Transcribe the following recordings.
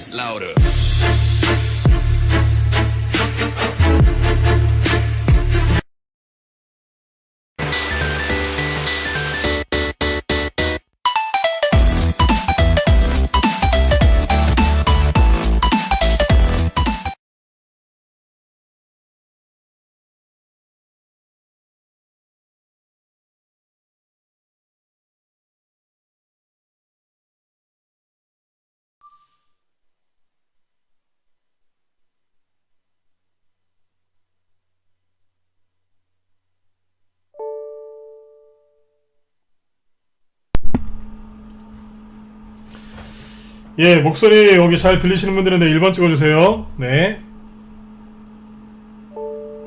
bass louder. 예, 목소리 여기 잘 들리시는 분들은 네, 1번 찍어주세요. 네.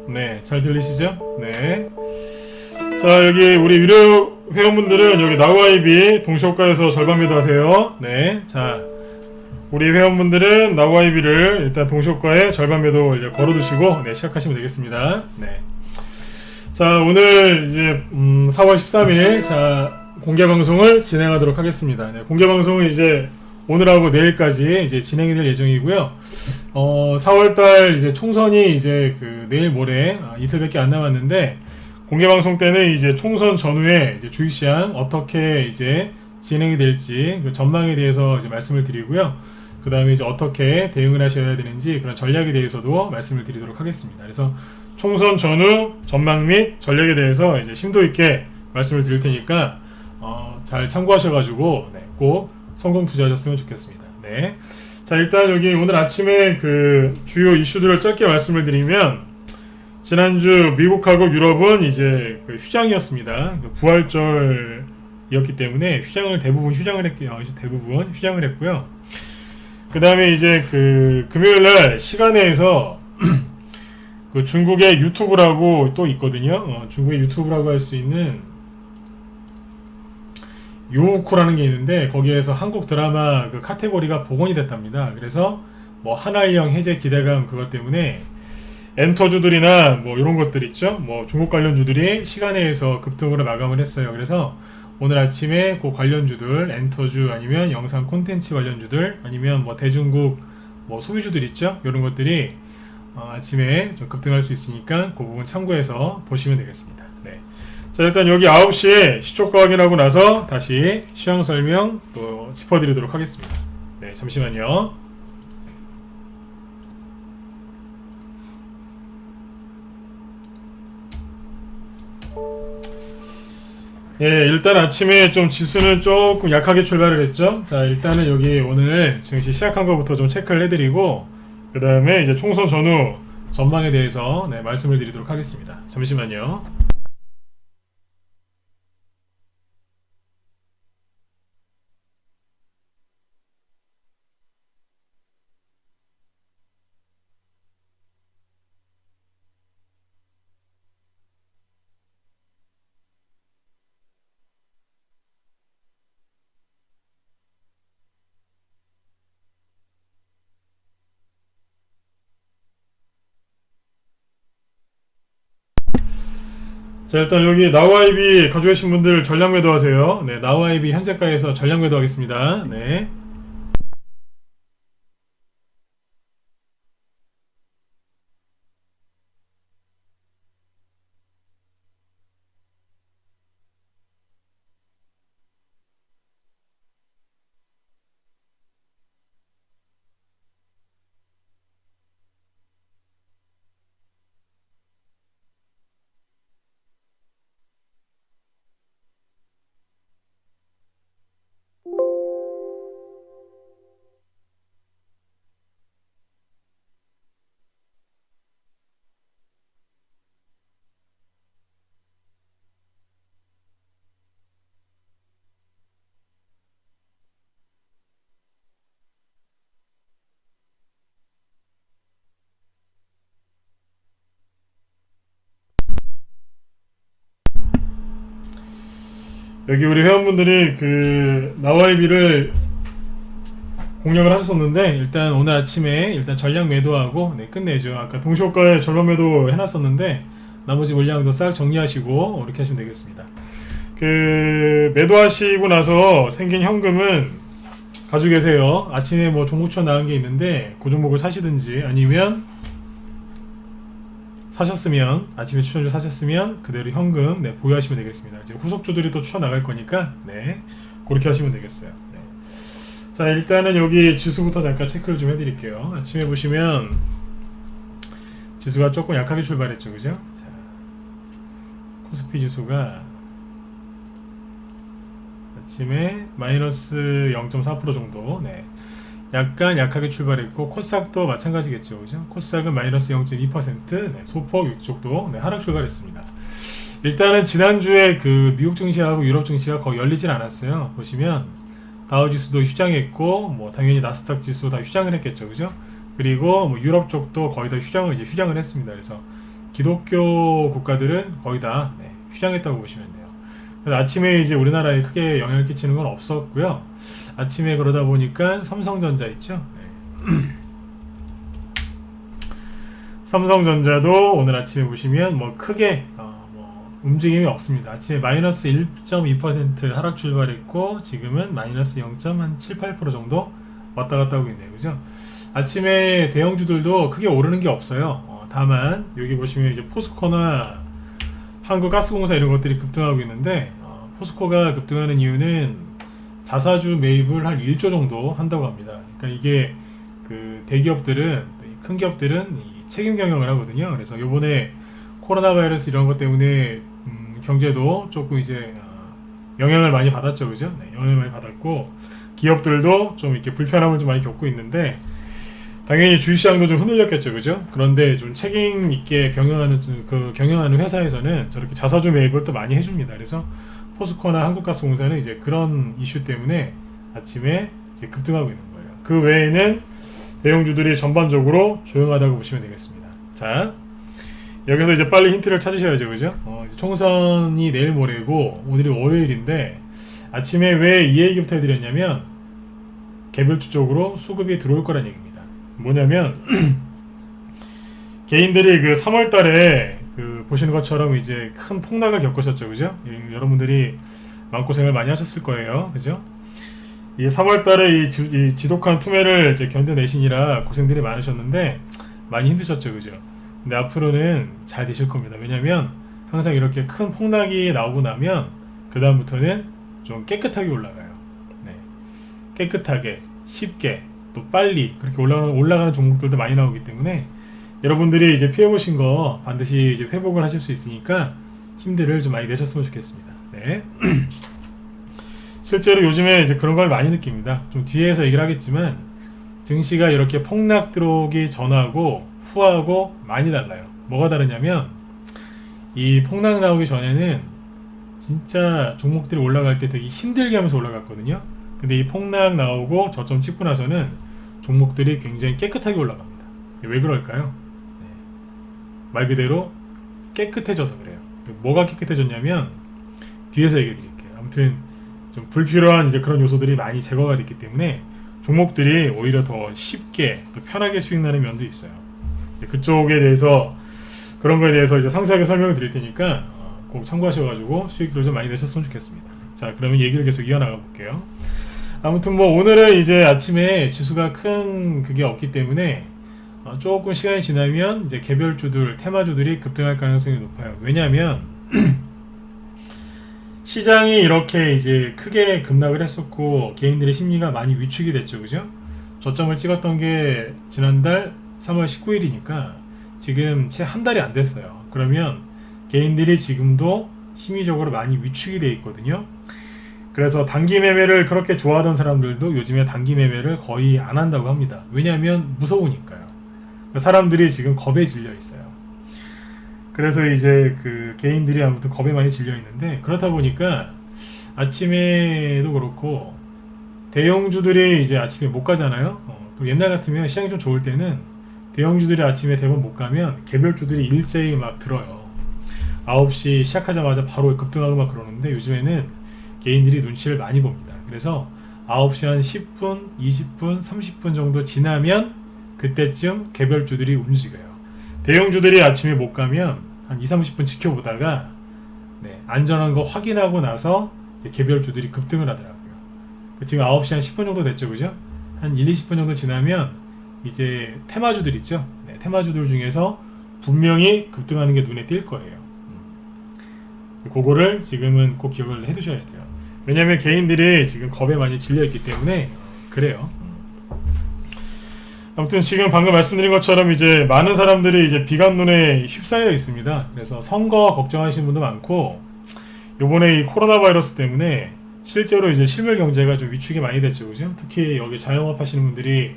네, 잘 들리시죠? 네. 자, 여기 우리 유료 회원분들은 여기 나우아이비 동시효과에서 절반 매도하세요. 네. 자, 우리 회원분들은 나우아이비를 일단 동시효과에 절반 매도 이제 걸어두시고, 네, 시작하시면 되겠습니다. 네. 자, 오늘 이제, 4월 13일, 자, 공개방송을 진행하도록 하겠습니다. 네, 공개방송은 이제 오늘하고 내일까지 이제 진행이 될 예정이고요. 4월달 이제 총선이 이제 그 내일 모레 이틀밖에 안 남았는데 공개 방송 때는 이제 총선 전후에 이제 주식시장 어떻게 이제 진행이 될지 그 전망에 대해서 이제 말씀을 드리고요. 그 다음에 이제 어떻게 대응을 하셔야 되는지 그런 전략에 대해서도 말씀을 드리도록 하겠습니다. 그래서 총선 전후 전망 및 전략에 대해서 이제 심도 있게 말씀을 드릴 테니까 잘 참고하셔가지고 네, 꼭 성공 투자하셨으면 좋겠습니다. 네. 자, 일단 여기 오늘 아침에 그 주요 이슈들을 짧게 말씀을 드리면 지난주 미국하고 유럽은 이제 그 휴장이었습니다. 그 부활절이었기 때문에 대부분 휴장을 했고요. 그 다음에 이제 그 금요일날 시간에서 그 중국의 유튜브라고 또 있거든요. 중국의 유튜브라고 할 수 있는 요우쿠라는 게 있는데 거기에서 한국 드라마 그 카테고리가 복원이 됐답니다. 그래서 뭐 한알령 해제 기대감 그것 때문에 엔터주들이나 뭐 이런 것들 있죠. 뭐 중국 관련주들이 시간에서 급등으로 마감을 했어요. 그래서 오늘 아침에 그 관련주들 엔터주 아니면 영상 콘텐츠 관련주들 아니면 뭐 대중국 뭐 소비주들 있죠. 이런 것들이 아침에 좀 급등할 수 있으니까 그 부분 참고해서 보시면 되겠습니다. 네. 자, 일단 여기 9시에 시초가 확인하고 나서 다시 시황 설명 또 짚어드리도록 하겠습니다. 네, 잠시만요. 예, 일단 아침에 좀 지수는 조금 약하게 출발을 했죠. 자, 일단은 여기 오늘 증시 시작한 것부터 좀 체크를 해드리고 그 다음에 이제 총선 전후 전망에 대해서 네, 말씀을 드리도록 하겠습니다. 잠시만요. 자, 일단 여기 나우아이비 가지고 계신 분들 전량 매도하세요. 네, 나우아이비 현재가에서 전량 매도하겠습니다. 네. 여기 우리 회원분들이 그 나우아이비를 공략을 하셨었는데 일단 오늘 아침에 일단 전량 매도하고 네, 끝내죠. 아까 동시효과에 절반 매도 해놨었는데 나머지 물량도 싹 정리하시고 이렇게 하시면 되겠습니다. 그 매도하시고 나서 생긴 현금은 가지고 계세요. 아침에 뭐 종목 추천 나온 게 있는데 그 종목을 사시든지 아니면 사셨으면 아침에 추천주 사셨으면 그대로 현금 네, 보유하시면 되겠습니다. 이제 후속주들이 또 추천 나갈 거니까 네 그렇게 하시면 되겠어요. 네. 자 일단은 여기 지수부터 잠깐 체크를 좀 해드릴게요. 아침에 보시면 지수가 조금 약하게 출발했죠, 그죠? 자, 코스피 지수가 아침에 마이너스 0.4% 정도 네. 약간 약하게 출발했고 코스닥도 마찬가지겠죠, 그죠? 코스닥은 마이너스 0.2% 네, 소폭 이쪽도 네, 하락 출발했습니다. 일단은 지난주에 그 미국 증시하고 유럽 증시가 거의 열리질 않았어요. 보시면 다우지수도 휴장했고 뭐 당연히 나스닥 지수 다 휴장을 했겠죠, 그죠? 그리고 뭐 유럽 쪽도 거의 다 휴장을 했습니다. 그래서 기독교 국가들은 거의 다 네, 휴장했다고 보시면 돼요. 그래서 아침에 이제 우리나라에 크게 영향을 끼치는 건 없었고요. 아침에 그러다 보니까 삼성전자 있죠. 네. 삼성전자도 오늘 아침에 보시면 뭐 크게 뭐 움직임이 없습니다. 아침에 마이너스 1.2% 하락 출발했고 지금은 마이너스 0.78% 정도 왔다 갔다 하고 있네요, 그죠? 아침에 대형주들도 크게 오르는 게 없어요. 다만 여기 보시면 이제 포스코나 한국가스공사 이런 것들이 급등하고 있는데 포스코가 급등하는 이유는 자사주 매입을 한 1조 정도 한다고 합니다. 그러니까 이게 그 대기업들은 큰 기업들은 책임 경영을 하거든요. 그래서 요번에 코로나 바이러스 이런 것 때문에 경제도 조금 이제 영향을 많이 받았죠, 그죠? 네, 영향을 많이 받았고 기업들도 좀 이렇게 불편함을 좀 많이 겪고 있는데 당연히 주식시장도 좀 흔들렸겠죠, 그죠? 그런데 좀 책임 있게 경영하는 회사에서는 저렇게 자사주 매입을 또 많이 해줍니다. 그래서 포스코나 한국가스공사는 이제 그런 이슈 때문에 아침에 이제 급등하고 있는 거예요. 그 외에는 대형주들이 전반적으로 조용하다고 보시면 되겠습니다. 자, 여기서 이제 빨리 힌트를 찾으셔야죠, 그죠? 이제 총선이 내일 모레고 오늘이 월요일인데 아침에 왜 이 얘기부터 해드렸냐면 개별주 쪽으로 수급이 들어올 거란 얘기입니다. 뭐냐면 개인들이 그 3월달에 그 보시는 것처럼 이제 큰 폭락을 겪으셨죠, 그죠? 여러분들이 마음고생을 많이 하셨을 거예요, 그죠? 이 3월달에 이 지독한 투매를 이제 견뎌내시니라 고생들이 많으셨는데 많이 힘드셨죠, 그죠? 근데 앞으로는 잘 되실 겁니다. 왜냐면 항상 이렇게 큰 폭락이 나오고 나면 그 다음부터는 좀 깨끗하게 올라가요. 네. 깨끗하게, 쉽게, 또 빨리 그렇게 올라가는 종목들도 많이 나오기 때문에 여러분들이 이제 피해보신 거 반드시 이제 회복을 하실 수 있으니까 힘들을 좀 많이 내셨으면 좋겠습니다. 네. 실제로 요즘에 이제 그런 걸 많이 느낍니다. 좀 뒤에서 얘기를 하겠지만 증시가 이렇게 폭락 들어오기 전하고 후하고 많이 달라요. 뭐가 다르냐면 이 폭락 나오기 전에는 진짜 종목들이 올라갈 때 되게 힘들게 하면서 올라갔거든요. 근데 이 폭락 나오고 저점 찍고 나서는 종목들이 굉장히 깨끗하게 올라갑니다. 왜 그럴까요? 말 그대로 깨끗해져서 그래요. 뭐가 깨끗해졌냐면 뒤에서 얘기해 드릴게요. 아무튼 좀 불필요한 이제 그런 요소들이 많이 제거가 됐기 때문에 종목들이 오히려 더 쉽게 또 편하게 수익 나는 면도 있어요. 그쪽에 대해서 그런 거에 대해서 이제 상세하게 설명을 드릴 테니까 꼭 참고하셔가지고 수익들을 좀 많이 내셨으면 좋겠습니다. 자, 그러면 얘기를 계속 이어나가 볼게요. 아무튼 뭐 오늘은 이제 아침에 지수가 큰 그게 없기 때문에 조금 시간이 지나면 이제 개별주들, 테마주들이 급등할 가능성이 높아요. 왜냐하면 시장이 이렇게 이제 크게 급락을 했었고 개인들의 심리가 많이 위축이 됐죠, 그죠? 저점을 찍었던 게 지난달 3월 19일이니까 지금 채 한 달이 안 됐어요. 그러면 개인들이 지금도 심리적으로 많이 위축이 돼 있거든요. 그래서 단기 매매를 그렇게 좋아하던 사람들도 요즘에 단기 매매를 거의 안 한다고 합니다. 왜냐하면 무서우니까요. 사람들이 지금 겁에 질려 있어요. 그래서 이제 그 개인들이 아무튼 겁에 많이 질려 있는데 그렇다 보니까 아침에도 그렇고 대형주들이 이제 아침에 못 가잖아요. 옛날 같으면 시장이 좀 좋을 때는 대형주들이 아침에 대부분 못 가면 개별주들이 일제히 막 들어요. 9시 시작하자마자 바로 급등하고 막 그러는데 요즘에는 개인들이 눈치를 많이 봅니다. 그래서 9시 한 10분, 20분, 30분 정도 지나면 그때쯤 개별주들이 움직여요. 대형주들이 아침에 못 가면 한 20-30분 지켜보다가 안전한 거 확인하고 나서 이제 개별주들이 급등을 하더라고요. 지금 9시 한 10분 정도 됐죠, 그죠? 한 1-20분 정도 지나면 이제 테마주들 있죠. 네, 테마주들 중에서 분명히 급등하는 게 눈에 띌 거예요. 그거를 지금은 꼭 기억을 해두셔야 돼요. 왜냐면 개인들이 지금 겁에 많이 질려있기 때문에 그래요. 아무튼 지금 방금 말씀드린 것처럼 이제 많은 사람들이 이제 비관론에 휩싸여 있습니다. 그래서 선거 걱정하시는 분도 많고, 요번에 이 코로나 바이러스 때문에 실제로 이제 실물 경제가 좀 위축이 많이 됐죠, 그죠? 특히 여기 자영업 하시는 분들이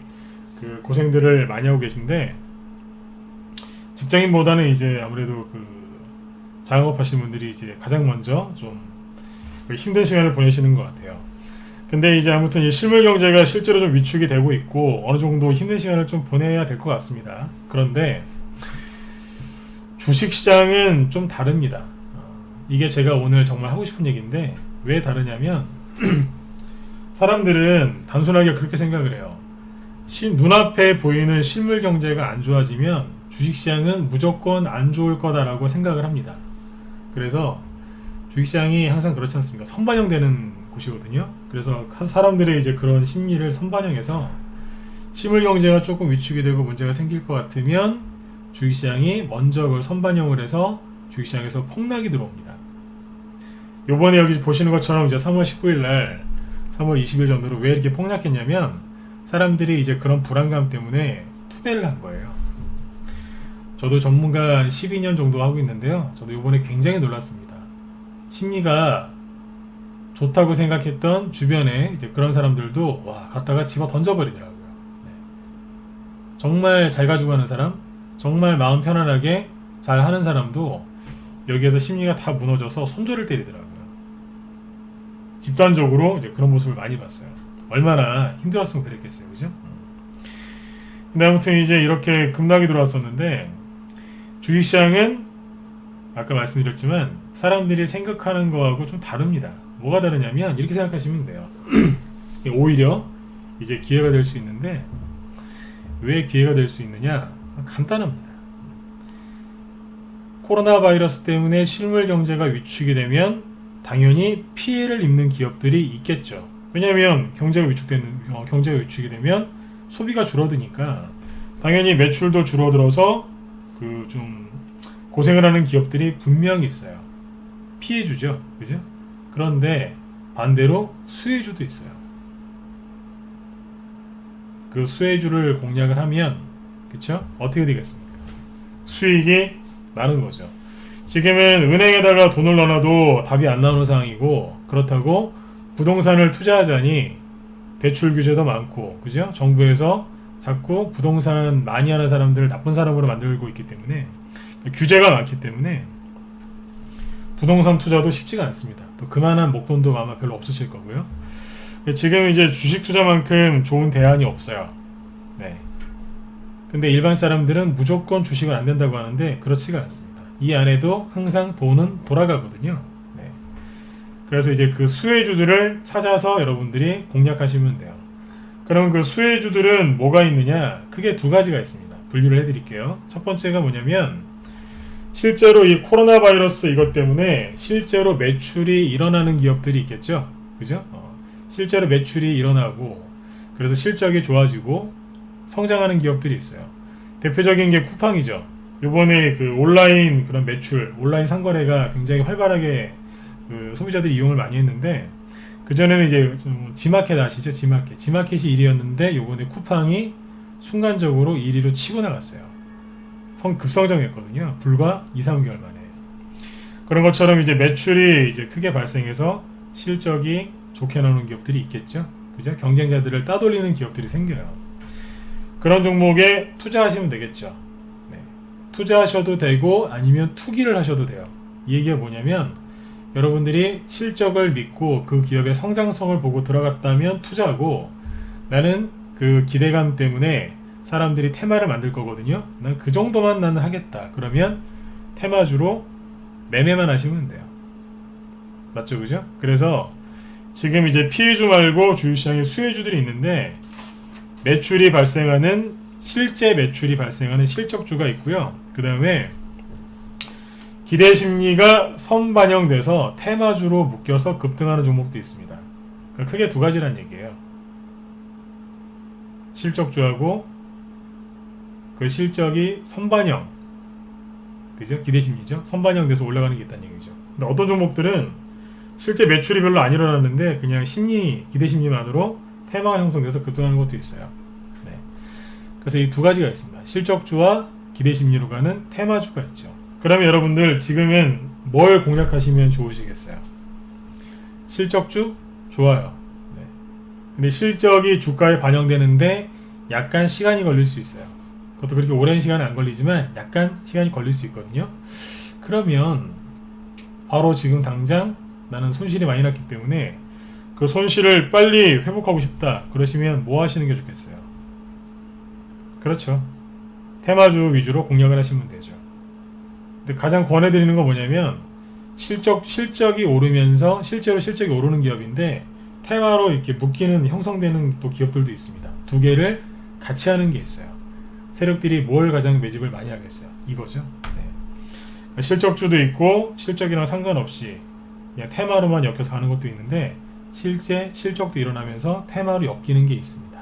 그 고생들을 많이 하고 계신데, 직장인보다는 이제 아무래도 그 자영업 하시는 분들이 이제 가장 먼저 좀 힘든 시간을 보내시는 것 같아요. 근데 이제 아무튼 이 실물 경제가 실제로 좀 위축이 되고 있고 어느 정도 힘든 시간을 좀 보내야 될 것 같습니다. 그런데 주식시장은 좀 다릅니다. 이게 제가 오늘 정말 하고 싶은 얘기인데 왜 다르냐면 사람들은 단순하게 그렇게 생각을 해요. 눈앞에 보이는 실물 경제가 안 좋아지면 주식시장은 무조건 안 좋을 거다라고 생각을 합니다. 그래서 주식시장이 항상 그렇지 않습니까? 선반영되는 곳이거든요. 그래서 사람들의 이제 그런 심리를 선반영해서 실물 경제가 조금 위축이 되고 문제가 생길 것 같으면 주식시장이 먼저 그걸 선반영을 해서 주식시장에서 폭락이 들어옵니다. 요번에 여기 보시는 것처럼 이제 3월 19일 날 3월 20일 전후로 왜 이렇게 폭락했냐면 사람들이 이제 그런 불안감 때문에 투매를 한 거예요. 저도 전문가 한 12년 정도 하고 있는데요. 저도 요번에 굉장히 놀랐습니다. 심리가 좋다고 생각했던 주변에 이제 그런 사람들도 와 갖다가 집어 던져버리더라고요. 네. 정말 잘 가지고 가는 사람, 정말 마음 편안하게 잘 하는 사람도 여기에서 심리가 다 무너져서 손절을 때리더라고요. 집단적으로 이제 그런 모습을 많이 봤어요. 얼마나 힘들었으면 그랬겠어요, 그죠? 근데 아무튼 이제 이렇게 급락이 들어왔었는데 주식시장은 아까 말씀드렸지만 사람들이 생각하는 거하고 좀 다릅니다. 뭐가 다르냐면 이렇게 생각하시면 돼요. 오히려 이제 기회가 될 수 있는데 왜 기회가 될 수 있느냐? 간단합니다. 코로나 바이러스 때문에 실물 경제가 위축이 되면 당연히 피해를 입는 기업들이 있겠죠. 왜냐하면 경제가 위축이 되면 소비가 줄어드니까 당연히 매출도 줄어들어서 그 좀 고생을 하는 기업들이 분명히 있어요. 피해주죠, 그죠? 그런데 반대로 수혜주도 있어요. 그 수혜주를 공략을 하면, 그쵸? 어떻게 되겠습니까? 수익이 나는 거죠. 지금은 은행에다가 돈을 넣어놔도 답이 안 나오는 상황이고, 그렇다고 부동산을 투자하자니 대출 규제도 많고, 그죠? 정부에서 자꾸 부동산 많이 하는 사람들을 나쁜 사람으로 만들고 있기 때문에, 규제가 많기 때문에 부동산 투자도 쉽지가 않습니다. 또 그만한 목돈도 아마 별로 없으실 거고요. 지금 이제 주식 투자만큼 좋은 대안이 없어요. 네. 근데 일반 사람들은 무조건 주식은 안 된다고 하는데 그렇지가 않습니다. 이 안에도 항상 돈은 돌아가거든요. 네. 그래서 이제 그 수혜주들을 찾아서 여러분들이 공략하시면 돼요. 그럼 그 수혜주들은 뭐가 있느냐? 크게 두 가지가 있습니다. 분류를 해드릴게요. 첫 번째가 뭐냐면 실제로 이 코로나 바이러스 이것 때문에 실제로 매출이 일어나는 기업들이 있겠죠. 그죠? 실제로 매출이 일어나고 그래서 실적이 좋아지고 성장하는 기업들이 있어요. 대표적인 게 쿠팡이죠. 요번에 그 온라인 그런 매출, 온라인 상거래가 굉장히 활발하게 그 소비자들이 이용을 많이 했는데 그전에는 이제 좀 지마켓 아시죠? 지마켓이 1위였는데 요번에 쿠팡이 순간적으로 1위로 치고 나갔어요. 급성장했거든요. 불과 2-3개월 만에. 그런 것처럼 이제 매출이 이제 크게 발생해서 실적이 좋게 나오는 기업들이 있겠죠. 그죠? 경쟁자들을 따돌리는 기업들이 생겨요. 그런 종목에 투자하시면 되겠죠. 네. 투자하셔도 되고 아니면 투기를 하셔도 돼요. 이 얘기가 뭐냐면 여러분들이 실적을 믿고 그 기업의 성장성을 보고 들어갔다면 투자하고 나는 그 기대감 때문에 사람들이 테마를 만들 거거든요. 난 그 정도만 나는 하겠다. 그러면 테마주로 매매만 하시면 돼요. 맞죠, 그죠? 그래서 지금 이제 피해주 말고 주식시장에 수혜주들이 있는데 매출이 발생하는 실제 매출이 발생하는 실적주가 있고요. 그 다음에 기대 심리가 선반영돼서 테마주로 묶여서 급등하는 종목도 있습니다. 그러니까 크게 두 가지란 얘기예요. 실적주하고 그 실적이 선반영, 그죠? 기대심리죠. 선반영돼서 올라가는 게 있다는 얘기죠. 근데 어떤 종목들은 실제 매출이 별로 안 일어나는데 그냥 심리, 기대심리만으로 테마가 형성돼서 급등하는 것도 있어요. 네. 그래서 이 두 가지가 있습니다. 실적주와 기대심리로 가는 테마주가 있죠. 그러면 여러분들 지금은 뭘 공략하시면 좋으시겠어요? 실적주? 좋아요. 네. 근데 실적이 주가에 반영되는데 약간 시간이 걸릴 수 있어요. 그것도 그렇게 오랜 시간은 안 걸리지만 약간 시간이 걸릴 수 있거든요. 그러면 바로 지금 당장 나는 손실이 많이 났기 때문에 그 손실을 빨리 회복하고 싶다 그러시면 뭐 하시는 게 좋겠어요? 그렇죠. 테마주 위주로 공략을 하시면 되죠. 근데 가장 권해드리는 건 뭐냐면 실적이 오르면서 실제로 실적이 오르는 기업인데 테마로 이렇게 묶이는 형성되는 또 기업들도 있습니다. 두 개를 같이 하는 게 있어요. 세력들이 뭘 가장 매집을 많이 하겠어요? 이거죠. 네. 실적주도 있고 실적이랑 상관없이 그냥 테마로만 엮여서 가는 것도 있는데 실제 실적도 일어나면서 테마로 엮이는 게 있습니다.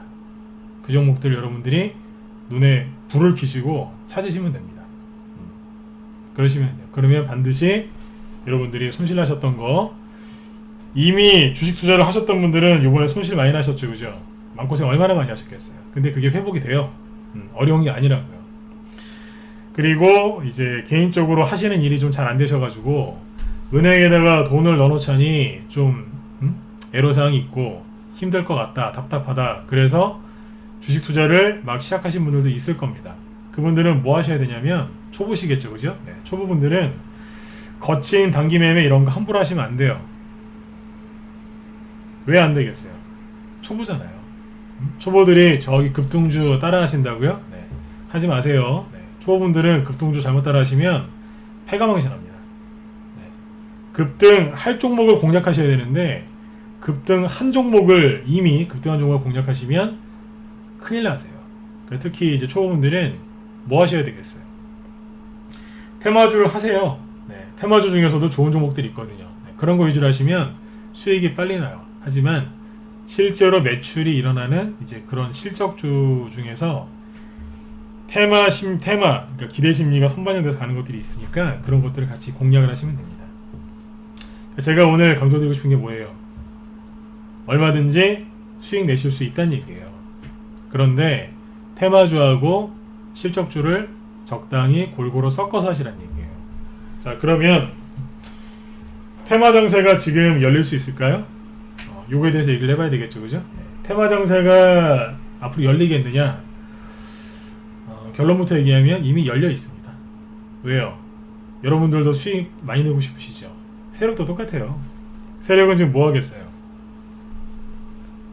그 종목들 여러분들이 눈에 불을 켜시고 찾으시면 됩니다. 그러시면 돼요. 그러면 반드시 여러분들이 손실 나셨던 거 이미 주식 투자를 하셨던 분들은 이번에 손실 많이 나셨죠, 그죠? 마음고생 얼마나 많이 하셨겠어요. 근데 그게 회복이 돼요. 어려운 게 아니라고요. 그리고 이제 개인적으로 하시는 일이 좀 잘 안 되셔가지고 은행에다가 돈을 넣어놓자니 좀 애로사항이 있고 힘들 것 같다, 답답하다. 그래서 주식 투자를 막 시작하신 분들도 있을 겁니다. 그분들은 뭐 하셔야 되냐면 초보시겠죠, 그죠? 네, 초보분들은 거친 단기 매매 이런 거 함부로 하시면 안 돼요. 왜 안 되겠어요? 초보잖아요. 초보들이 저기 급등주 따라 하신다고요? 네, 하지 마세요. 네, 초보분들은 급등주 잘못 따라 하시면 패가망신합니다. 네, 급등 할 종목을 공략하셔야 되는데 급등 한 종목을 이미 급등한 종목을 공략하시면 큰일 나세요. 특히 이제 초보분들은 뭐 하셔야 되겠어요? 테마주를 하세요. 네, 테마주 중에서도 좋은 종목들이 있거든요. 네, 그런 거 위주로 하시면 수익이 빨리 나요. 하지만 실제로 매출이 일어나는 이제 그런 실적주 중에서 테마, 그러니까 기대심리가 선반영돼서 가는 것들이 있으니까 그런 것들을 같이 공략을 하시면 됩니다. 제가 오늘 강조드리고 싶은 게 뭐예요? 얼마든지 수익 내실 수 있다는 얘기예요. 그런데 테마주하고 실적주를 적당히 골고루 섞어서 하시라는 얘기예요. 자, 그러면 테마 장세가 지금 열릴 수 있을까요? 요거에 대해서 얘기를 해봐야 되겠죠, 그죠? 네. 테마 장세가 앞으로 열리겠느냐? 결론부터 얘기하면 이미 열려 있습니다. 왜요? 여러분들도 수익 많이 내고 싶으시죠? 세력도 똑같아요. 세력은 지금 뭐 하겠어요?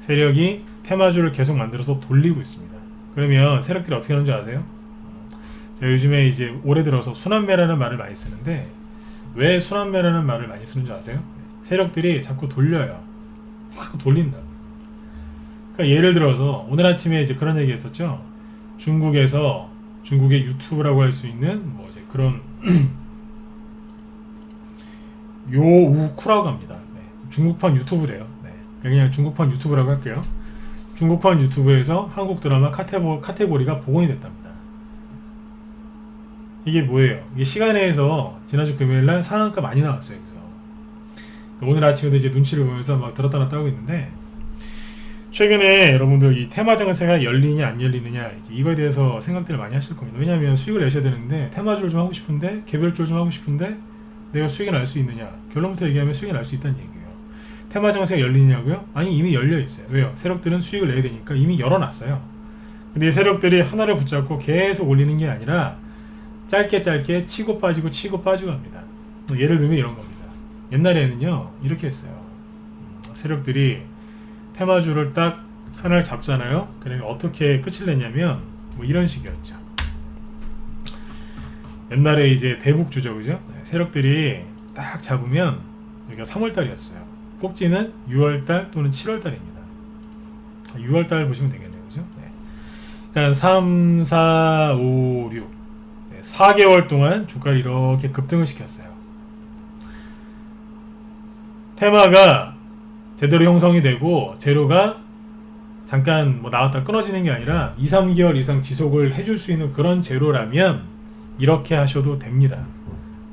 세력이 테마주를 계속 만들어서 돌리고 있습니다. 그러면 세력들이 어떻게 하는지 아세요? 제가 요즘에 이제 올해 들어서 순환매라는 말을 많이 쓰는데 왜 순환매라는 말을 많이 쓰는 줄 아세요? 세력들이 자꾸 돌려요. 자꾸 돌린다. 그러니까 예를 들어서 오늘 아침에 이제 그런 얘기 했었죠. 중국에서 중국의 유튜브라고 할 수 있는 뭐 이제 그런 요우쿠라고 합니다. 네. 중국판 유튜브래요. 네. 그냥 중국판 유튜브라고 할게요. 중국판 유튜브에서 한국 드라마 카테고리가 복원이 됐답니다. 이게 뭐예요? 이게 시간에서 지난주 금요일날 상한가 많이 나왔어요. 그래서 오늘 아침에도 이제 눈치를 보면서 막 들었다 놨다 하고 있는데 최근에 여러분들 이 테마 장세가 열리냐 안 열리느냐 이제 이거에 대해서 생각들을 많이 하실 겁니다. 왜냐하면 수익을 내셔야 되는데 테마주를 좀 하고 싶은데 개별주를 좀 하고 싶은데 내가 수익을 날 수 있느냐? 결론부터 얘기하면 수익을 날 수 있다는 얘기예요. 테마 장세가 열리냐고요? 아니 이미 열려 있어요. 왜요? 세력들은 수익을 내야 되니까 이미 열어놨어요. 근데 이 세력들이 하나를 붙잡고 계속 올리는 게 아니라 짧게 치고 빠지고 합니다. 예를 들면 이런 겁니다. 옛날에는요 이렇게 했어요. 세력들이 테마주를 딱 하나를 잡잖아요. 그러면 어떻게 끝을 냈냐면 뭐 이런 식이었죠. 옛날에 이제 대북주죠, 그죠? 세력들이 딱 잡으면 여기가 3월달이었어요. 꼭지는 6월달 또는 7월달입니다. 6월달 보시면 되겠네요, 그죠? 네. 그러니까 3, 4, 5, 6 네, 4개월 동안 주가를 이렇게 급등을 시켰어요. 테마가 제대로 형성이 되고 재료가 잠깐 뭐 나왔다 끊어지는 게 아니라 2, 3개월 이상 지속을 해줄 수 있는 그런 재료라면 이렇게 하셔도 됩니다.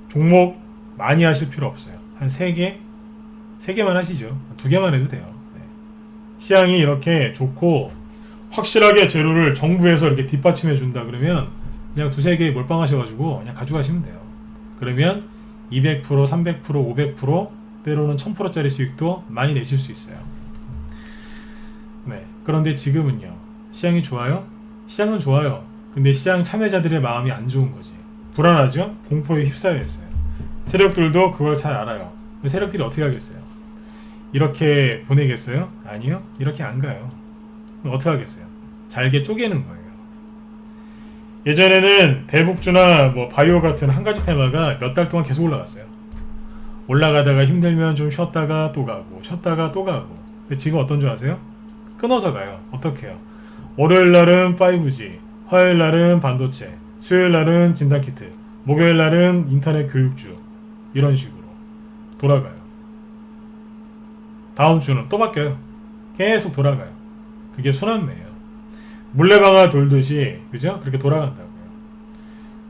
종목 많이 하실 필요 없어요. 한 3개? 3개만 하시죠. 2개만 해도 돼요. 네. 시향이 이렇게 좋고 확실하게 재료를 정부에서 이렇게 뒷받침해 준다 그러면 그냥 2, 3개 몰빵하셔가지고 그냥 가져가시면 돼요. 그러면 200%, 300%, 500% 때로는 1000%짜리 수익도 많이 내실 수 있어요. 네. 그런데 지금은요. 시장이 좋아요? 시장은 좋아요. 근데 시장 참여자들의 마음이 안 좋은 거지. 불안하죠? 공포에 휩싸여 있어요. 세력들도 그걸 잘 알아요. 세력들이 어떻게 하겠어요? 이렇게 보내겠어요? 아니요. 이렇게 안 가요. 어떻게 하겠어요? 잘게 쪼개는 거예요. 예전에는 대북주나 뭐 바이오 같은 한 가지 테마가 몇 달 동안 계속 올라갔어요. 올라가다가 힘들면 좀 쉬었다가 또 가고 쉬었다가 또 가고. 근데 지금 어떤 줄 아세요? 끊어서 가요. 어떻게 해요? 월요일 날은 5G, 화요일 날은 반도체, 수요일 날은 진단키트, 목요일 날은 인터넷 교육주. 이런 식으로 돌아가요. 다음 주는 또 바뀌어요. 계속 돌아가요. 그게 순환매예요. 물레방아 돌듯이, 그죠? 그렇게 돌아간다고요.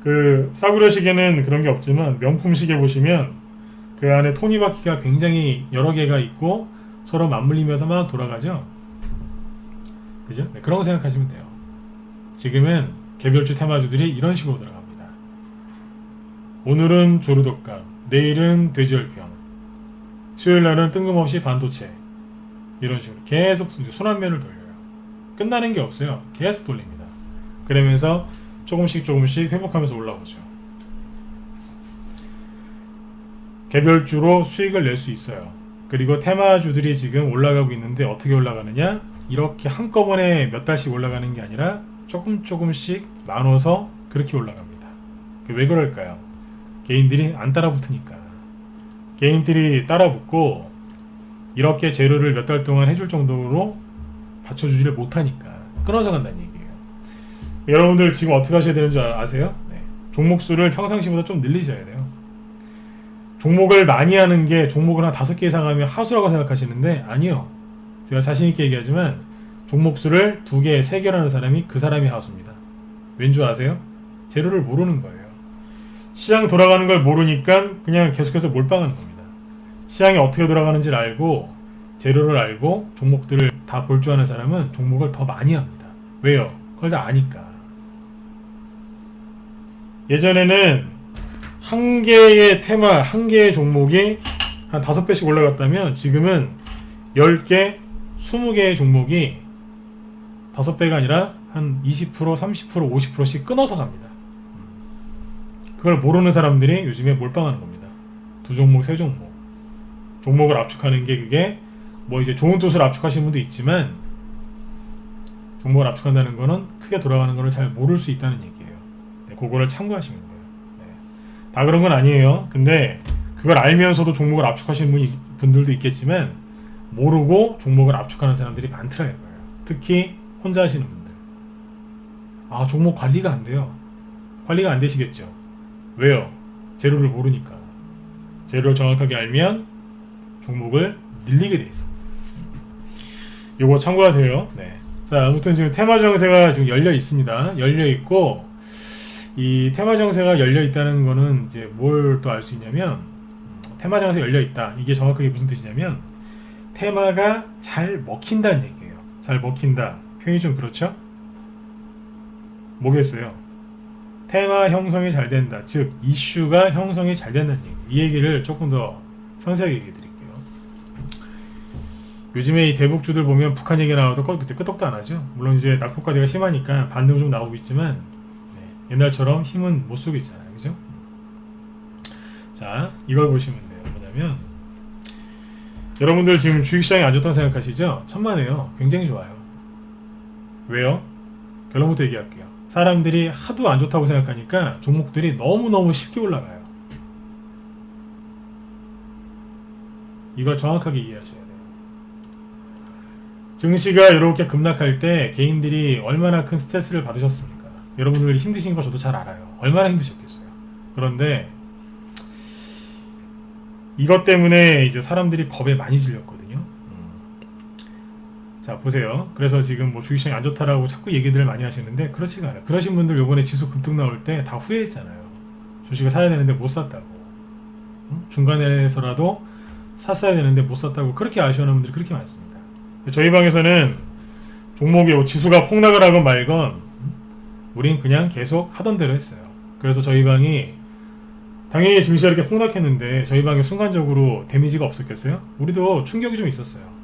그 싸구려 시계는 그런 게 없지만 명품 시계 보시면 그 안에 톱니바퀴가 굉장히 여러 개가 있고 서로 맞물리면서 막 돌아가죠. 그죠? 네, 그런 거 생각하시면 돼요. 지금은 개별주 테마주들이 이런 식으로 돌아갑니다. 오늘은 조르독감, 내일은 돼지열병, 수요일 날은 뜬금없이 반도체. 이런 식으로 계속 순환면을 돌려요. 끝나는 게 없어요. 계속 돌립니다. 그러면서 조금씩 회복하면서 올라오죠. 개별주로 수익을 낼 수 있어요. 그리고 테마주들이 지금 올라가고 있는데 어떻게 올라가느냐? 이렇게 한꺼번에 몇 달씩 올라가는 게 아니라 조금씩 나눠서 그렇게 올라갑니다. 왜 그럴까요? 개인들이 안 따라붙으니까. 개인들이 따라붙고 이렇게 재료를 몇 달 동안 해줄 정도로 받쳐주지를 못하니까 끊어서 간다는 얘기예요. 여러분들 지금 어떻게 하셔야 되는 줄 아세요? 네. 종목수를 평상시보다 좀 늘리셔야 돼요. 종목을 많이 하는 게 종목을 한 5개 이상 하면 하수라고 생각하시는데 아니요. 제가 자신있게 얘기하지만 종목수를 2개, 3개를 하는 사람이 그 사람이 하수입니다. 왠 줄 아세요? 재료를 모르는 거예요. 시장 돌아가는 걸 모르니까 그냥 계속해서 몰빵하는 겁니다. 시장이 어떻게 돌아가는지를 알고 재료를 알고 종목들을 다 볼 줄 아는 사람은 종목을 더 많이 합니다. 왜요? 그걸 다 아니까. 예전에는 한 개의 테마, 한 개의 종목이 한 5배씩 올라갔다면 지금은 10개, 20개의 종목이 5배가 아니라 한 20%, 30%, 50%씩 끊어서 갑니다. 그걸 모르는 사람들이 요즘에 몰빵하는 겁니다. 2종목, 3종목. 종목을 압축하는 게 그게 뭐 이제 좋은 뜻으로 압축하시는 분도 있지만 종목을 압축한다는 거는 크게 돌아가는 거를 잘 모를 수 있다는 얘기예요. 네, 그거를 참고하시면 돼요. 네. 다 그런 건 아니에요. 근데 그걸 알면서도 종목을 압축하시는 분들도 있겠지만 모르고 종목을 압축하는 사람들이 많더라고요. 특히 혼자 하시는 분들. 아, 종목 관리가 안 돼요. 관리가 안 되시겠죠. 왜요? 재료를 모르니까. 재료를 정확하게 알면 종목을 늘리게 돼 있어. 요거 참고하세요. 네. 자, 아무튼 지금 테마 정세가 지금 열려 있습니다. 열려 있고 이 테마 정세가 열려 있다는 거는 이제 뭘 또 알 수 있냐면 테마 정세 열려 있다. 이게 정확하게 무슨 뜻이냐면 테마가 잘 먹힌다는 얘기예요. 잘 먹힌다. 표현이 좀 그렇죠? 뭐겠어요? 테마 형성이 잘 된다. 즉 이슈가 형성이 잘 된다는 얘기. 이 얘기를 조금 더 상세하게 얘기해 드릴게요. 요즘에 이 대북주들 보면 북한 얘기 나와도 끄떡도 안 하죠. 물론 이제 낙폭과대가 심하니까 반등 좀 나오고 있지만 네, 옛날처럼 힘은 못 쓰고 있잖아요. 그죠? 자, 이걸 보시면 돼요. 뭐냐면 여러분들 지금 주식시장이 안 좋다고 생각하시죠? 천만에요. 굉장히 좋아요. 왜요? 결론부터 얘기할게요. 사람들이 하도 안 좋다고 생각하니까 종목들이 너무너무 쉽게 올라가요. 이걸 정확하게 이해하셔야 돼요. 증시가 이렇게 급락할 때 개인들이 얼마나 큰 스트레스를 받으셨습니까? 여러분들이 힘드신 거 저도 잘 알아요. 얼마나 힘드셨겠어요. 그런데 이것 때문에 이제 사람들이 겁에 많이 질렸거든요. 자 보세요. 그래서 지금 뭐 주식시장이 안 좋다라고 자꾸 얘기들을 많이 하시는데 그렇지가 않아요. 그러신 분들 요번에 지수 급등 나올 때 다 후회했잖아요. 주식을 사야 되는데 못 샀다고. 응? 중간에서라도 샀어야 되는데 못 샀다고 그렇게 아쉬워하는 분들이 그렇게 많습니다. 저희 방에서는 종목이 지수가 폭락을 하건 말건 우린 그냥 계속 하던 대로 했어요. 그래서 저희 방이 당연히 증시가 이렇게 폭락했는데 저희 방에 순간적으로 데미지가 없었겠어요? 우리도 충격이 좀 있었어요.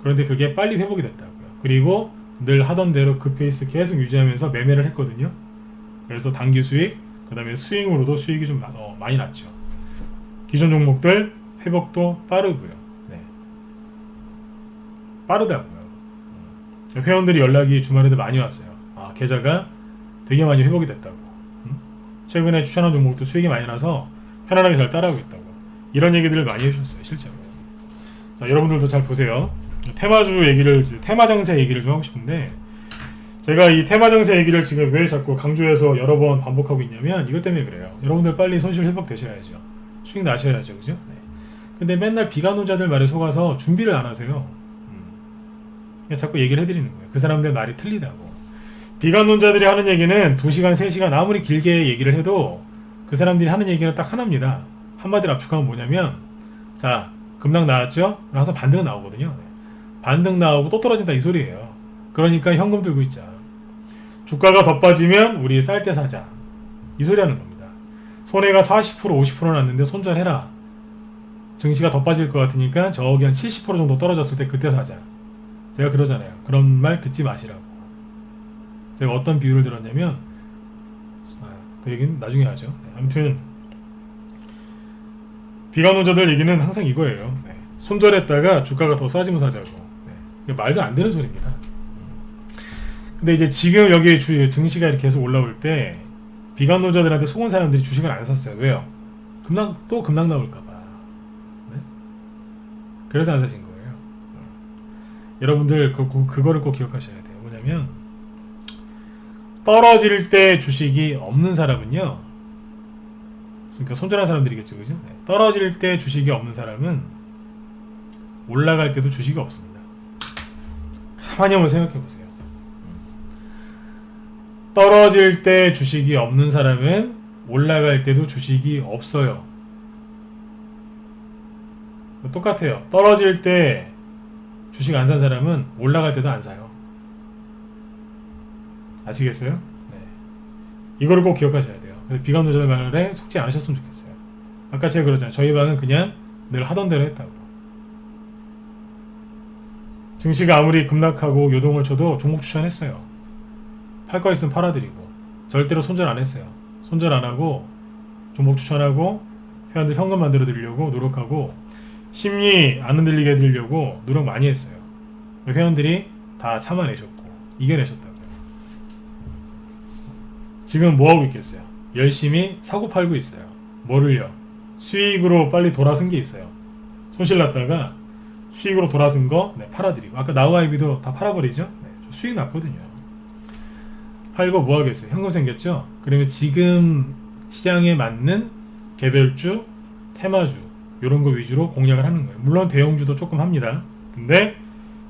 그런데 그게 빨리 회복이 됐다고요. 그리고 늘 하던 대로 그 페이스 계속 유지하면서 매매를 했거든요. 그래서 단기 수익, 그 다음에 스윙으로도 수익이 좀 많이 났죠. 기존 종목들 회복도 빠르고요. 네. 빠르다고요. 회원들이 연락이 주말에도 많이 왔어요. 아, 계좌가 되게 많이 회복이 됐다고. 최근에 추천한 종목도 수익이 많이 나서 편안하게 잘 따라오고 있다고. 이런 얘기들을 많이 해주셨어요, 실제로. 자, 여러분들도 잘 보세요. 테마주 얘기를, 테마 장세 얘기를 좀 하고 싶은데, 제가 이 테마 장세 얘기를 지금 왜 자꾸 강조해서 여러 번 반복하고 있냐면 이것 때문에 그래요. 여러분들 빨리 손실 회복되셔야죠. 수익 나셔야죠, 그죠? 네. 근데 맨날 비관론자들 말에 속아서 준비를 안 하세요. 그냥 자꾸 얘기를 해드리는 거예요. 그 사람들 말이 틀리다고. 비관론자들이 하는 얘기는 2시간, 3시간 아무리 길게 얘기를 해도 그 사람들이 하는 얘기는 딱 하나입니다. 한마디로 압축하면 뭐냐면, 자, 급락 나왔죠? 항상 반등 나오거든요. 네. 반등 나오고 또 떨어진다 이 소리예요. 그러니까 현금 들고 있자. 주가가 더 빠지면 우리 쌀 때 사자. 이 소리 하는 겁니다. 손해가 40% 50% 났는데 손절해라. 증시가 더 빠질 것 같으니까 저기 한 70% 정도 떨어졌을 때 그때 사자. 제가 그러잖아요. 그런 말 듣지 마시라고. 제가 어떤 비유를 들었냐면, 그 얘기는 나중에 하죠. 네, 아무튼 비관론자들 얘기는 항상 이거예요. 네, 손절했다가 주가가 더 싸지면 사자고. 네, 말도 안 되는 소리입니다. 근데 이제 지금 여기 증시가 이렇게 계속 올라올 때 비관론자들한테 속은 사람들이 주식을 안 샀어요. 왜요? 급락 나올까봐. 네? 그래서 안 사신 거예요. 여러분들 그거를 꼭 기억하셔야 돼요. 뭐냐면, 떨어질 때 주식이 없는 사람은요, 그러니까 손절한 사람들이겠죠, 그죠? 네. 떨어질 때 주식이 없는 사람은 올라갈 때도 주식이 없습니다. 가만히 한번 생각해 보세요. 떨어질 때 주식이 없는 사람은 올라갈 때도 주식이 없어요. 똑같아요. 떨어질 때 주식 안 산 사람은 올라갈 때도 안 사요. 아시겠어요? 네. 이거를 꼭 기억하셔야 돼요. 비관론자들 말에 속지 않으셨으면 좋겠어요. 아까 제가 그러잖아요. 저희 방은 그냥 늘 하던 대로 했다고. 증시가 아무리 급락하고 요동을 쳐도 종목 추천했어요. 팔 거 있으면 팔아드리고 절대로 손절 안 했어요. 손절 안 하고 종목 추천하고 회원들 현금 만들어 드리려고 노력하고 심리 안 흔들리게 해드리려고 노력 많이 했어요. 회원들이 다 참아내셨고 이겨내셨다고요. 지금 뭐하고 있겠어요? 열심히 사고 팔고 있어요. 뭐를요? 수익으로 빨리 돌아선 게 있어요. 손실 났다가 수익으로 돌아선 거 팔아드리고, 아까 나우아이비도 다 팔아버리죠? 네, 수익 났거든요. 팔고 뭐 하겠어요? 현금 생겼죠? 그러면 지금 시장에 맞는 개별주, 테마주 이런 거 위주로 공략을 하는 거예요. 물론 대형주도 조금 합니다. 근데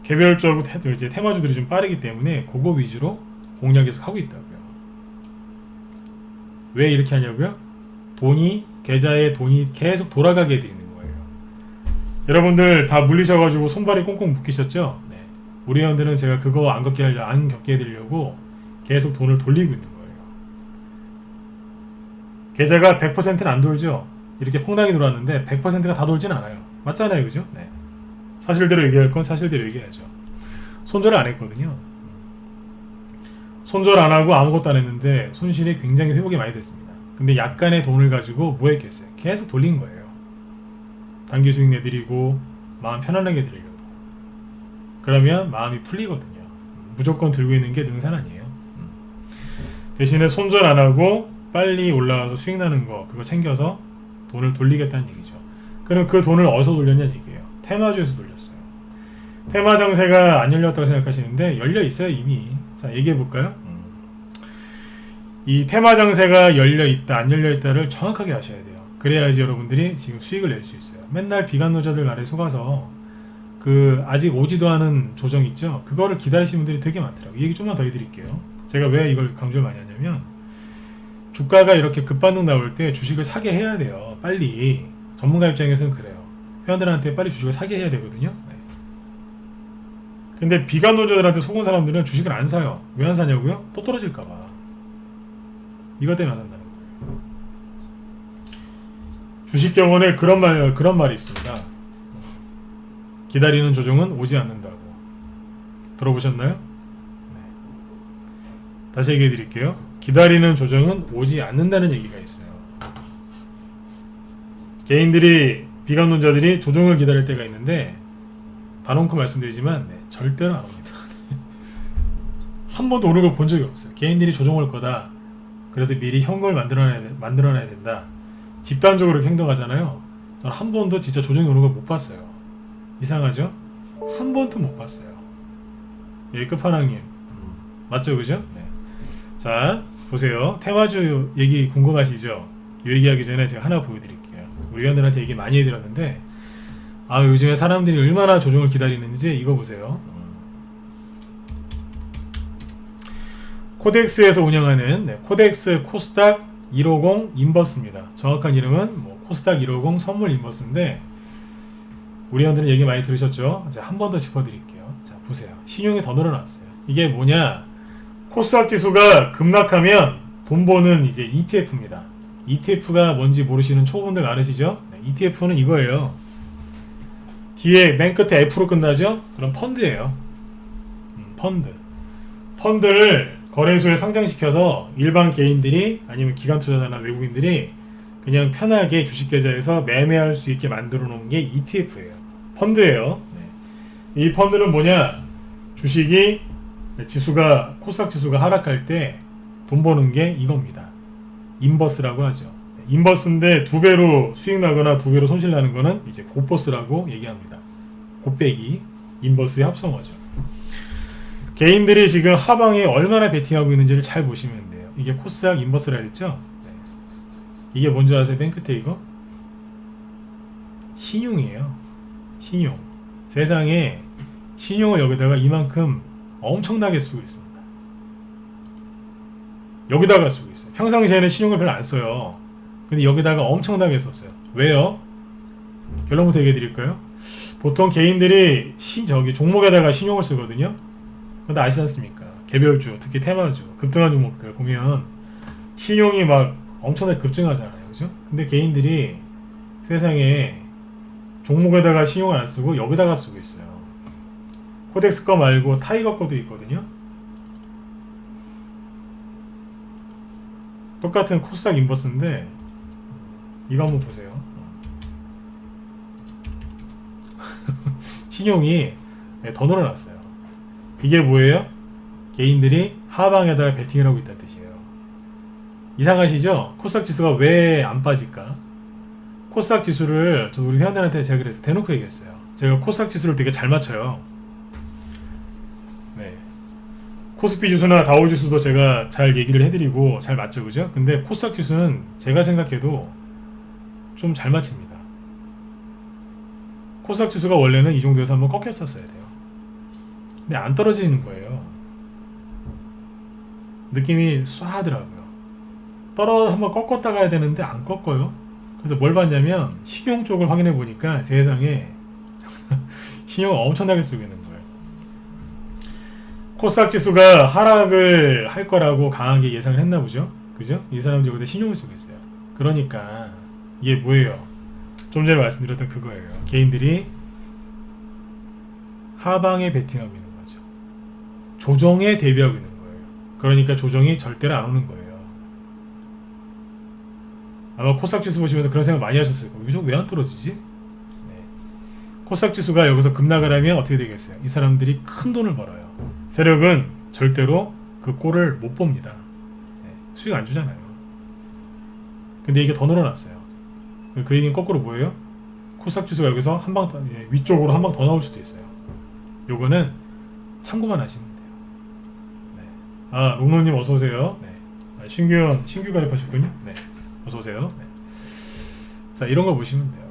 개별주하고 이제 테마주들이 좀 빠르기 때문에 그거 위주로 공략해서 하고 있다고요. 왜 이렇게 하냐고요? 계좌에 돈이 계속 돌아가게 해드리는 거예요. 여러분들 다 물리셔가지고 손발이 꽁꽁 묶이셨죠? 네. 우리 회원들은 제가 그거 안 겪게 해드리려고 계속 돈을 돌리고 있는 거예요. 계좌가 100%는 안 돌죠? 이렇게 퐁당이 돌았는데 100%가 다 돌진 않아요. 맞잖아요, 그죠? 네. 사실대로 얘기할 건 사실대로 얘기해야죠. 손절을 안 했거든요. 손절 안 하고 아무것도 안 했는데 손실이 굉장히 회복이 많이 됐습니다. 근데 약간의 돈을 가지고 뭐 했겠어요? 계속 돌린 거예요. 단기 수익 내드리고 마음 편안하게 드리려고. 그러면 마음이 풀리거든요. 무조건 들고 있는 게 능산 아니에요. 대신에 손절 안 하고 빨리 올라가서 수익 나는 거 그거 챙겨서 돈을 돌리겠다는 얘기죠. 그럼 그 돈을 어디서 돌렸냐는 얘기예요. 테마주에서 돌렸어요. 테마 장세가 안 열렸다고 생각하시는데 열려 있어요 이미. 자, 얘기해 볼까요? 이 테마 장세가 열려 있다 안 열려 있다를 정확하게 아셔야 돼요. 그래야지 여러분들이 지금 수익을 낼 수 있어요. 맨날 비관론자들 말에 속아서 그 아직 오지도 않은 조정 있죠. 그거를 기다리시는 분들이 되게 많더라고요. 이 얘기 좀만 더 해드릴게요. 제가 왜 이걸 강조를 많이 하냐면 주가가 이렇게 급반등 나올 때 주식을 사게 해야 돼요. 빨리. 전문가 입장에서는 그래요. 회원들한테 빨리 주식을 사게 해야 되거든요. 네. 근데 비관론자들한테 속은 사람들은 주식을 안 사요. 왜 안 사냐고요? 또 떨어질까봐. 이것 때문에 안 산다는 거예요. 주식 경원에 그런 말이 있습니다. 기다리는 조정은 오지 않는다고. 들어보셨나요? 네. 다시 얘기해 드릴게요. 기다리는 조정은 오지 않는다는 얘기가 있어요. 개인들이, 비관론자들이 조정을 기다릴 때가 있는데 단언코 말씀드리지만 절대로 안 옵니다. 한 번도 오는 걸 본 적이 없어요. 개인들이 조정할 거다. 그래서 미리 현금을 만들어놔야 된다. 집단적으로 행동하잖아요. 저는 한 번도 진짜 조정이 오는 걸 못 봤어요. 이상하죠? 한 번도 못 봤어요. 여기 끝판왕님 맞죠? 그죠? 네. 자 보세요. 테마주 얘기 궁금하시죠? 이 얘기하기 전에 제가 하나 보여드릴게요. 우리 회원들한테 얘기 많이 해드렸는데 요즘에 사람들이 얼마나 조정을 기다리는지 이거 보세요. 코덱스에서 운영하는 코덱스 코스닥 150 인버스입니다. 정확한 이름은 코스닥 150 선물 인버스인데 우리 회원들은 얘기 많이 들으셨죠? 한 번 더 짚어드릴게요. 자 보세요. 신용이 더 늘어났어요. 이게 뭐냐? 코스닥 지수가 급락하면 돈 버는 이제 ETF입니다. ETF가 뭔지 모르시는 초보분들 많으시죠? 네, ETF는 이거예요. 뒤에 맨 끝에 F로 끝나죠? 그럼 펀드예요. 펀드를 거래소에 상장시켜서 일반 개인들이 아니면 기관 투자자나 외국인들이 그냥 편하게 주식계좌에서 매매할 수 있게 만들어 놓은 게 ETF예요. 펀드예요. 네. 이 펀드는 뭐냐? 주식이 지수가 코스닥 지수가 하락할 때 돈 버는 게 이겁니다. 인버스라고 하죠. 인버스인데 2배로 수익 나거나 2배로 손실 나는 거는 이제 곱버스라고 얘기합니다. 곱빼기 인버스의 합성어죠. 개인들이 지금 하방에 얼마나 베팅하고 있는지를 잘 보시면 돼요. 이게 코스닥 인버스라 했죠? 네. 이게 뭔지 아세요? 맨 끝에 이거? 신용이에요. 신용. 세상에 신용을 여기다가 이만큼 엄청나게 쓰고 있습니다. 여기다가 쓰고 있어요. 평상시에는 신용을 별로 안 써요. 근데 여기다가 엄청나게 썼어요. 왜요? 결론부터 얘기해 드릴까요? 보통 개인들이 종목에다가 신용을 쓰거든요. 근데 아시지 않습니까? 개별주, 특히 테마주, 급등한 종목들 보면 신용이 막 엄청나게 급증하잖아요. 그죠? 근데 개인들이 세상에 종목에다가 신용을 안 쓰고 여기다가 쓰고 있어요. 코덱스 거 말고 타이거 거도 있거든요. 똑같은 코스닥 인버스인데 이거 한번 보세요. 신용이 더 늘어났어요. 이게 뭐예요? 개인들이 하방에다가 베팅을 하고 있다는 뜻이에요. 이상하시죠? 코스닥 지수가 왜 안 빠질까? 코스닥 지수를 우리 회원들한테 제가 그래서 대놓고 얘기했어요. 제가 코스닥 지수를 되게 잘 맞춰요. 네. 코스피 지수나 다우 지수도 제가 잘 얘기를 해드리고 잘 맞죠, 그죠? 근데 코스닥 지수는 제가 생각해도 좀 잘 맞춥니다. 코스닥 지수가 원래는 이 정도에서 한번 꺾였었어야 돼요. 근데 안 떨어지는 거예요. 느낌이 쏴하더라고요. 한번 꺾었다 가야 되는데 안 꺾어요. 그래서 뭘 봤냐면 신용 쪽을 확인해 보니까 세상에 신용을 엄청나게 쓰고 있는 거예요. 코스닥 지수가 하락을 할 거라고 강하게 예상을 했나 보죠. 그죠? 이 사람들이 여기다 신용을 쓰고 있어요. 그러니까 이게 뭐예요? 좀 전에 말씀드렸던 그거예요. 개인들이 하방에 베팅하고 있는 거죠. 조정에 대비하고 있는 거예요. 그러니까 조정이 절대로 안 오는 거예요. 아마 코스닥 지수 보시면서 그런 생각 많이 하셨을 거예요. 이거 왜 안 떨어지지? 네. 코스닥 지수가 여기서 급락을 하면 어떻게 되겠어요? 이 사람들이 큰 돈을 벌어요. 세력은 절대로 그 꼴을 못 봅니다. 네. 수익 안 주잖아요. 근데 이게 더 늘어났어요. 그 얘기는 거꾸로 뭐예요? 코스닥 지수가 여기서 한방 위쪽으로 한 방 더 나올 수도 있어요. 요거는 참고만 하시면 돼요. 네. 롱롱님 어서 오세요. 네. 신규 가입하셨군요. 네. 어서 오세요. 네. 자, 이런 거 보시면 돼요.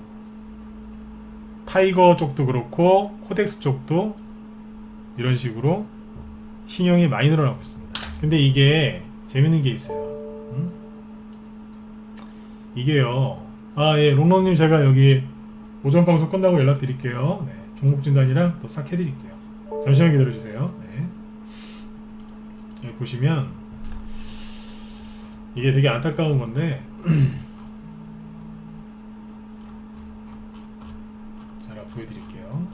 타이거 쪽도 그렇고 코덱스 쪽도 이런 식으로 신용이 많이 늘어나고 있습니다. 근데 이게 재밌는 게 있어요. 이게요. 예, 롱롱님 제가 여기 오전 방송 끝나고 연락드릴게요. 네, 종목 진단이랑 또 싹 해드릴게요. 잠시만 기다려주세요. 네. 여기 보시면 이게 되게 안타까운 건데 자, 보여드릴게요.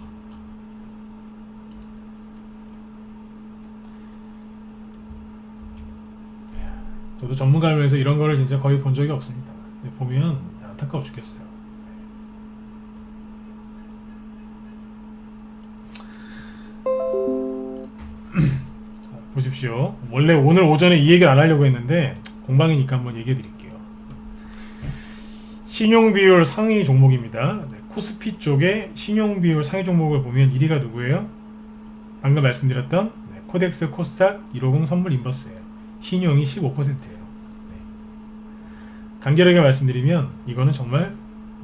저도 전문가면서 이런 거를 진짜 거의 본 적이 없습니다. 근데 보면 안타까워 죽겠어요. 자, 보십시오. 원래 오늘 오전에 이 얘기를 안 하려고 했는데 공방이니까 한번 얘기해 드릴게요. 신용비율 상위 종목입니다. 네, 코스피 쪽에 신용비율 상위 종목을 보면 1위가 누구예요? 방금 말씀드렸던 코덱스, 코스닥, 150 선물 인버스예요. 신용이 15%예요. 네. 간결하게 말씀드리면 이거는 정말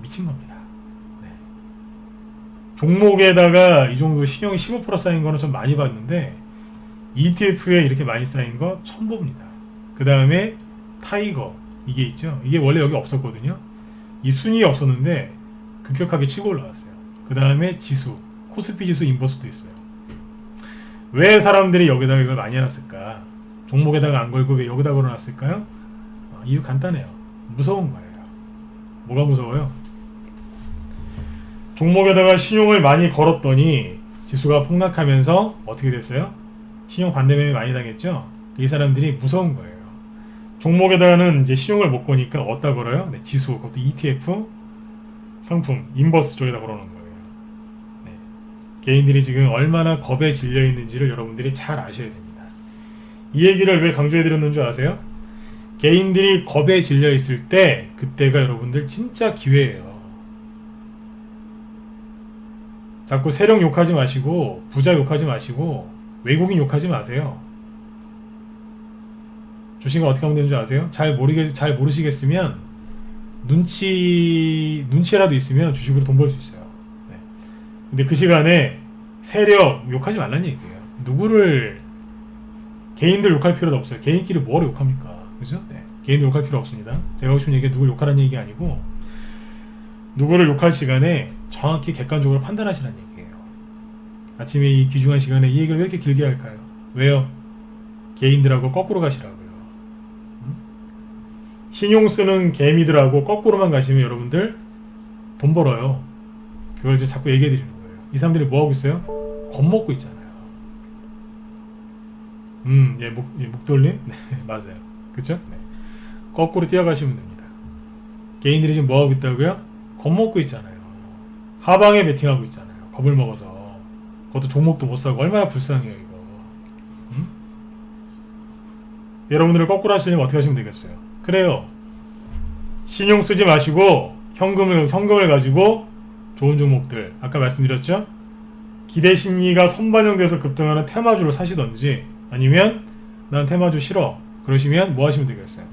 미친 겁니다. 네. 종목에다가 이 정도 신용이 15% 쌓인 거는 좀 많이 봤는데 ETF에 이렇게 많이 쌓인 거 처음 봅니다. 그 다음에 타이거 이게 있죠. 이게 원래 여기 없었거든요. 이 순위에 없었는데 급격하게 치고 올라왔어요. 그 다음에 지수, 코스피 지수 인버스도 있어요. 왜 사람들이 여기다가 이걸 많이 해놨을까? 종목에다가 안 걸고 왜 여기다 걸어놨을까요? 이유 간단해요. 무서운 거예요. 뭐가 무서워요? 종목에다가 신용을 많이 걸었더니 지수가 폭락하면서 어떻게 됐어요? 신용 반대매매 많이 당했죠? 이 사람들이 무서운 거예요. 종목에다가는 이제 신용을 못 거니까 어디다 걸어요? 네, 지수, 그것도 ETF, 상품, 인버스 쪽에다 걸어놓은 거예요. 네. 개인들이 지금 얼마나 겁에 질려 있는지를 여러분들이 잘 아셔야 됩니다. 이 얘기를 왜 강조해 드렸는 줄 아세요? 개인들이 겁에 질려 있을 때 그때가 여러분들 진짜 기회예요. 자꾸 세력 욕하지 마시고 부자 욕하지 마시고 외국인 욕하지 마세요. 주식은 어떻게 하면 되는 줄 아세요? 잘 모르시겠으면 눈치라도 있으면 주식으로 돈 벌 수 있어요. 네. 근데 그 시간에 세력 욕하지 말라는 얘기예요. 누구를 개인들 욕할 필요도 없어요. 개인끼리 뭘 욕합니까? 그죠? 네. 개인들 욕할 필요 없습니다. 제가 하고 싶은 얘기가 누굴 욕하라는 얘기 아니고 누구를 욕할 시간에 정확히 객관적으로 판단하시라는 얘기예요. 아침에 이 귀중한 시간에 이 얘기를 왜 이렇게 길게 할까요? 왜요? 개인들하고 거꾸로 가시라고요. 신용 쓰는 개미들하고 거꾸로만 가시면 여러분들 돈 벌어요. 그걸 이제 자꾸 얘기해 드리는 거예요. 이 사람들이 뭐 하고 있어요? 겁먹고 있잖아요. 목 돌림? 네, 맞아요. 그쵸? 네. 거꾸로 뛰어가시면 됩니다. 개인들이 지금 뭐 하고 있다고요? 겁먹고 있잖아요. 하방에 베팅하고 있잖아요. 겁을 먹어서. 그것도 종목도 못 사고 얼마나 불쌍해요 이거. 여러분들을 거꾸로 하시려면 어떻게 하시면 되겠어요? 그래요. 신용 쓰지 마시고 현금을 가지고 좋은 종목들 아까 말씀드렸죠? 기대 심리가 선반영돼서 급등하는 테마주를 사시던지 아니면 난 테마주 싫어 그러시면 뭐 하시면 되겠어요?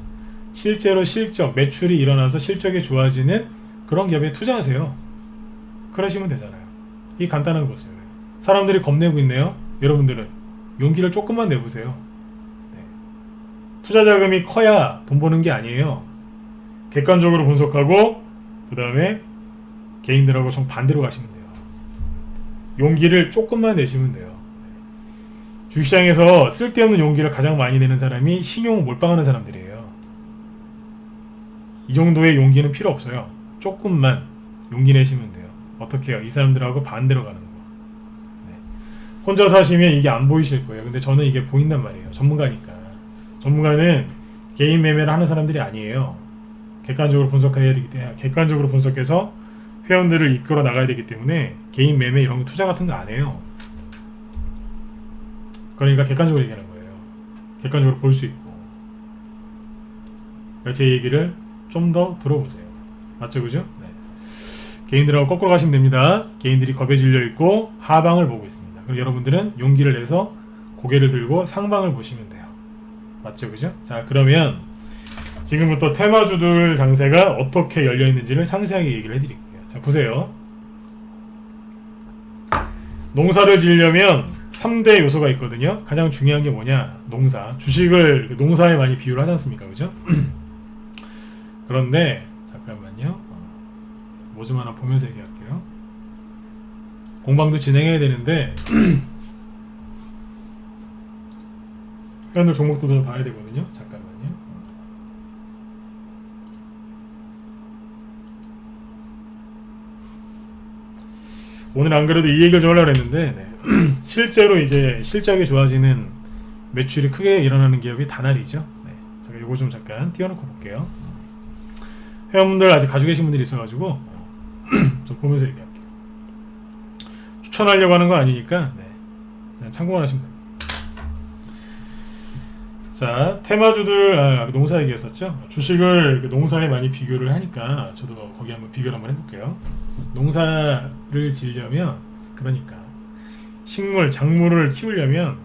실제로 실적, 매출이 일어나서 실적이 좋아지는 그런 기업에 투자하세요. 그러시면 되잖아요. 이 간단한 것을 사람들이 겁내고 있네요. 여러분들은 용기를 조금만 내보세요. 투자 자금이 커야 돈 버는 게 아니에요. 객관적으로 분석하고 그 다음에 개인들하고 정반대로 가시면 돼요. 용기를 조금만 내시면 돼요. 주시장에서 쓸데없는 용기를 가장 많이 내는 사람이 신용 몰빵하는 사람들이에요. 이 정도의 용기는 필요 없어요. 조금만 용기 내시면 돼요. 어떻게 해요? 이 사람들하고 반대로 가는 거. 네. 혼자 사시면 이게 안 보이실 거예요. 근데 저는 이게 보인단 말이에요. 전문가니까. 전문가는 개인 매매를 하는 사람들이 아니에요. 객관적으로 분석해야 되기 때문에 객관적으로 분석해서 회원들을 이끌어 나가야 되기 때문에 개인 매매 이런 거 투자 같은 거 안 해요. 그러니까 객관적으로 얘기하는 거예요. 객관적으로 볼 수 있고. 제 얘기를 좀 더 들어보세요. 맞죠, 그죠? 네. 개인들하고 거꾸로 가시면 됩니다. 개인들이 겁에 질려 있고 하방을 보고 있습니다. 그럼 여러분들은 용기를 내서 고개를 들고 상방을 보시면 돼요. 맞죠, 그죠? 자, 그러면 지금부터 테마주들 장세가 어떻게 열려 있는지를 상세하게 얘기를 해드릴게요. 자, 보세요. 농사를 지으려면 3대 요소가 있거든요. 가장 중요한 게 뭐냐? 농사. 주식을 농사에 많이 비유를 하지 않습니까? 그죠? 그런데 잠깐만요. 뭐 좀 하나 보면서 얘기할게요. 공방도 진행해야 되는데 회원들 종목도 좀 봐야 되거든요. 잠깐만요. 오늘 안 그래도 이 얘기를 좀 하려고 했는데 실제로 이제 실적이 좋아지는 매출이 크게 일어나는 기업이 다날이죠. 제가 이거 좀 잠깐 띄워놓고 볼게요. 회원분들 아직 가지고 계신 분들이 있어가지고 좀 보면서 얘기할게요. 추천하려고 하는 거 아니니까 그냥 참고만 하시면 됩니다. 자, 테마주들 농사 얘기했었죠. 주식을 농사에 많이 비교를 하니까 저도 거기 한번 비교를 한번 해볼게요. 농사를 지으려면 그러니까 식물, 작물을 키우려면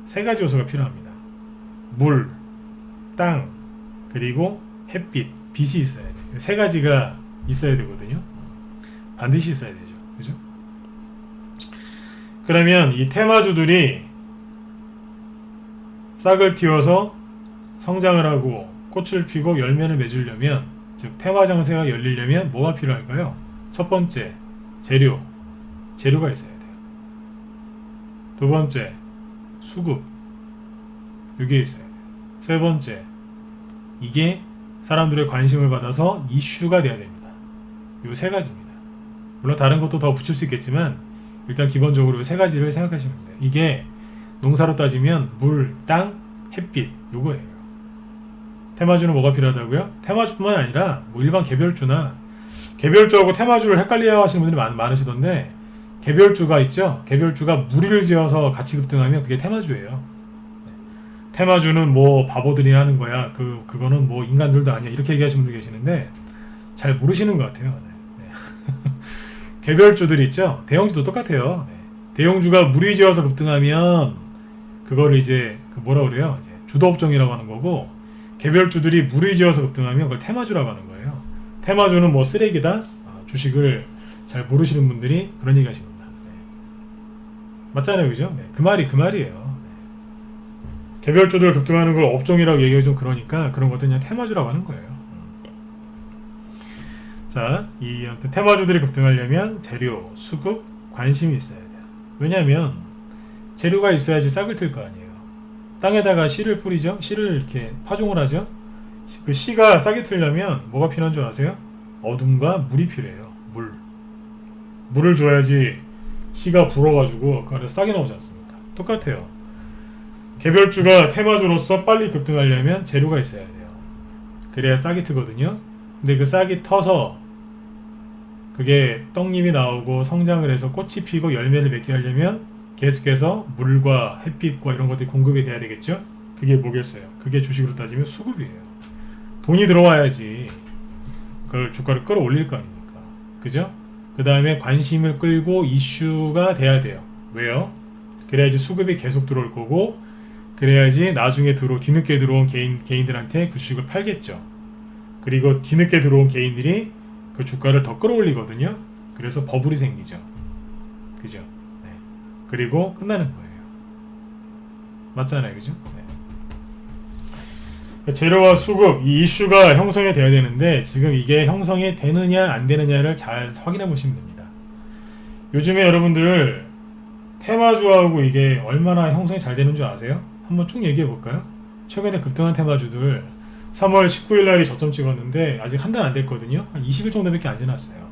세 가지 요소가 필요합니다. 물, 땅, 그리고 햇빛, 빛이 있어야 돼요. 세 가지가 있어야 되거든요. 반드시 있어야 되죠. 그죠? 그러면 이 테마주들이 싹을 틔워서 성장을 하고 꽃을 피고 열매를 맺으려면, 즉 테마 장세가 열리려면 뭐가 필요할까요? 첫 번째, 재료가 있어야 돼요. 두 번째, 수급, 이게 있어야 돼요. 세 번째, 이게 사람들의 관심을 받아서 이슈가 돼야 됩니다. 요 세 가지입니다. 물론 다른 것도 더 붙일 수 있겠지만 일단 기본적으로 세 가지를 생각하시면 돼요. 이게 농사로 따지면 물, 땅, 햇빛, 요거예요. 테마주는 뭐가 필요하다고요? 테마주뿐만 아니라 뭐 일반 개별주나, 개별주하고 테마주를 헷갈려 하시는 분들이 많으시던데, 개별주가 있죠? 개별주가 무리를 지어서 같이 급등하면 그게 테마주예요. 테마주는 뭐 바보들이 하는 거야, 그거는 뭐 인간들도 아니야, 이렇게 얘기하시는 분들 계시는데 잘 모르시는 것 같아요. 개별주들 있죠? 대형주도 똑같아요. 대형주가 무리 지어서 급등하면 그걸 이제 뭐라 그래요? 이제 주도업종이라고 하는 거고, 개별주들이 무리 지어서 급등하면 그걸 테마주라고 하는 거예요. 테마주는 뭐 쓰레기다? 주식을 잘 모르시는 분들이 그런 얘기 하십니다. 맞잖아요, 그죠? 그 말이에요. 개별주들 급등하는 걸 업종이라고 얘기하기 좀 그러니까 그런 것들 그냥 테마주라고 하는 거예요. 자, 이 테마주들이 급등하려면 재료, 수급, 관심이 있어야 돼요. 왜냐하면 재료가 있어야지 싹을 틀 거 아니에요. 땅에다가 씨를 뿌리죠. 씨를 이렇게 파종을 하죠. 그 씨가 싹이 틀려면 뭐가 필요한 줄 아세요? 어둠과 물이 필요해요. 물을 줘야지 씨가 불어가지고 그 안에 싹이 나오지 않습니까? 똑같아요. 개별주가 테마주로서 빨리 급등하려면 재료가 있어야 돼요. 그래야 싹이 트거든요. 근데 그 싹이 터서 그게 떡잎이 나오고 성장을 해서 꽃이 피고 열매를 맺게 하려면 계속해서 물과 햇빛과 이런 것들이 공급이 돼야 되겠죠? 그게 뭐겠어요? 그게 주식으로 따지면 수급이에요. 돈이 들어와야지 그걸 주가를 끌어올릴 거 아닙니까? 그죠? 그 다음에 관심을 끌고 이슈가 돼야 돼요. 왜요? 그래야지 수급이 계속 들어올 거고, 그래야지 나중에 뒤늦게 들어온 개인들한테 그 주식을 팔겠죠. 그리고 뒤늦게 들어온 개인들이 그 주가를 더 끌어올리거든요. 그래서 버블이 생기죠. 그죠? 네. 그리고 끝나는 거예요. 맞잖아요, 그죠? 네. 재료와 수급, 이 이슈가 형성이 돼야 되는데 지금 이게 형성이 되느냐 안 되느냐를 잘 확인해 보시면 됩니다. 요즘에 여러분들 테마주하고 이게 얼마나 형성이 잘 되는 줄 아세요? 한번 쭉 얘기해 볼까요? 최근에 급등한 테마주들 3월 19일 날이 저점 찍었는데 아직 한 달 안 됐거든요. 한 20일 정도밖에 안 지났어요.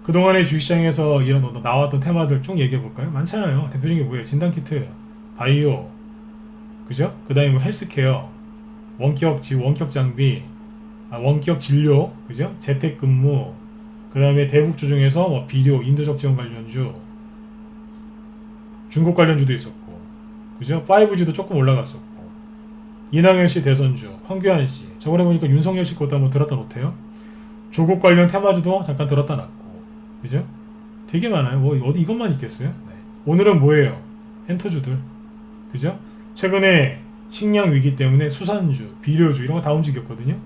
그동안에 주식시장에서 이런 나왔던 테마들 쭉 얘기해 볼까요? 많잖아요. 대표적인 게 뭐예요? 진단키트, 바이오, 그죠? 그 다음에 뭐 헬스케어, 원격 장비, 원격 진료, 그죠? 재택근무, 그 다음에 대북주 중에서 뭐 비료, 인도적 지원 관련주, 중국 관련주도 있었고, 그죠? 5G도 조금 올라갔었고, 이낙연 씨 대선주, 황교안 씨, 저번에 보니까 윤석열 씨 것도 한번 들었다 놓대요. 조국 관련 테마주도 잠깐 들었다 놨고, 그죠? 되게 많아요. 뭐 어디 이것만 있겠어요? 네. 오늘은 뭐예요? 엔터주들, 그죠? 최근에 식량 위기 때문에 수산주, 비료주 이런 거 다 움직였거든요.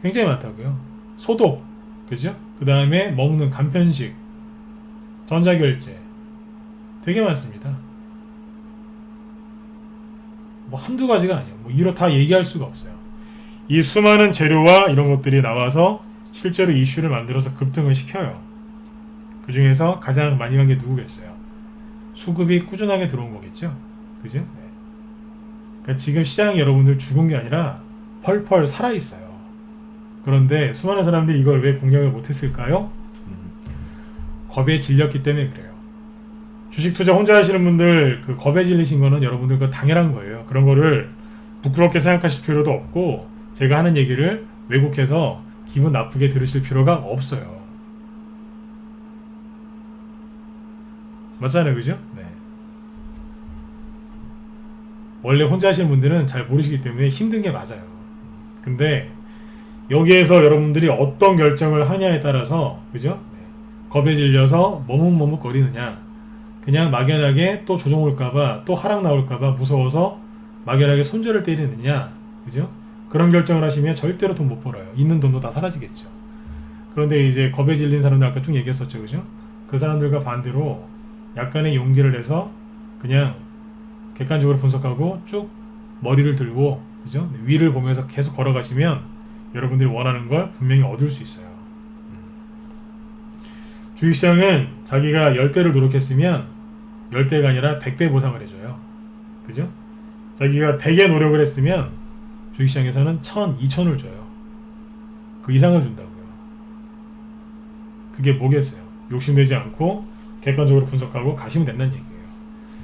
굉장히 많다고요. 소독, 그죠? 그 다음에 먹는 간편식, 전자결제 되게 많습니다. 뭐 한두 가지가 아니에요. 뭐 이로 다 얘기할 수가 없어요. 이 수많은 재료와 이런 것들이 나와서 실제로 이슈를 만들어서 급등을 시켜요. 그 중에서 가장 많이 간 게 누구겠어요? 수급이 꾸준하게 들어온 거겠죠? 그죠? 네. 그러니까 지금 시장이 여러분들 죽은 게 아니라 펄펄 살아있어요. 그런데 수많은 사람들이 이걸 왜 공략을 못했을까요? 겁에 질렸기 때문에 그래요. 주식 투자 혼자 하시는 분들 그 겁에 질리신 거는 여러분들 그 당연한 거예요. 그런 거를 부끄럽게 생각하실 필요도 없고 제가 하는 얘기를 왜곡해서 기분 나쁘게 들으실 필요가 없어요. 맞잖아요, 그죠? 네. 원래 혼자 하시는 분들은 잘 모르시기 때문에 힘든 게 맞아요. 근데 여기에서 여러분들이 어떤 결정을 하냐에 따라서 그죠? 네. 겁에 질려서 머뭇머뭇거리느냐 그냥 막연하게 또 조정 올까봐 또 하락 나올까봐 무서워서 막연하게 손절을 때리느냐 그죠? 그런 결정을 하시면 절대로 돈 못 벌어요. 있는 돈도 다 사라지겠죠. 그런데 이제 겁에 질린 사람들 아까 쭉 얘기했었죠, 그죠? 그 사람들과 반대로 약간의 용기를 내서 그냥 객관적으로 분석하고 쭉 머리를 들고 그죠? 위를 보면서 계속 걸어가시면 여러분들이 원하는 걸 분명히 얻을 수 있어요. 주식시장은 자기가 10배를 노력했으면 10배가 아니라 100배 보상을 해줘요. 그죠? 자기가 100의 노력을 했으면 주식시장에서는 1000, 2000을 줘요. 그 이상을 준다고요. 그게 뭐겠어요? 욕심내지 않고 객관적으로 분석하고 가시면 된다는 얘기예요.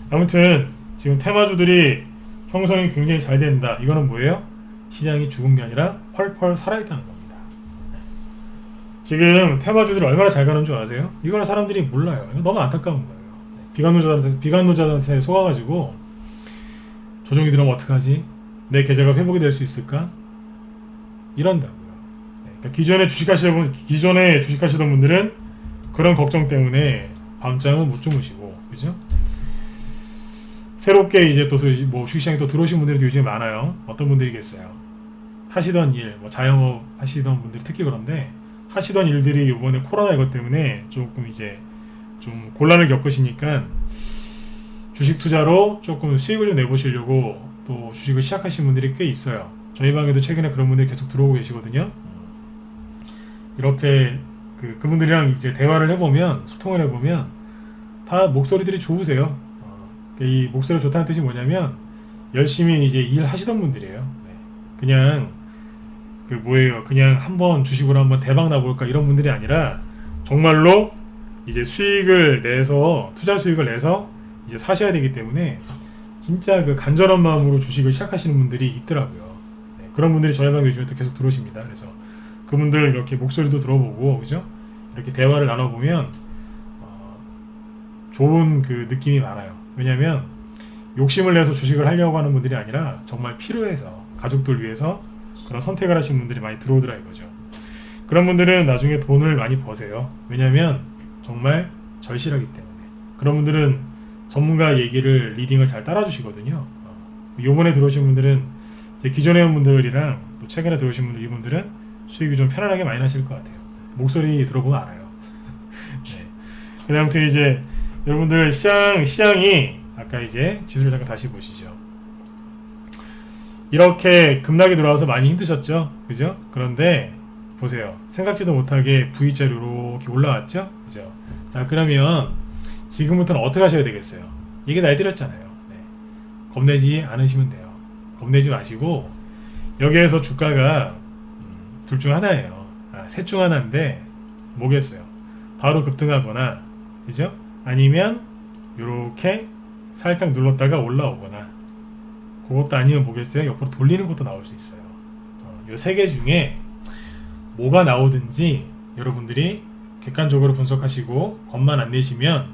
아무튼 지금 테마주들이 형성이 굉장히 잘 된다. 이거는 뭐예요? 시장이 죽은 게 아니라 펄펄 살아있다는 겁니다. 지금 테마주들이 얼마나 잘 가는 줄 아세요? 이거는 사람들이 몰라요. 이거 너무 안타까운 거예요. 비관론자한테 속아가지고 조정이 들어오면 어떡하지? 내 계좌가 회복이 될 수 있을까? 이런다고요. 그러니까 기존에 주식하시던 분들은 그런 걱정 때문에 밤잠은 못 주무시고, 그죠? 새롭게 이제 또 뭐 주식시장에 또 들어오신 분들이 요즘에 많아요. 어떤 분들이겠어요? 하시던 일, 뭐 자영업 하시던 분들이 특히 그런데 하시던 일들이 이번에 코로나 이것 때문에 조금 이제 좀 곤란을 겪으시니까 주식 투자로 조금 수익을 좀 내보시려고 또 주식을 시작하신 분들이 꽤 있어요. 저희 방에도 최근에 그런 분들이 계속 들어오고 계시거든요. 이렇게 그분들이랑 이제 대화를 해보면, 소통을 해보면 다 목소리들이 좋으세요. 이 목소리가 좋다는 뜻이 뭐냐면 열심히 이제 일하시던 분들이에요. 네. 그냥 그냥 한번 주식으로 한번 대박 나볼까 이런 분들이 아니라 정말로 이제 수익을 내서 투자 수익을 내서 이제 사셔야 되기 때문에 진짜 그 간절한 마음으로 주식을 시작하시는 분들이 있더라고요. 네. 그런 분들이 저희 방에 요즘에 또 계속 들어오십니다. 그래서 그분들 이렇게 목소리도 들어보고 그죠? 이렇게 대화를 나눠보면 좋은 그 느낌이 많아요. 왜냐면 욕심을 내서 주식을 하려고 하는 분들이 아니라 정말 필요해서 가족들 위해서 그런 선택을 하신 분들이 많이 들어오더라 이거죠. 그런 분들은 나중에 돈을 많이 버세요. 왜냐면 정말 절실하기 때문에. 그런 분들은 전문가 얘기를 리딩을 잘 따라주시거든요. 요번에 들어오신 분들은 제 기존에 온 분들이랑 또 최근에 들어오신 분들 이분들은 수익이 좀 편안하게 많이 나실 것 같아요. 목소리 들어보면 알아요. 네. 근데 아무튼 이제 여러분들 시장이 아까 이제 지수를 잠깐 다시 보시죠. 이렇게 급락이 들어와서 많이 힘드셨죠? 그죠? 그런데 보세요. 생각지도 못하게 V자로 이렇게 올라왔죠? 그죠? 자, 그러면 지금부터는 어떻게 하셔야 되겠어요? 얘기 다 해드렸잖아요. 네. 겁내지 않으시면 돼요. 겁내지 마시고 여기에서 주가가 둘 중 하나예요. 셋 중 하나인데 뭐겠어요? 바로 급등하거나 그죠? 아니면 요렇게 살짝 눌렀다가 올라오거나 그것도 아니면 뭐겠어요? 옆으로 돌리는 것도 나올 수 있어요. 요 세 개 중에 뭐가 나오든지 여러분들이 객관적으로 분석하시고 겁만 안 내시면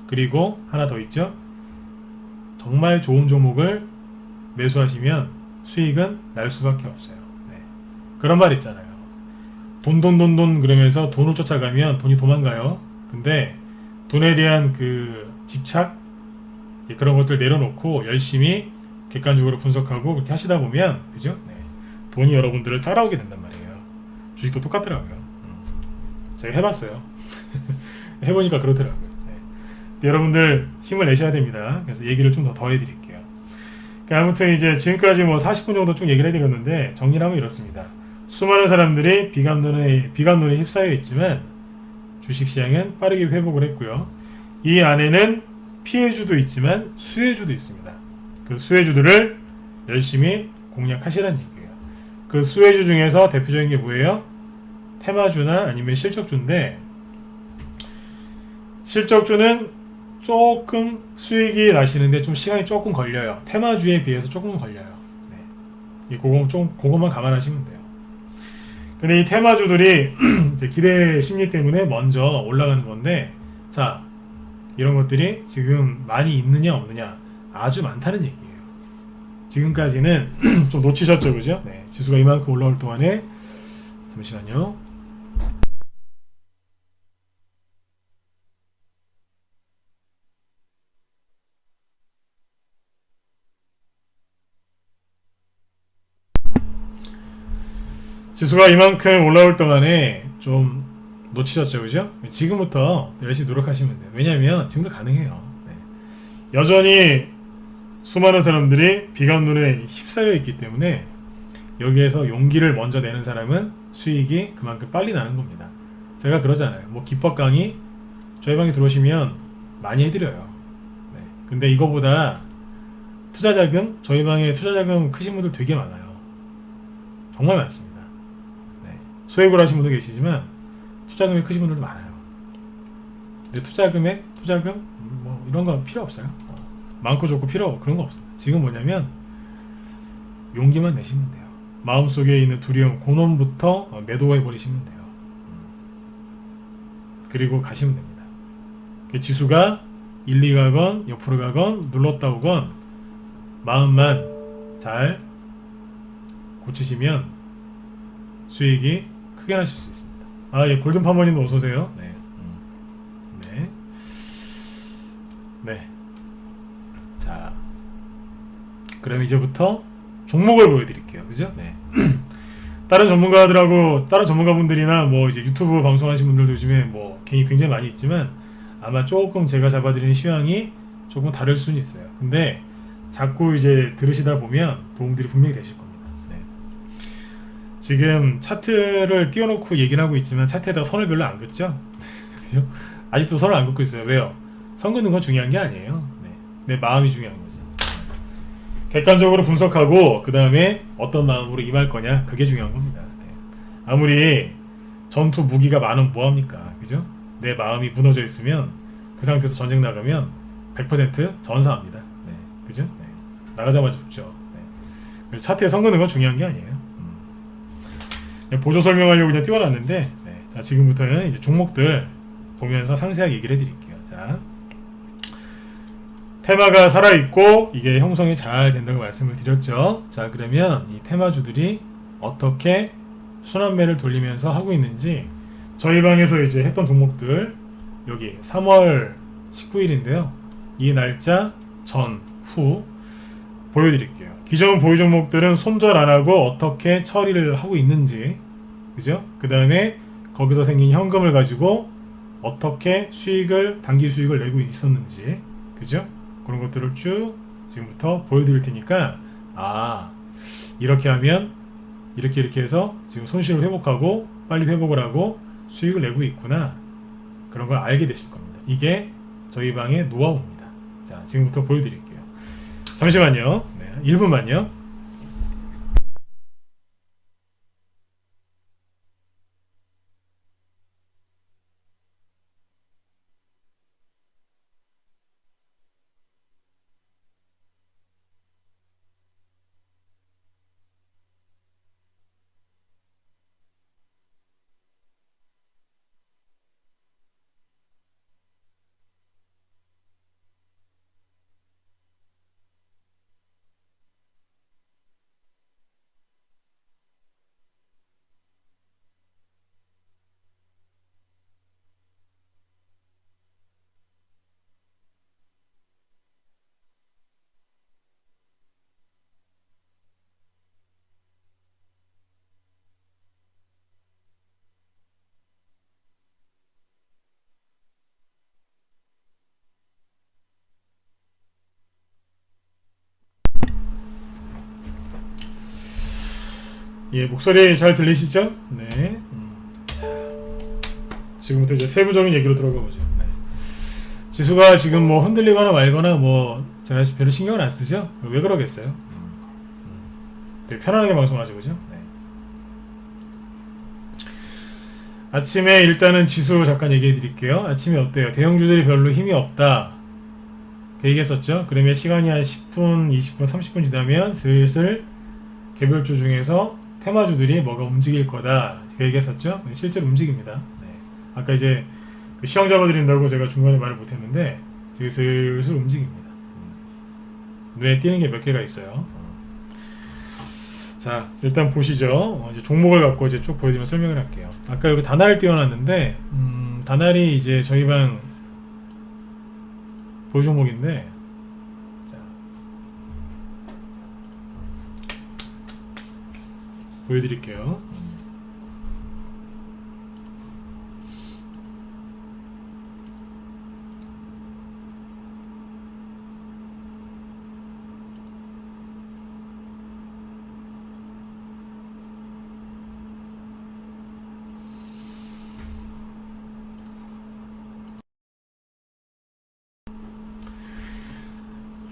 그리고 하나 더 있죠? 정말 좋은 종목을 매수하시면 수익은 날 수밖에 없어요. 네. 그런 말 있잖아요. 돈 그러면서 돈을 쫓아가면 돈이 도망가요. 근데 돈에 대한 그 집착 그런 것들 내려놓고 열심히 객관적으로 분석하고 그렇게 하시다 보면 그죠? 네. 돈이 여러분들을 따라오게 된단 말이에요. 주식도 똑같더라고요. 제가 해봤어요. 해보니까 그렇더라고요. 여러분들 힘을 내셔야 됩니다. 그래서 얘기를 좀 더 해드릴게요. 그러니까 아무튼 이제 지금까지 뭐 40분 정도 쭉 얘기를 해드렸는데 정리를 하면 이렇습니다. 수많은 사람들이 비감론에 휩싸여 있지만 주식시장은 빠르게 회복을 했고요. 이 안에는 피해주도 있지만 수혜주도 있습니다. 그 수혜주들을 열심히 공략하시라는 얘기예요. 그 수혜주 중에서 대표적인 게 뭐예요? 테마주나 아니면 실적주인데, 실적주는 조금 수익이 나시는데 좀 시간이 조금 걸려요. 테마주에 비해서 조금 걸려요. 네. 그것만 감안하시면 돼요. 근데 이 테마주들이 이제 기대 심리 때문에 먼저 올라가는 건데, 자, 이런 것들이 지금 많이 있느냐 없느냐, 아주 많다는 얘기예요. 지금까지는 좀 놓치셨죠, 그죠? 네, 지수가 이만큼 올라올 동안에, 잠시만요. 지수가 이만큼 올라올 동안에 좀 놓치셨죠, 그죠? 지금부터 열심히 노력하시면 돼요. 왜냐면 지금도 가능해요. 네. 여전히 수많은 사람들이 비감론에 휩싸여 있기 때문에 여기에서 용기를 먼저 내는 사람은 수익이 그만큼 빨리 나는 겁니다. 제가 그러잖아요. 뭐 기법 강의 저희 방에 들어오시면 많이 해드려요. 네. 근데 이거보다 투자자금, 저희 방에 투자자금 크신 분들 되게 많아요. 정말 많습니다. 네. 소액으로 하신 분도 계시지만 투자금이 크신 분들도 많아요. 근데 투자금 뭐 이런 거 필요 없어요. 많고 좋고 필요 없고 그런 거 없어요. 지금 뭐냐면 용기만 내시면 돼요. 마음속에 있는 두려움, 고놈부터 매도해 버리시면 돼요. 그리고 가시면 됩니다. 지수가 1, 2 가건 옆으로 가건 눌렀다 오건 마음만 잘 고치시면 수익이 크게 나실 수 있습니다. 아, 예, 골든 파머님도 어서 오세요. 네. 네. 네. 자, 그럼 이제부터 종목을 보여드릴게요. 그죠? 네. 다른 전문가분들이나 뭐 이제 유튜브 방송하시는 분들도 요즘에 뭐 굉장히 많이 있지만 아마 조금 제가 잡아드리는 시황이 조금 다를 수는 있어요. 근데 자꾸 이제 들으시다 보면 도움들이 분명히 되실 겁니다. 네. 지금 차트를 띄워놓고 얘기를 하고 있지만 차트에다 선을 별로 안 긋죠? 그죠? 아직도 선을 안 긋고 있어요. 왜요? 선 긋는 건 중요한 게 아니에요. 네. 내 마음이 중요한 거지. 객관적으로 분석하고 그 다음에 어떤 마음으로 임할 거냐, 그게 중요한 겁니다. 네. 아무리 전투 무기가 많으면 뭐합니까? 그죠? 내 마음이 무너져 있으면 그 상태에서 전쟁 나가면 100% 전사합니다. 네. 그죠? 네. 나가자마자 죽죠. 네. 그래서 차트에 선 긋는 건 중요한 게 아니에요. 보조 설명하려고 그냥 띄워놨는데, 네. 자, 지금부터는 이제 종목들 보면서 상세하게 얘기를 해드릴게요. 자, 테마가 살아있고 이게 형성이 잘 된다고 말씀을 드렸죠. 자, 그러면 이 테마주들이 어떻게 순환매를 돌리면서 하고 있는지 저희 방에서 이제 했던 종목들 여기 3월 19일인데요. 이 날짜 전, 후 보여드릴게요. 기존 보유 종목들은 손절 안하고 어떻게 처리를 하고 있는지, 그죠? 그 다음에 거기서 생긴 현금을 가지고 어떻게 단기 수익을 내고 있었는지, 그죠? 그런 것들을 쭉 지금부터 보여드릴 테니까, 아, 이렇게 하면 이렇게 해서 지금 손실을 회복하고 빨리 회복을 하고 수익을 내고 있구나, 그런 걸 알게 되실 겁니다. 이게 저희 방의 노하우입니다. 자, 지금부터 보여드릴게요. 잠시만요. 네, 1분만요. 예, 목소리 잘 들리시죠? 네. 자, 지금부터 이제 세부적인 얘기로 들어가 보죠. 네. 지수가 지금 뭐 흔들리거나 말거나 뭐 제가 별로 신경을 안 쓰죠? 왜 그러겠어요? 되게 편안하게 방송하죠, 그죠? 네. 아침에 일단은 지수 잠깐 얘기해 드릴게요. 아침에 어때요? 대형주들이 별로 힘이 없다. 그 얘기했었죠? 그러면 시간이 한 10분, 20분, 30분 지나면 슬슬 개별주 중에서 테마주들이 뭐가 움직일 거다. 그 얘기했었죠? 실제로 움직입니다. 네. 아까 이제 시황 잡아드린다고 제가 중간에 말을 못했는데 되게 슬슬 움직입니다. 눈에 띄는 게 몇 개가 있어요. 자, 일단 보시죠. 이제 종목을 갖고 이제 쭉 보여드리면 설명을 할게요. 아까 여기 다날을 띄워놨는데, 다날이 이제 저희 방 보유 종목인데, 자, 보여드릴게요.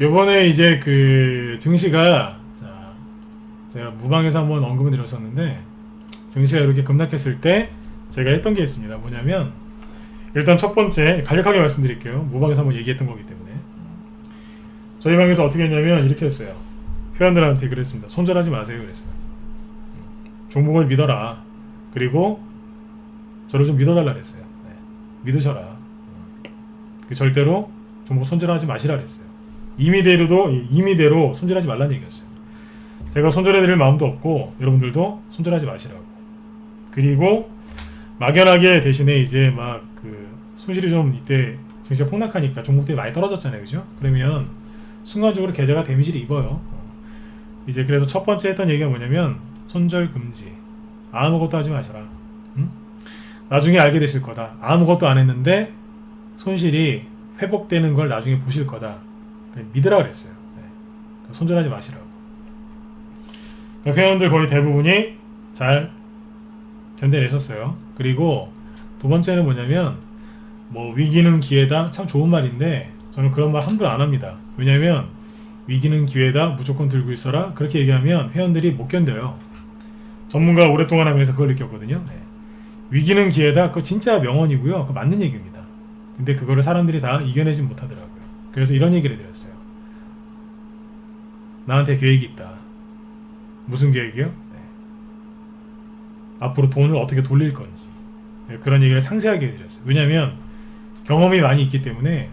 요번에 이제 그 증시가, 자, 제가 무방에서 한번 언급을 드렸었는데, 증시가 이렇게 급락했을 때 제가 했던 게 있습니다. 뭐냐면, 일단 첫 번째 간략하게 말씀드릴게요. 무방에서 한번 얘기했던 거기 때문에 저희 방에서 어떻게 했냐면 이렇게 했어요. 회원들한테 그랬습니다. 손절하지 마세요 그랬어요. 종목을 믿어라. 그리고 저를 좀 믿어달라 그랬어요. 네. 믿으셔라. 절대로 종목 손절하지 마시라 그랬어요. 임의대로 손절하지 말라는 얘기였어요. 제가 손절해드릴 마음도 없고 여러분들도 손절하지 마시라고. 그리고 막연하게 대신에 이제 막 그 손실이 좀 이때 증시가 폭락하니까 종목들이 많이 떨어졌잖아요, 그죠? 그러면 순간적으로 계좌가 데미지를 입어요. 이제 그래서 첫 번째 했던 얘기가 뭐냐면 손절 금지. 아무것도 하지 마셔라. 응? 나중에 알게 되실 거다. 아무것도 안 했는데 손실이 회복되는 걸 나중에 보실 거다. 믿으라 그랬어요. 네. 손절하지 마시라고. 회원들 거의 대부분이 잘 견뎌내셨어요. 그리고 두 번째는 뭐냐면 뭐 위기는 기회다. 참 좋은 말인데 저는 그런 말 함부로 안 합니다. 왜냐면 위기는 기회다. 무조건 들고 있어라. 그렇게 얘기하면 회원들이 못 견뎌요. 전문가 오랫동안 하면서 그걸 느꼈거든요. 네. 위기는 기회다. 그거 진짜 명언이고요. 그거 맞는 얘기입니다. 근데 그거를 사람들이 다 이겨내지 못하더라고요. 그래서 이런 얘기를 드렸어요. 나한테 계획이 있다. 무슨 계획이요? 네. 앞으로 돈을 어떻게 돌릴 건지. 네, 그런 얘기를 상세하게 해드렸어요. 왜냐하면 경험이 많이 있기 때문에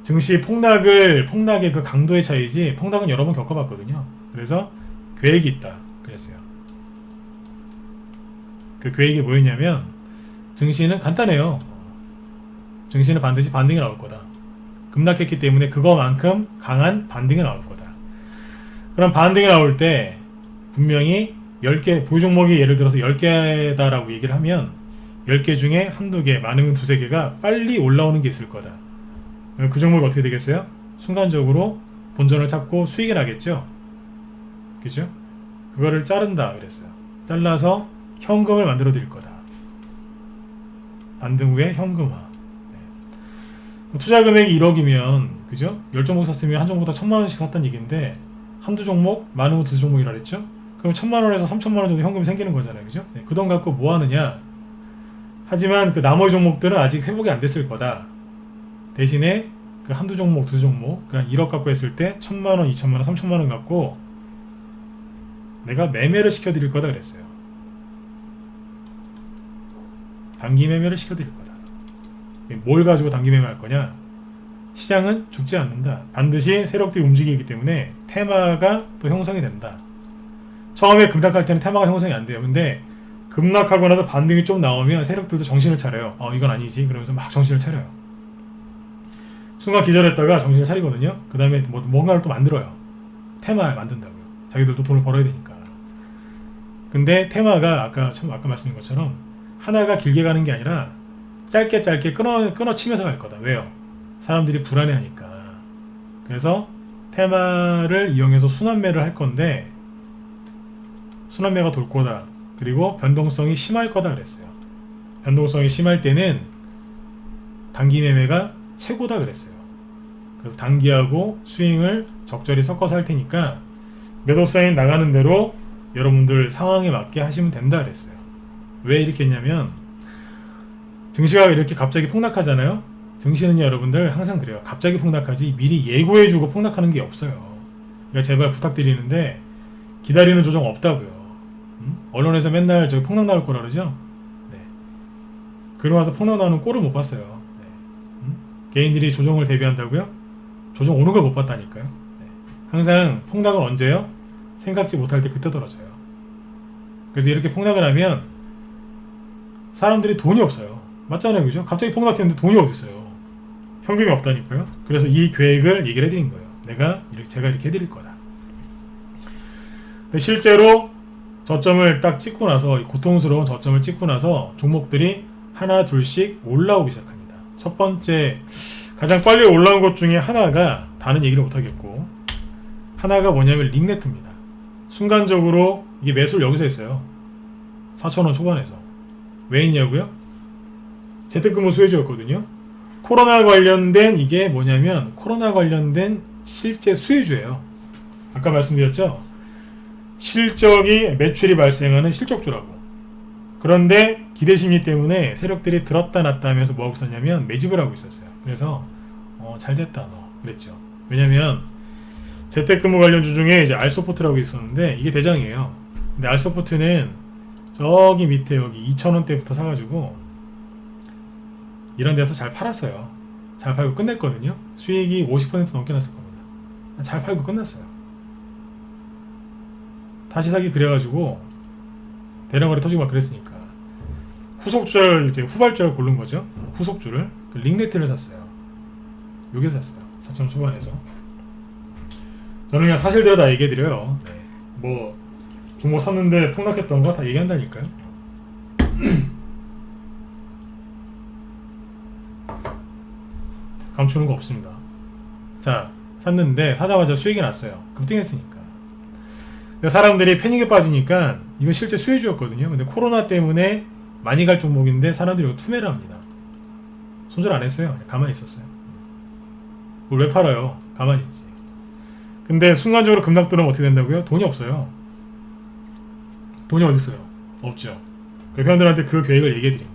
증시 폭락의 그 강도의 차이지 폭락은 여러 번 겪어봤거든요. 그래서 계획이 있다 그랬어요. 그 계획이 뭐였냐면 증시는 간단해요. 증시는 반드시 반등이 나올 거다. 급락했기 때문에 그거만큼 강한 반등이 나올 거다. 그럼 반등이 나올 때 분명히 10개, 보유 종목이 예를 들어서 10개다라고 얘기를 하면 10개 중에 한두 개, 많으면 두세 개가 빨리 올라오는 게 있을 거다. 그 종목이 어떻게 되겠어요? 순간적으로 본전을 찾고 수익이 나겠죠? 그죠? 그거를 자른다 그랬어요. 잘라서 현금을 만들어 드릴 거다. 반등 후에 현금화. 네. 투자 금액이 1억이면 그죠? 10종목 샀으면 한 종목당 1000만원씩 샀다는 얘기인데 한두 종목, 많으면 두 종목이라 그랬죠? 그럼 1000만원에서 3000만원 정도 현금이 생기는 거잖아요. 그죠? 네. 그 돈 갖고 뭐 하느냐? 하지만 그 나머지 종목들은 아직 회복이 안 됐을 거다. 대신에 그 한두 종목, 두 종목, 그냥 1억 갖고 했을 때 1000만원, 2000만원, 3000만원 갖고 내가 매매를 시켜드릴 거다 그랬어요. 단기 매매를 시켜드릴 거다. 뭘 가지고 단기 매매할 거냐? 시장은 죽지 않는다. 반드시 세력들이 움직이기 때문에 테마가 또 형성이 된다. 처음에 급락할 때는 테마가 형성이 안 돼요. 근데 급락하고 나서 반등이 좀 나오면 세력들도 정신을 차려요. 이건 아니지. 그러면서 막 정신을 차려요. 순간 기절했다가 정신을 차리거든요. 그 다음에 뭔가를 또 만들어요. 테마 만든다고요. 자기들도 돈을 벌어야 되니까. 근데 테마가 아까 말씀드린 것처럼 하나가 길게 가는 게 아니라 짧게 끊어치면서 갈 거다. 왜요? 사람들이 불안해하니까. 그래서 테마를 이용해서 순환매를 할 건데 순환매가 돌 거다. 그리고 변동성이 심할 거다 그랬어요. 변동성이 심할 때는 단기 매매가 최고다 그랬어요. 그래서 단기하고 스윙을 적절히 섞어서 할 테니까 매도 사인 나가는 대로 여러분들 상황에 맞게 하시면 된다 그랬어요. 왜 이렇게 했냐면 증시가 이렇게 갑자기 폭락하잖아요. 증시는요 여러분들 항상 그래요. 갑자기 폭락하지 미리 예고해주고 폭락하는 게 없어요. 그러니까 제발 부탁드리는데 기다리는 조정 없다고요. 언론에서 맨날 저기 폭락 나올 거라 그러죠. 네. 그러고 나서 폭락 나오는 꼴을 못 봤어요. 네. 개인들이 조정을 대비한다고요? 조정 오는 걸 못 봤다니까요. 네. 항상 폭락은 언제요? 생각지 못할 때 그때 떨어져요. 그래서 이렇게 폭락을 하면 사람들이 돈이 없어요. 맞잖아요, 그죠? 갑자기 폭락했는데 돈이 어디 있어요? 현금이 없다니까요. 그래서 이 계획을 얘기를 해드린 거예요. 제가 이렇게 해드릴 거다. 근데 실제로 저점을 딱 찍고 나서 고통스러운 저점을 찍고 나서 종목들이 하나 둘씩 올라오기 시작합니다. 첫 번째 가장 빨리 올라온 것 중에 하나가 다른 얘기를 못하겠고 하나가 뭐냐면 링네트입니다. 순간적으로 이게 매수를 여기서 했어요. 4,000원 초반에서. 왜 했냐고요? 재택근무 수혜주였거든요. 코로나 관련된 이게 뭐냐면 코로나 관련된 실제 수혜주예요. 아까 말씀드렸죠? 실적이 매출이 발생하는 실적주라고. 그런데 기대심리 때문에 세력들이 들었다 놨다 하면서 뭐하고 있었냐면 매집을 하고 있었어요. 그래서 잘됐다 너 그랬죠. 왜냐면 재택근무 관련주 중에 이제 알서포트라고 있었는데 이게 대장이에요. 근데 알서포트는 저기 밑에 여기 2,000원대부터 사가지고 이런 데서 잘 팔았어요. 잘 팔고 끝냈거든요. 수익이 50% 넘게 났을 겁니다. 잘 팔고 끝났어요. 다시 사기 그래가지고 대량거래 터지고 막 그랬으니까 후속주를 이제 후발주를 고른 거죠. 후속주를 그 링네트를 샀어요. 여기서 샀어요. 4,000원 초반에서. 저는 그냥 사실대로 다 얘기해드려요. 네. 뭐 종목 샀는데 폭락했던 거 다 얘기한다니까요. 감추는 거 없습니다. 자, 샀는데 사자마자 수익이 났어요. 급등했으니까. 사람들이 패닉에 빠지니까 이건 실제 수혜주였거든요. 근데 코로나 때문에 많이 갈 종목인데 사람들이 이거 투매를 합니다. 손절 안 했어요. 가만히 있었어요. 그걸 왜 팔아요? 가만히 있지. 근데 순간적으로 급락 들어오면 어떻게 된다고요? 돈이 없어요. 돈이 어디 있어요? 없죠. 그 회원들한테 그 계획을 얘기해 드린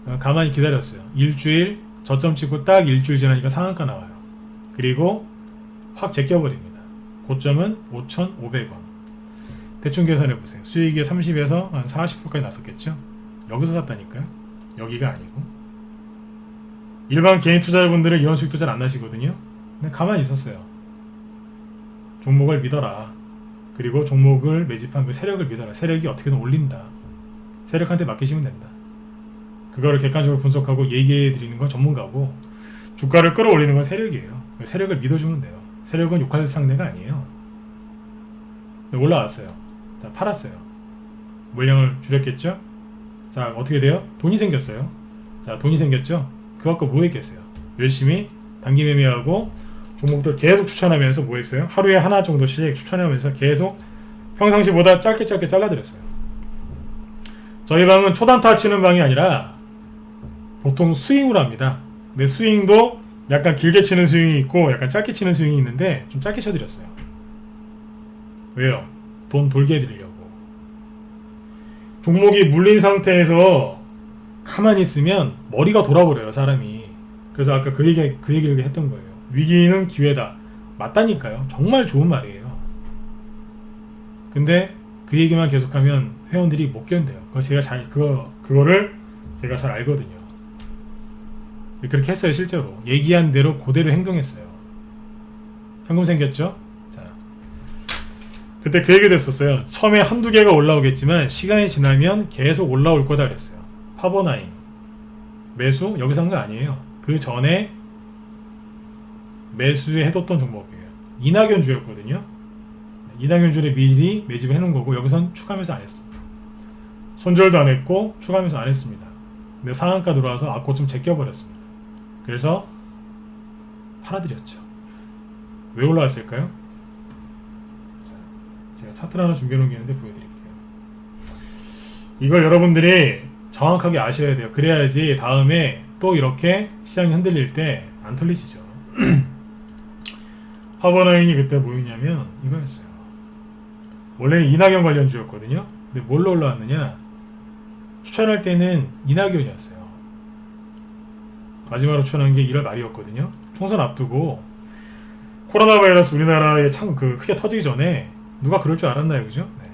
거예요. 가만히 기다렸어요. 일주일 저점 찍고 딱 일주일 지나니까 상한가 나와요. 그리고 확 제껴버립니다. 고점은 5,500원. 대충 계산해보세요. 수익이 30에서 한 40%까지 났었겠죠? 여기서 샀다니까요. 여기가 아니고. 일반 개인 투자자분들은 이런 수익도 잘 안 나시거든요. 근데 가만히 있었어요. 종목을 믿어라. 그리고 종목을 매집한 그 세력을 믿어라. 세력이 어떻게든 올린다. 세력한테 맡기시면 된다. 그거를 객관적으로 분석하고 얘기해드리는 건 전문가고 주가를 끌어올리는 건 세력이에요. 세력을 믿어주면 돼요. 세력은 욕할 상대가 아니에요. 근데 올라왔어요. 자, 팔았어요. 물량을 줄였겠죠? 자, 어떻게 돼요? 돈이 생겼어요. 자, 돈이 생겼죠? 그거 갖고 뭐 했겠어요? 열심히 단기 매매하고 종목들 계속 추천하면서 뭐 했어요? 하루에 하나 정도씩 추천하면서 계속 평상시보다 짧게 잘라드렸어요. 저희 방은 초단타 치는 방이 아니라 보통 스윙으로 합니다. 근데 스윙도 약간 길게 치는 스윙이 있고 약간 짧게 치는 스윙이 있는데 좀 짧게 쳐드렸어요. 왜요? 돈 돌게 해드리려고. 종목이 물린 상태에서 가만히 있으면 머리가 돌아버려요, 사람이. 그래서 아까 그 얘기를 했던 거예요. 위기는 기회다. 맞다니까요. 정말 좋은 말이에요. 근데 그 얘기만 계속하면 회원들이 못 견뎌요. 그거를 제가 잘 알거든요. 그렇게 했어요, 실제로. 얘기한 대로 그대로 행동했어요. 현금 생겼죠? 자, 그때 그 얘기도 했었어요. 처음에 한두 개가 올라오겠지만 시간이 지나면 계속 올라올 거다 그랬어요. 파버나인 매수 여기서 한 거 아니에요. 그 전에 매수해뒀던 종목이에요. 이낙연주였거든요. 이낙연주를 미리 매집을 해놓은 거고 여기선 추가매수 안 했습니다. 손절도 안 했고 추가매수 안 했습니다. 근데 상한가 들어와서 앞고점 제껴버렸습니다. 그래서 팔아드렸죠. 왜 올라왔을까요? 자, 제가 차트를 하나 준비해놓은 게 있는데 보여드릴게요. 이걸 여러분들이 정확하게 아셔야 돼요. 그래야지 다음에 또 이렇게 시장이 흔들릴 때 안 털리시죠. 파버나인이 그때 뭐였냐면 이거였어요. 원래는 이낙연 관련주였거든요. 근데 뭘로 올라왔느냐? 추천할 때는 이낙연이었어요. 마지막으로 추천한 게 1월 말이었거든요. 총선 앞두고 코로나 바이러스 우리나라에 참 크게 터지기 전에 누가 그럴 줄 알았나요, 그죠? 네.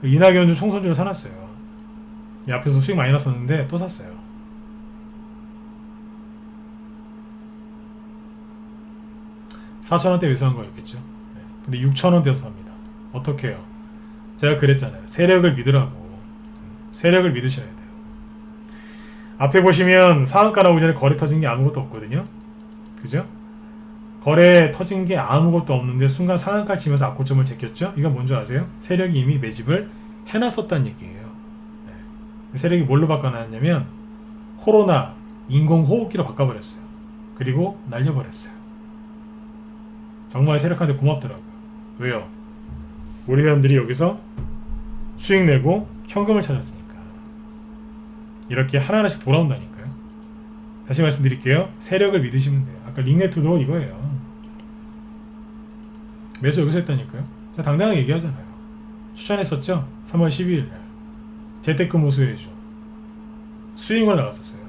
그 이낙연주 총선주를 사놨어요. 이 앞에서 수익 많이 났었는데 또 샀어요. 4,000원대 매수한 거였겠죠. 네. 근데 6,000원대에서 삽니다. 어떻게 해요? 제가 그랬잖아요. 세력을 믿으라고. 세력을 믿으셔야 돼요. 앞에 보시면 상한가 나오기 전에 거래 터진 게 아무것도 없거든요. 그죠? 거래 터진 게 아무것도 없는데 순간 상한가를 치면서 악고점을 제꼈죠? 이건 뭔지 아세요? 세력이 이미 매집을 해놨었다는 얘기예요. 네. 세력이 뭘로 바꿔놨냐면 코로나, 인공호흡기로 바꿔버렸어요. 그리고 날려버렸어요. 정말 세력한테 고맙더라고요. 왜요? 우리 회원들이 여기서 수익 내고 현금을 찾았으니까. 이렇게 하나하나씩 돌아온다니까요. 다시 말씀드릴게요. 세력을 믿으시면 돼요. 아까 링네트도 이거예요. 매수 여기서 했다니까요. 제가 당당하게 얘기하잖아요. 추천했었죠? 3월 12일날 재테크 수혜주 스윙으로 나갔었어요.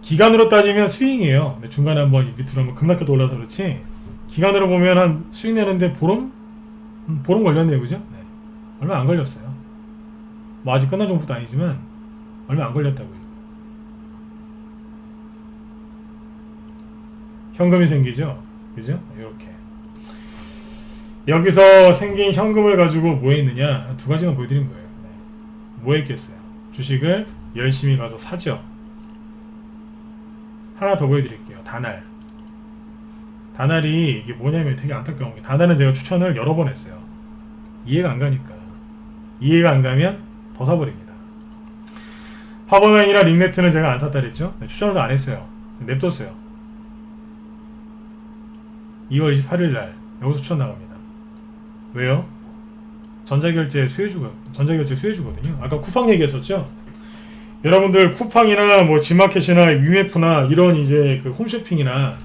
기간으로 따지면 스윙이에요. 근데 중간에 한번 밑으로 한번 급락해도 올라서 그렇지 기간으로 보면 한 수익 내는데 보름 걸렸네요. 그죠? 네. 얼마 안 걸렸어요. 뭐 아직 끝난 정도도 아니지만 얼마 안 걸렸다고요. 현금이 생기죠? 그죠? 이렇게 여기서 생긴 현금을 가지고 뭐 했느냐 두 가지만 보여드린 거예요. 네. 뭐 했겠어요? 주식을 열심히 가서 사죠. 하나 더 보여드릴게요. 다날이 이게 뭐냐면 되게 안타까운 게 다날은 제가 추천을 여러 번 했어요. 이해가 안 가니까. 이해가 안 가면 더 사버립니다. 파버나인이랑 링네트는 제가 안 샀다 그랬죠? 네, 추천을 안 했어요. 냅뒀어요. 2월 28일날 여기서 추천 나갑니다. 왜요? 전자결제 수혜주거든요. 아까 쿠팡 얘기했었죠? 여러분들 쿠팡이나 뭐 지마켓이나 UMF나 이런 이제 그 홈쇼핑이나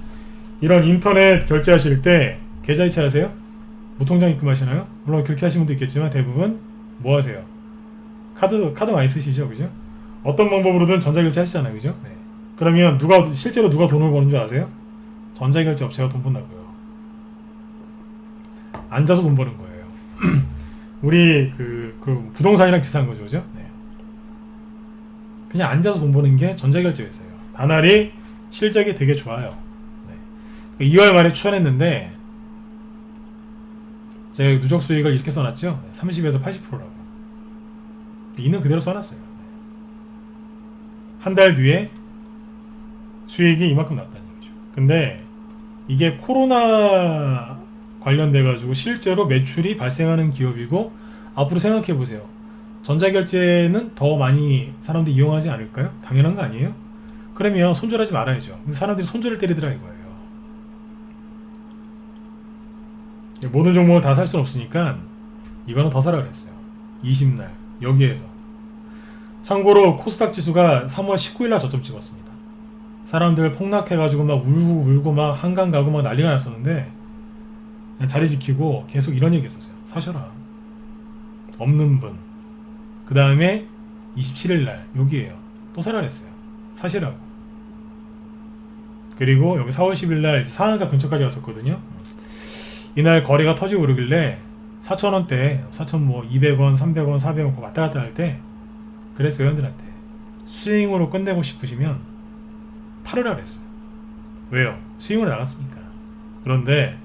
이런 인터넷 결제하실 때 계좌이체 하세요? 무통장 입금하시나요? 물론 그렇게 하시는 분도 있겠지만 대부분 뭐 하세요? 카드 많이 쓰시죠, 그죠? 어떤 방법으로든 전자결제 하시잖아요, 그죠? 네. 그러면 실제로 누가 돈을 버는 줄 아세요? 전자결제 업체가 돈 번다고요. 앉아서 돈 버는 거예요. 우리 그 부동산이랑 비슷한 거죠, 그죠? 네. 그냥 앉아서 돈 버는 게 전자결제 회사예요. 다날이 실적이 되게 좋아요. 네. 2월 말에 추천했는데 제가 누적 수익을 이렇게 써놨죠. 30에서 80%라고. 이는 그대로 써놨어요. 한 달 뒤에 수익이 이만큼 났다는 얘기죠. 근데 이게 코로나 관련돼 가지고 실제로 매출이 발생하는 기업이고 앞으로 생각해 보세요. 전자결제는 더 많이 사람들이 이용하지 않을까요? 당연한 거 아니에요? 그러면 손절하지 말아야죠. 근데 사람들이 손절을 때리더라 이거예요. 모든 종목을 다 살 수는 없으니까 이거는 더 사라 그랬어요. 20날 여기에서. 참고로 코스닥 지수가 3월 19일날 저점 찍었습니다. 사람들 폭락해가지고 막 울고 막 한강 가고 막 난리가 났었는데 그냥 자리 지키고 계속 이런 얘기 했었어요. 사셔라. 없는 분. 그 다음에 27일날 여기에요. 또 사라 그랬어요. 사시라고. 그리고 여기 4월 10일날 상한가 근처까지 갔었거든요. 이날 거래가 터지고 그러길래 4,000원대 4,200원 300원 400원 왔다 갔다 할 때 그랬어요. 회원들한테 스윙으로 끝내고 싶으시면 팔으라 그랬어요. 왜요? 스윙으로 나갔으니까. 그런데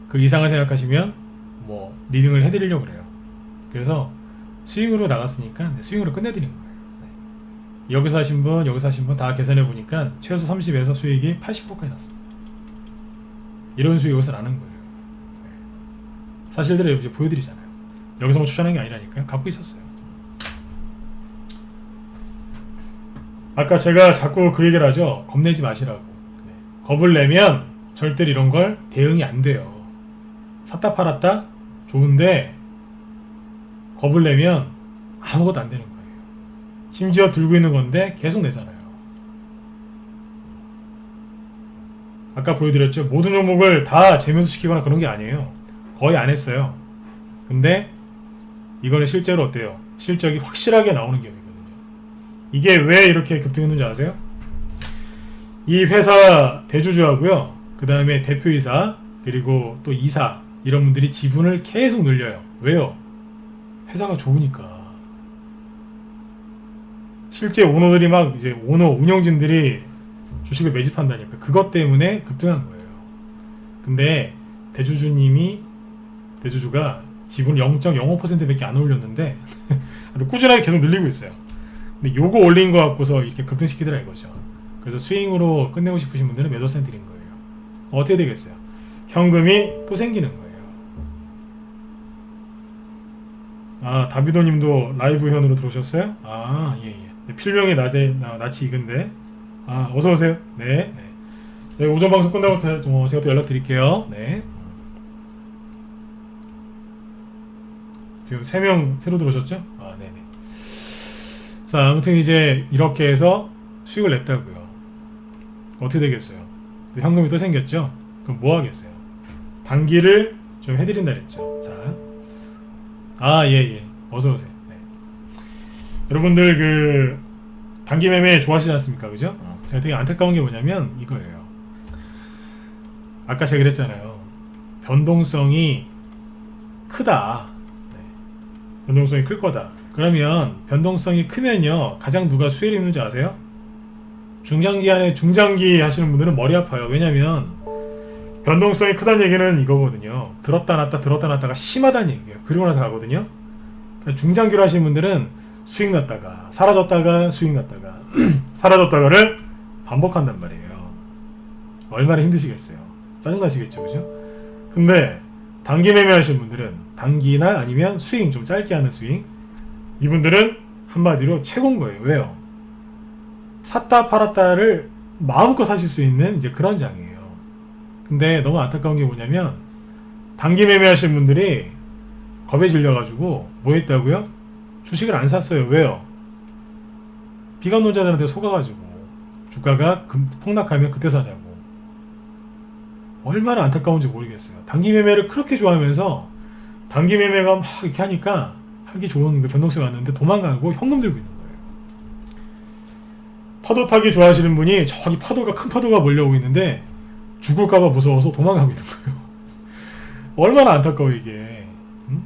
그 이상을 생각하시면 뭐 리딩을 해드리려고 그래요. 그래서 스윙으로 나갔으니까 스윙으로 끝내드리는 거예요. 네. 여기서 하신 분 다 계산해 보니까 최소 30에서 수익이 80%까지 났습니다. 이런 수익 여기서 나는 거예요. 네. 사실대로 이제 보여드리잖아요. 여기서 뭐 추천한 게 아니라니까요. 갖고 있었어요. 아까 제가 자꾸 그 얘기를 하죠. 겁내지 마시라고. 네. 겁을 내면 절대 이런 걸 대응이 안 돼요. 샀다 팔았다 좋은데 겁을 내면 아무것도 안 되는 거예요. 심지어 들고 있는 건데 계속 내잖아요. 아까 보여드렸죠? 모든 종목을 다 재매수시키거나 그런 게 아니에요. 거의 안 했어요. 근데 이거는 실제로 어때요? 실적이 확실하게 나오는 기업이거든요. 이게 왜 이렇게 급등했는지 아세요? 이 회사 대주주하고요, 그 다음에 대표이사, 그리고 또 이사, 이런 분들이 지분을 계속 늘려요. 왜요? 회사가 좋으니까. 실제 오너들이 막 이제 오너 운영진들이 주식을 매집한다니까. 그것 때문에 급등한 거예요. 근데 대주주가 지분 0.05%밖에 안 올렸는데 꾸준하게 계속 늘리고 있어요. 근데 요거 올린 거 갖고서 이렇게 급등시키더라 이거죠. 그래서 스윙으로 끝내고 싶으신 분들은 매도센 드린 거예요. 어떻게 되겠어요? 현금이 또 생기는 거예요. 아, 다비도님도 라이브 현으로 들어오셨어요? 아, 예. 필명이 낯이 익은데. 아, 어서 오세요. 네. 네, 오전 방송 끝나고 제가 또 연락 드릴게요. 네. 지금 3명 새로 들어오셨죠? 아, 네네. 자, 아무튼 이제 이렇게 해서 수익을 냈다고요. 어떻게 되겠어요? 또 현금이 또 생겼죠? 그럼 뭐 하겠어요? 단기를 좀 해드린다 그랬죠. 자, 아, 예. 어서 오세요. 네. 여러분들 그 단기 매매 좋아하시지 않습니까? 그죠? 제가 되게 안타까운 게 뭐냐면 이거예요. 아까 제가 그랬잖아요. 변동성이 크다. 네. 변동성이 클 거다. 그러면 변동성이 크면요, 가장 누가 수혜를 입는 줄 아세요? 중장기 하시는 분들은 머리 아파요. 왜냐면 변동성이 크다는 얘기는 이거거든요. 들었다 놨다가 심하다는 얘기예요. 그리고 나서 가거든요. 그러니까 중장기로 하시는 분들은 수익 났다가 사라졌다가 수익 났다가 사라졌다가를 반복한단 말이에요. 얼마나 힘드시겠어요. 짜증나시겠죠, 그죠? 근데 단기 매매 하시는 분들은 단기나 아니면 스윙 좀 짧게 하는 스윙, 이분들은 한마디로 최고인 거예요. 왜요? 샀다 팔았다를 마음껏 하실 수 있는 이제 그런 장이에요. 근데 너무 안타까운 게 뭐냐면 단기 매매 하시는 분들이 겁에 질려가지고 뭐 했다고요? 주식을 안 샀어요. 왜요? 비관론자들한테 속아가지고 주가가 폭락하면 그때 사자고. 얼마나 안타까운지 모르겠어요. 단기 매매를 그렇게 좋아하면서 단기 매매가 막 이렇게 하니까 하기 좋은 그 변동성이 왔는데 도망가고 현금 들고 있는 거예요. 파도 타기 좋아하시는 분이 저기 큰 파도가 몰려오고 있는데 죽을까봐 무서워서 도망가고 있는 거예요. 얼마나 안타까워 이게. 응?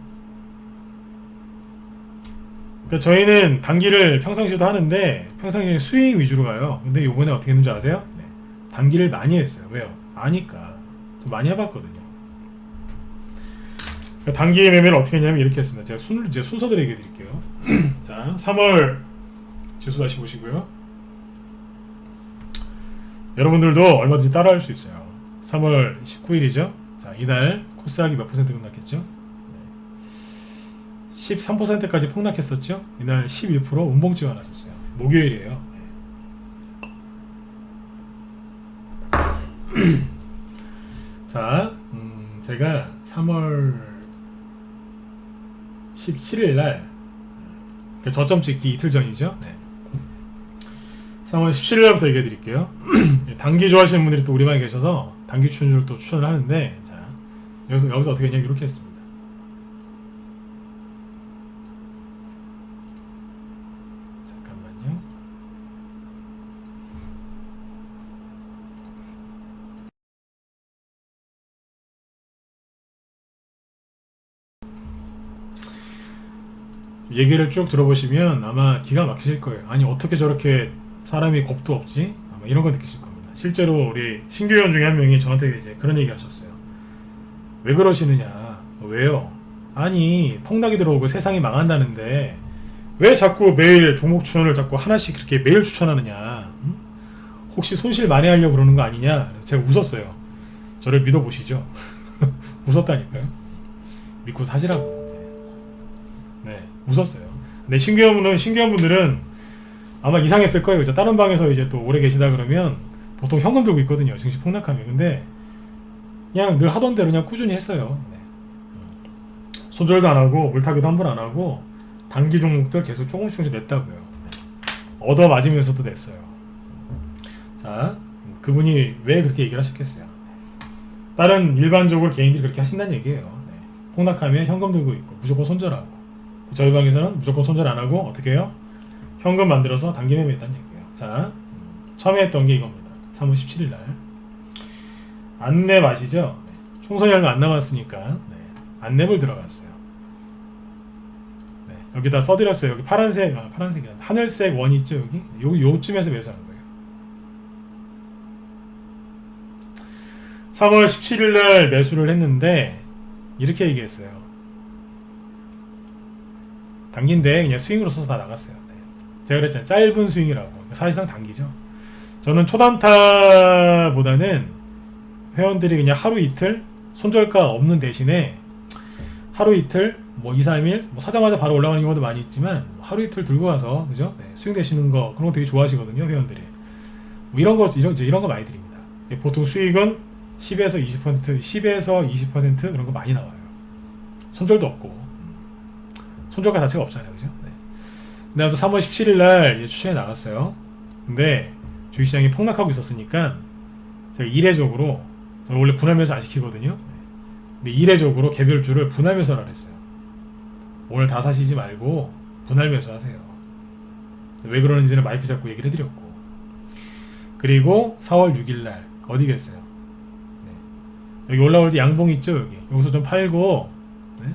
그러니까 저희는 단기를 평상시에도 하는데 평상시에 스윙 위주로 가요. 근데 요번에 어떻게 했는지 아세요? 네. 단기를 많이 했어요. 왜요? 아니까. 좀 많이 해봤거든요. 그러니까 단기 매매를 어떻게 했냐면 이렇게 했습니다. 제가 순서대로 얘기해 드릴게요. 자, 3월 지수 다시 보시고요. 여러분들도 얼마든지 따라할 수 있어요. 3월 19일이죠. 자, 이날 코스닥이 몇 퍼센트 급락했죠? 13%까지 폭락했었죠. 이날 11% 운봉지가 났었어요. 목요일이에요. 자, 제가 3월 17일 날 저점 찍기 이틀 전이죠. 네. 3월 17일 날부터 얘기해 드릴게요. 단기 좋아하시는 분들이 또 우리 방에 계셔서 단기 추천주를 또 추천을 하는데, 자, 여기서 어떻게 했냐면 이렇게 했습니다. 잠깐만요. 얘기를 쭉 들어보시면 아마 기가 막히실 거예요. 아니 어떻게 저렇게 사람이 겁도 없지? 아마 이런 거 느끼실 겁니다. 실제로 우리 신규 회원 중에 한 명이 저한테 이제 그런 얘기 하셨어요. 왜 그러시느냐? 왜요? 아니 폭락이 들어오고 세상이 망한다는데 왜 자꾸 매일 종목 추천을 자꾸 하나씩 그렇게 매일 추천하느냐? 응? 혹시 손실 많이 하려고 그러는 거 아니냐? 제가 웃었어요. 저를 믿어보시죠. 웃었다니까요. 믿고 사시라고. 네, 웃었어요. 근데 신규한 분들은 아마 이상했을 거예요. 이제 다른 방에서 이제 또 오래 계시다 그러면 보통 현금 들고 있거든요. 증시 폭락하면. 근데 그냥 늘 하던 대로 그냥 꾸준히 했어요. 네. 손절도 안 하고 물타기도 한 번 안 하고 단기 종목들 계속 조금씩 냈다고요. 얻어 맞으면서도 냈어요. 자, 그분이 왜 그렇게 얘기를 하셨겠어요? 다른 일반적으로 개인들이 그렇게 하신다는 얘기예요. 네. 폭락하면 현금 들고 있고 무조건 손절하고, 저희 방에서는 무조건 손절 안 하고 어떻게 해요? 현금 만들어서 단기 매매했다는 얘기예요. 자, 처음에 했던 게 이겁니다. 3월 17일 날 안랩 아시죠? 네. 총선이 얼마 안 남았으니까 네. 안랩을 들어갔어요. 네. 여기다 써드렸어요. 여기 파란색이라 하늘색 원이 있죠 여기? 요쯤에서 매수하는 거예요. 3월 17일 날 매수를 했는데 이렇게 얘기했어요. 단기인데 그냥 스윙으로 써서 다 나갔어요. 네. 제가 그랬잖아요. 짧은 스윙이라고. 사실상 단기죠. 저는 초단타보다는 회원들이 그냥 하루 이틀 손절가 없는 대신에 하루 이틀 뭐 2, 3일 뭐 사자마자 바로 올라가는 경우도 많이 있지만 하루 이틀 들고 가서 그죠? 네. 스윙 되시는 거 그런 거 되게 좋아하시거든요 회원들이. 뭐 이런 거 많이 드립니다. 보통 수익은 10에서 20% 그런 거 많이 나와요. 손절도 없고 손절가 자체가 없잖아요, 그죠? 네. 근데 아무튼 3월 17일 날 추천해 나갔어요. 근데 주식시장이 폭락하고 있었으니까 제가 이례적으로 저는 원래 분할 매수 안 시키거든요. 근데 이례적으로 개별주를 분할 매수를 했어요. 오늘 다 사시지 말고 분할 매수하세요. 왜 그러는지는 마이크 잡고 얘기를 해드렸고, 그리고 4월 6일 날 어디 계세요? 여기 올라올 때 양봉 있죠 여기. 여기서 좀 팔고 네?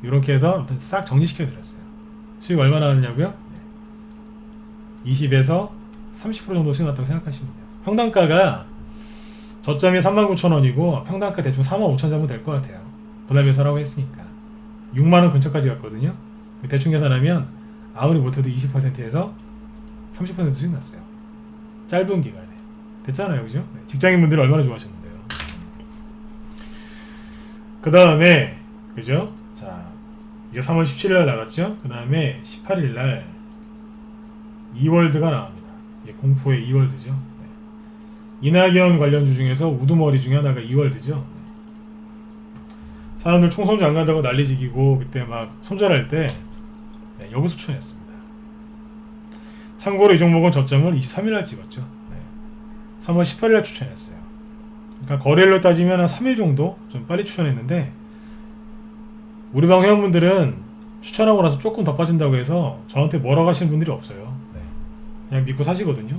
이렇게 해서 싹 정리시켜 드렸어요. 수익 얼마 나왔냐고요? 네. 20에서 30% 정도 수익 났다고 생각하시면 돼요. 평단가가 저점이 39,000원이고 평단가 대충 45,000 정도 될 것 같아요. 분할 매수라고 했으니까 6만원 근처까지 갔거든요. 대충 계산하면 아무리 못해도 20%에서 30% 수익 났어요. 짧은 기간에 됐잖아요, 그죠? 네. 직장인분들이 얼마나 좋아하셨는데요. 그 다음에 그죠? 자, 이게 3월 17일 날 나갔죠? 그 다음에 18일 날 이월드가 나옵니다. 공포의 이월드죠. 네. 이낙연 관련주 중에서 우두머리 중에 하나가 이월드죠. 네. 사람들 총선주 안 간다고 난리지기고 그때 막 손절할 때 네, 여기서 추천했습니다. 참고로 이 종목은 저점을 23일 날 찍었죠. 네. 3월 18일 날 추천했어요. 그러니까 거래일로 따지면 한 3일 정도 좀 빨리 추천했는데 우리 방 회원분들은 추천하고 나서 조금 더 빠진다고 해서 저한테 뭐라고 하시는 분들이 없어요. 네. 그냥 믿고 사시거든요.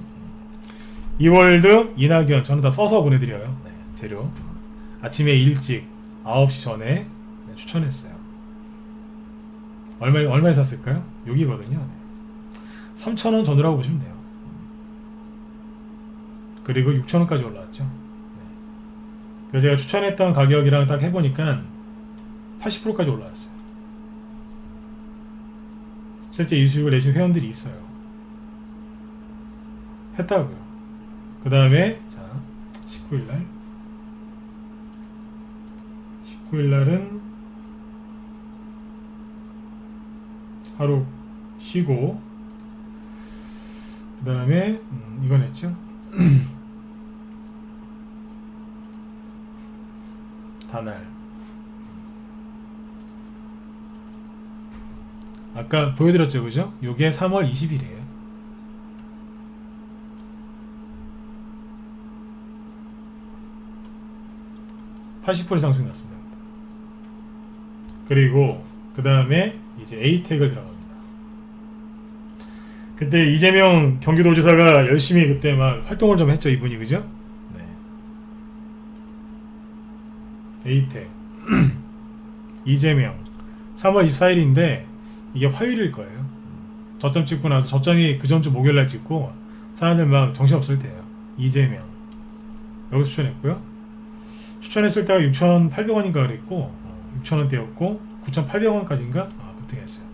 이월드, 이낙연 저는 다 써서 보내드려요. 네. 재료 아침에 일찍 9시 전에 네, 추천했어요. 얼마에 샀을까요? 여기거든요. 네. 3,000원 전후라고 보시면 돼요. 그리고 6,000원까지 올라왔죠. 그래서 제가 추천했던 가격이랑 딱 해보니까 80%까지 올라왔어요. 실제 이 수익을 내신 회원들이 있어요. 했다고요. 그 다음에 자 19일날은 하루 쉬고 그 다음에 이건 했죠. 다날 아까 보여드렸죠, 그죠? 요게 3월 20일이에요. (80% 이상 수익 났습니다. 그리고 그 다음에 이제 에이텍을 들어갑니다. 그때 이재명 경기도지사가 열심히 그때 막 활동을 좀 했죠, 이분이, 그죠? 네. 에이텍 이재명 3월 24일인데 이게 화요일일 거예요. 저점 찍고 나서 저점이 그 전주 목요일날 찍고 사람들 막 정신없을 때예요. 이재명 여기서 추천했고요. 추천했을 때가 6,800원인가 그랬고 6,000원대였고 9,800원까지인가 급등했어요.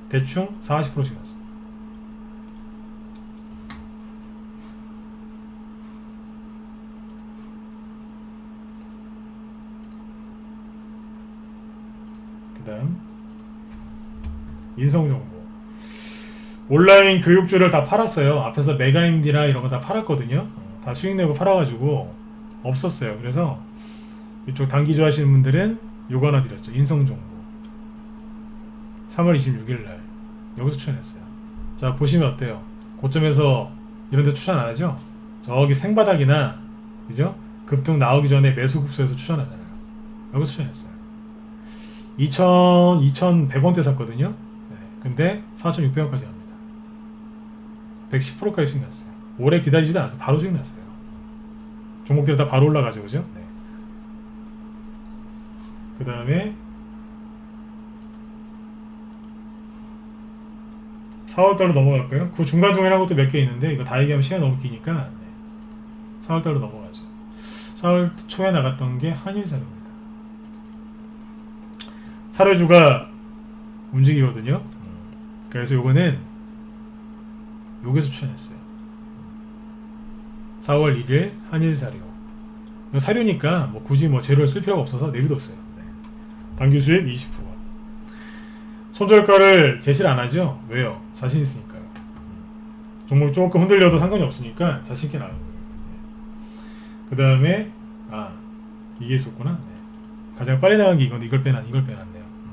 대충 40%씩 났어요. 그 다음 인성정보 온라인 교육주를 다 팔았어요. 앞에서 메가임디나 이런 거 다 팔았거든요. 다 수익내고 팔아가지고 없었어요. 그래서 이쪽 단기 좋아하시는 분들은 요거 하나 드렸죠. 인성정보 3월 26일날 여기서 추천했어요. 자, 보시면 어때요? 고점에서 이런 데 추천 안 하죠? 저기 생바닥이나, 그죠? 급등 나오기 전에 매수 국소에서 추천하잖아요. 여기서 추천했어요. 2,100원대 샀거든요. 네, 근데 4,600원까지 갑니다. 110%까지 수익 났어요. 오래 기다리지도 않았어요. 바로 수익 났어요. 종목들이 다 바로 올라가죠, 그죠? 네. 그 다음에 4월달로 넘어갈까요? 그 중간중간에 한 것도 몇 개 있는데 이거 다 얘기하면 시간이 너무 기니까 네. 4월달로 넘어가죠. 4월 초에 나갔던 게 한일사료입니다. 사료주가 움직이거든요. 그래서 요거는 여기서 추천했어요. 4월 1일 한일사료. 이거 사료니까 뭐 굳이 뭐 재료를 쓸 필요가 없어서 내비뒀어요. 네. 당기 수익 20%. 손절가를 제시를 안 하죠. 왜요? 자신 있으니까요. 종목이 조금 흔들려도 상관이 없으니까 자신 있게 나가는 거예요. 네. 그 다음에 이게 있었구나. 네. 가장 빨리 나간 게 이건데 이걸 빼놨네요.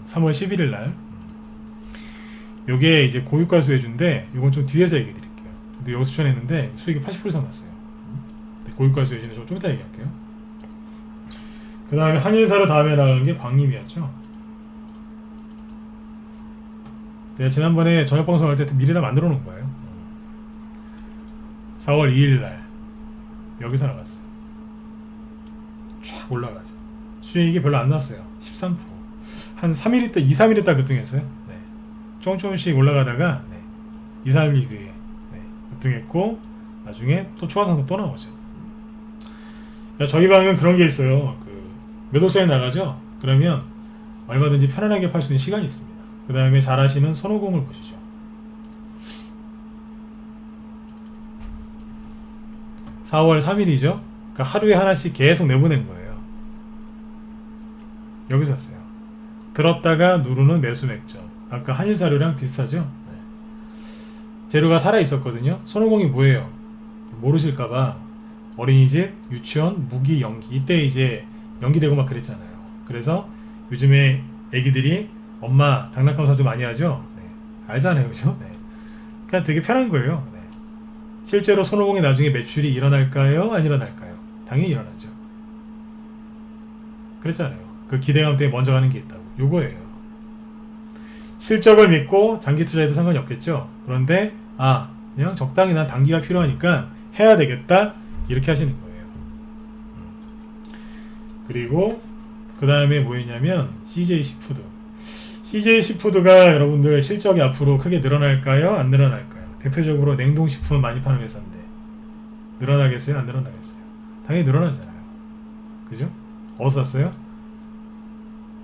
3월 11일 날. 요게 이제 고유가 수혜주인데 요건 좀 뒤에서 얘기해 드릴게요. 근데 여기서 추천했는데 수익이 80% 이상 났어요. 고유가 수혜주인데 좀 이따 얘기할게요. 그 다음에 한일사료 다음에 나가는 게 광림이었죠. 제가 지난번에 저녁방송 할 때 미리 다 만들어 놓은 거예요. 4월 2일 날 여기서 나갔어요. 쫙 올라가죠. 수익이 별로 안 났어요. 13%. 한 3일 있다, 2, 3일 있다 급등했어요. 네. 조금씩 올라가다가 네. 2, 3일 뒤에 네. 급등했고 나중에 또 추가 상승 또 나오죠. 저희 방은 그런 게 있어요. 그 매도세에 나가죠. 그러면 얼마든지 편안하게 팔 수 있는 시간이 있습니다. 그 다음에 잘 하시는 손오공을 보시죠. (4월 3일이죠) 그러니까 하루에 하나씩 계속 내보낸 거예요. 여기서 샀어요. 들었다가 누르는 매수 맥점. 아까 한일사료랑 비슷하죠? 네. 재료가 살아있었거든요. 손오공이 뭐예요? 모르실까봐 어린이집, 유치원, 무기, 연기 이때 이제 연기되고 막 그랬잖아요. 그래서 요즘에 애기들이 엄마 장난감 사주 많이 하죠? 네. 알잖아요, 그죠? 네. 그냥 되게 편한 거예요. 네. 실제로 손오공이 나중에 매출이 일어날까요? 안 일어날까요? 당연히 일어나죠. 그랬잖아요. 그 기대감 때문에 먼저 가는 게 있다고. 요거예요. 실적을 믿고 장기 투자해도 상관이 없겠죠? 그런데 그냥 적당히 난 단기가 필요하니까 해야 되겠다 이렇게 하시는 거예요. 그리고 그 다음에 뭐였냐면 CJ시푸드. CJ시푸드가 여러분들 실적이 앞으로 크게 늘어날까요? 안 늘어날까요? 대표적으로 냉동식품 많이 파는 회사인데 늘어나겠어요? 안 늘어나겠어요? 당연히 늘어나잖아요. 그죠? 어디서 샀어요?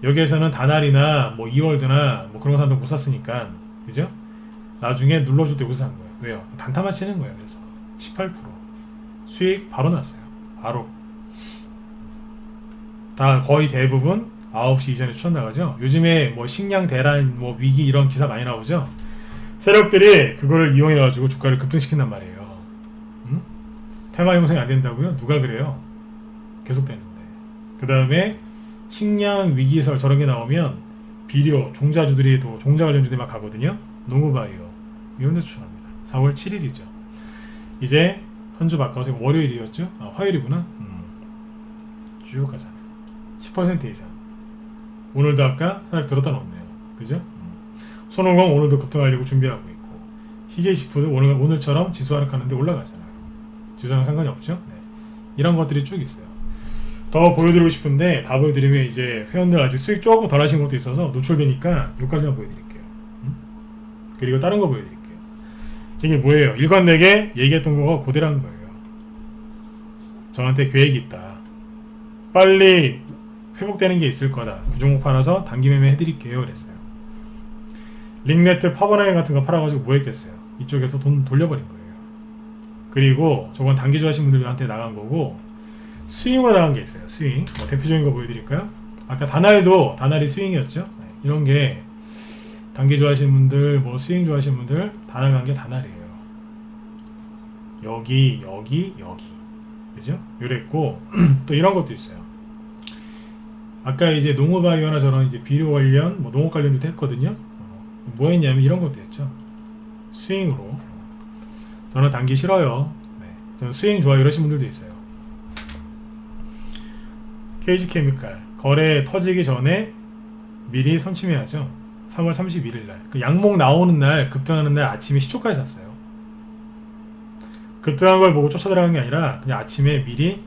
여기에서는 다날이나 뭐 이월드나 뭐 그런 거 사도 못 샀으니까 그죠? 나중에 눌러줄 때 여기서 산 거예요. 왜요? 단타만 치는 거예요. 그래서 18% 수익 바로 났어요. 바로 다 거의 대부분 9시 이전에 추천 나가죠. 요즘에 뭐 식량 대란 뭐 위기 이런 기사 많이 나오죠. 세력들이 그거를 이용해 가지고 주가를 급등시킨단 말이에요. 테마 형성이 안 된다고요? 누가 그래요? 계속 되는데. 그 다음에 식량 위기에서 저런 게 나오면 비료 종자주들이 또 종자 관련주들이 막 가거든요. 농구바이오 이런 데 추천합니다. 4월 7일이죠. 이제 한 주 바꿔서 월요일이었죠? 화요일이구나. 쭉 가잖아요. 10% 이상. 오늘도 아까 살짝 들었다 놓네요. 그죠? 손오공 오늘도 급등하려고 준비하고 있고 CJ시푸드 오늘처럼 지수 하락하는데 올라가잖아요. 지수랑 상관이 없죠? 네. 이런 것들이 쭉 있어요. 더 보여드리고 싶은데 다 보여드리면 이제 회원들 아직 수익 조금 덜 하신 것도 있어서 노출되니까 여기까지만 보여드릴게요. 그리고 다른 거 보여드릴게요. 이게 뭐예요? 일관되게 얘기했던 거가 그대로 한 거예요. 저한테 계획이 있다. 빨리 회복되는 게 있을 거다. 그 종목 팔아서 단기 매매 해드릴게요. 그랬어요. 링네트 파버나인 같은 거 팔아가지고 뭐 했겠어요? 이쪽에서 돈 돌려버린 거예요. 그리고 저건 단기 좋아하시는 분들한테 나간 거고 스윙으로 나간 게 있어요. 스윙. 뭐 대표적인 거 보여드릴까요? 아까 다날이 스윙이었죠? 네. 이런 게 단기 좋아하시는 분들, 뭐 스윙 좋아하시는 분들 다 나간 게 다날이에요. 여기. 그죠? 요랬고 또 이런 것도 있어요. 아까 이제 농업바이오나 저런 이제 비료 관련, 뭐 농업 관련도 했거든요. 뭐 했냐면 이런 것도 했죠. 스윙으로. 저는 단기 싫어요. 네. 저는 스윙 좋아 이러신 분들도 있어요. KG케미칼 거래 터지기 전에 미리 선침해야죠. 3월 31일 날. 그 양목 나오는 날, 급등하는 날 아침에 시초가에 샀어요. 급등한 걸 보고 쫓아들어간 게 아니라 그냥 아침에 미리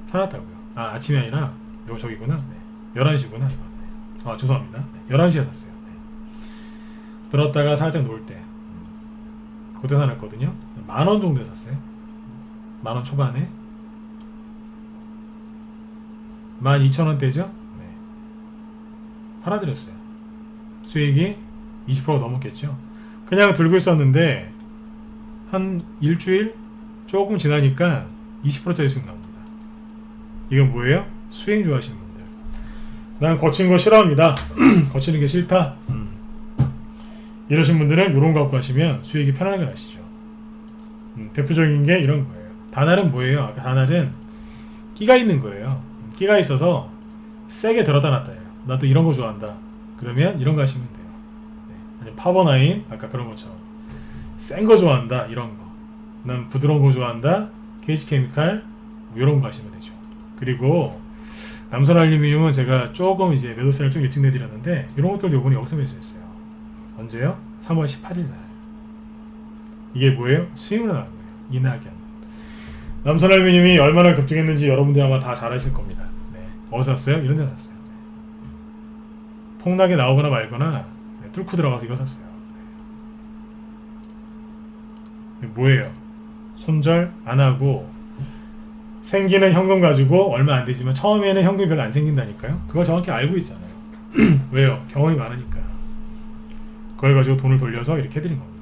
사놨다고요. 아, 아침이 아니라 이거 저기구나. 네. 11시구나. 이거. 네. 아, 죄송합니다. 네. 11시에 샀어요. 네. 들었다가 살짝 놓을 때 그때 사놨거든요. 10,000원 정도에 샀어요. 10,000원 초반에 12,000원대죠. 네. 팔아드렸어요. 수익이 20%가 넘었겠죠. 그냥 들고 있었는데 한 일주일 조금 지나니까 20%짜리 수익 나옵니다. 이건 뭐예요? 스윙 좋아하시는 분들. 난 거친 거 싫어합니다. 거치는 게 싫다. 이러신 분들은 이런 거 갖고 하시면 수익이 편안하게 나시죠. 대표적인 게 이런 거예요. 다날은 뭐예요? 아까 다날은 끼가 있는 거예요. 끼가 있어서 세게 들었다 놨다예요. 나도 이런 거 좋아한다. 그러면 이런 거 하시면 돼요. 네. 아니면 파버나인 아까 그런 것처럼 센 거 좋아한다. 이런 거. 난 부드러운 거 좋아한다. KG케미칼 뭐 이런 거 하시면 되죠. 그리고 남선알루미늄은 제가 조금 이제 매도세를 좀 일찍 내드렸는데 이런 것들도 요번에 여기서 매수했어요. 언제요? 3월 18일 날. 이게 뭐예요? 스윙으로 나온 거예요. 이낙연. 남선알루미늄이 얼마나 급등했는지 여러분들이 아마 다 잘 아실 겁니다. 네. 어디서 샀어요? 이런 데 샀어요. 네. 폭락이 나오거나 말거나 네, 뚫고 들어가서 이거 샀어요. 네. 뭐예요? 손절 안 하고 생기는 현금 가지고 얼마 안 되지만 처음에는 현금이 별로 안 생긴다니까요. 그걸 정확히 알고 있잖아요. 왜요? 경험이 많으니까. 그걸 가지고 돈을 돌려서 이렇게 해드린 겁니다.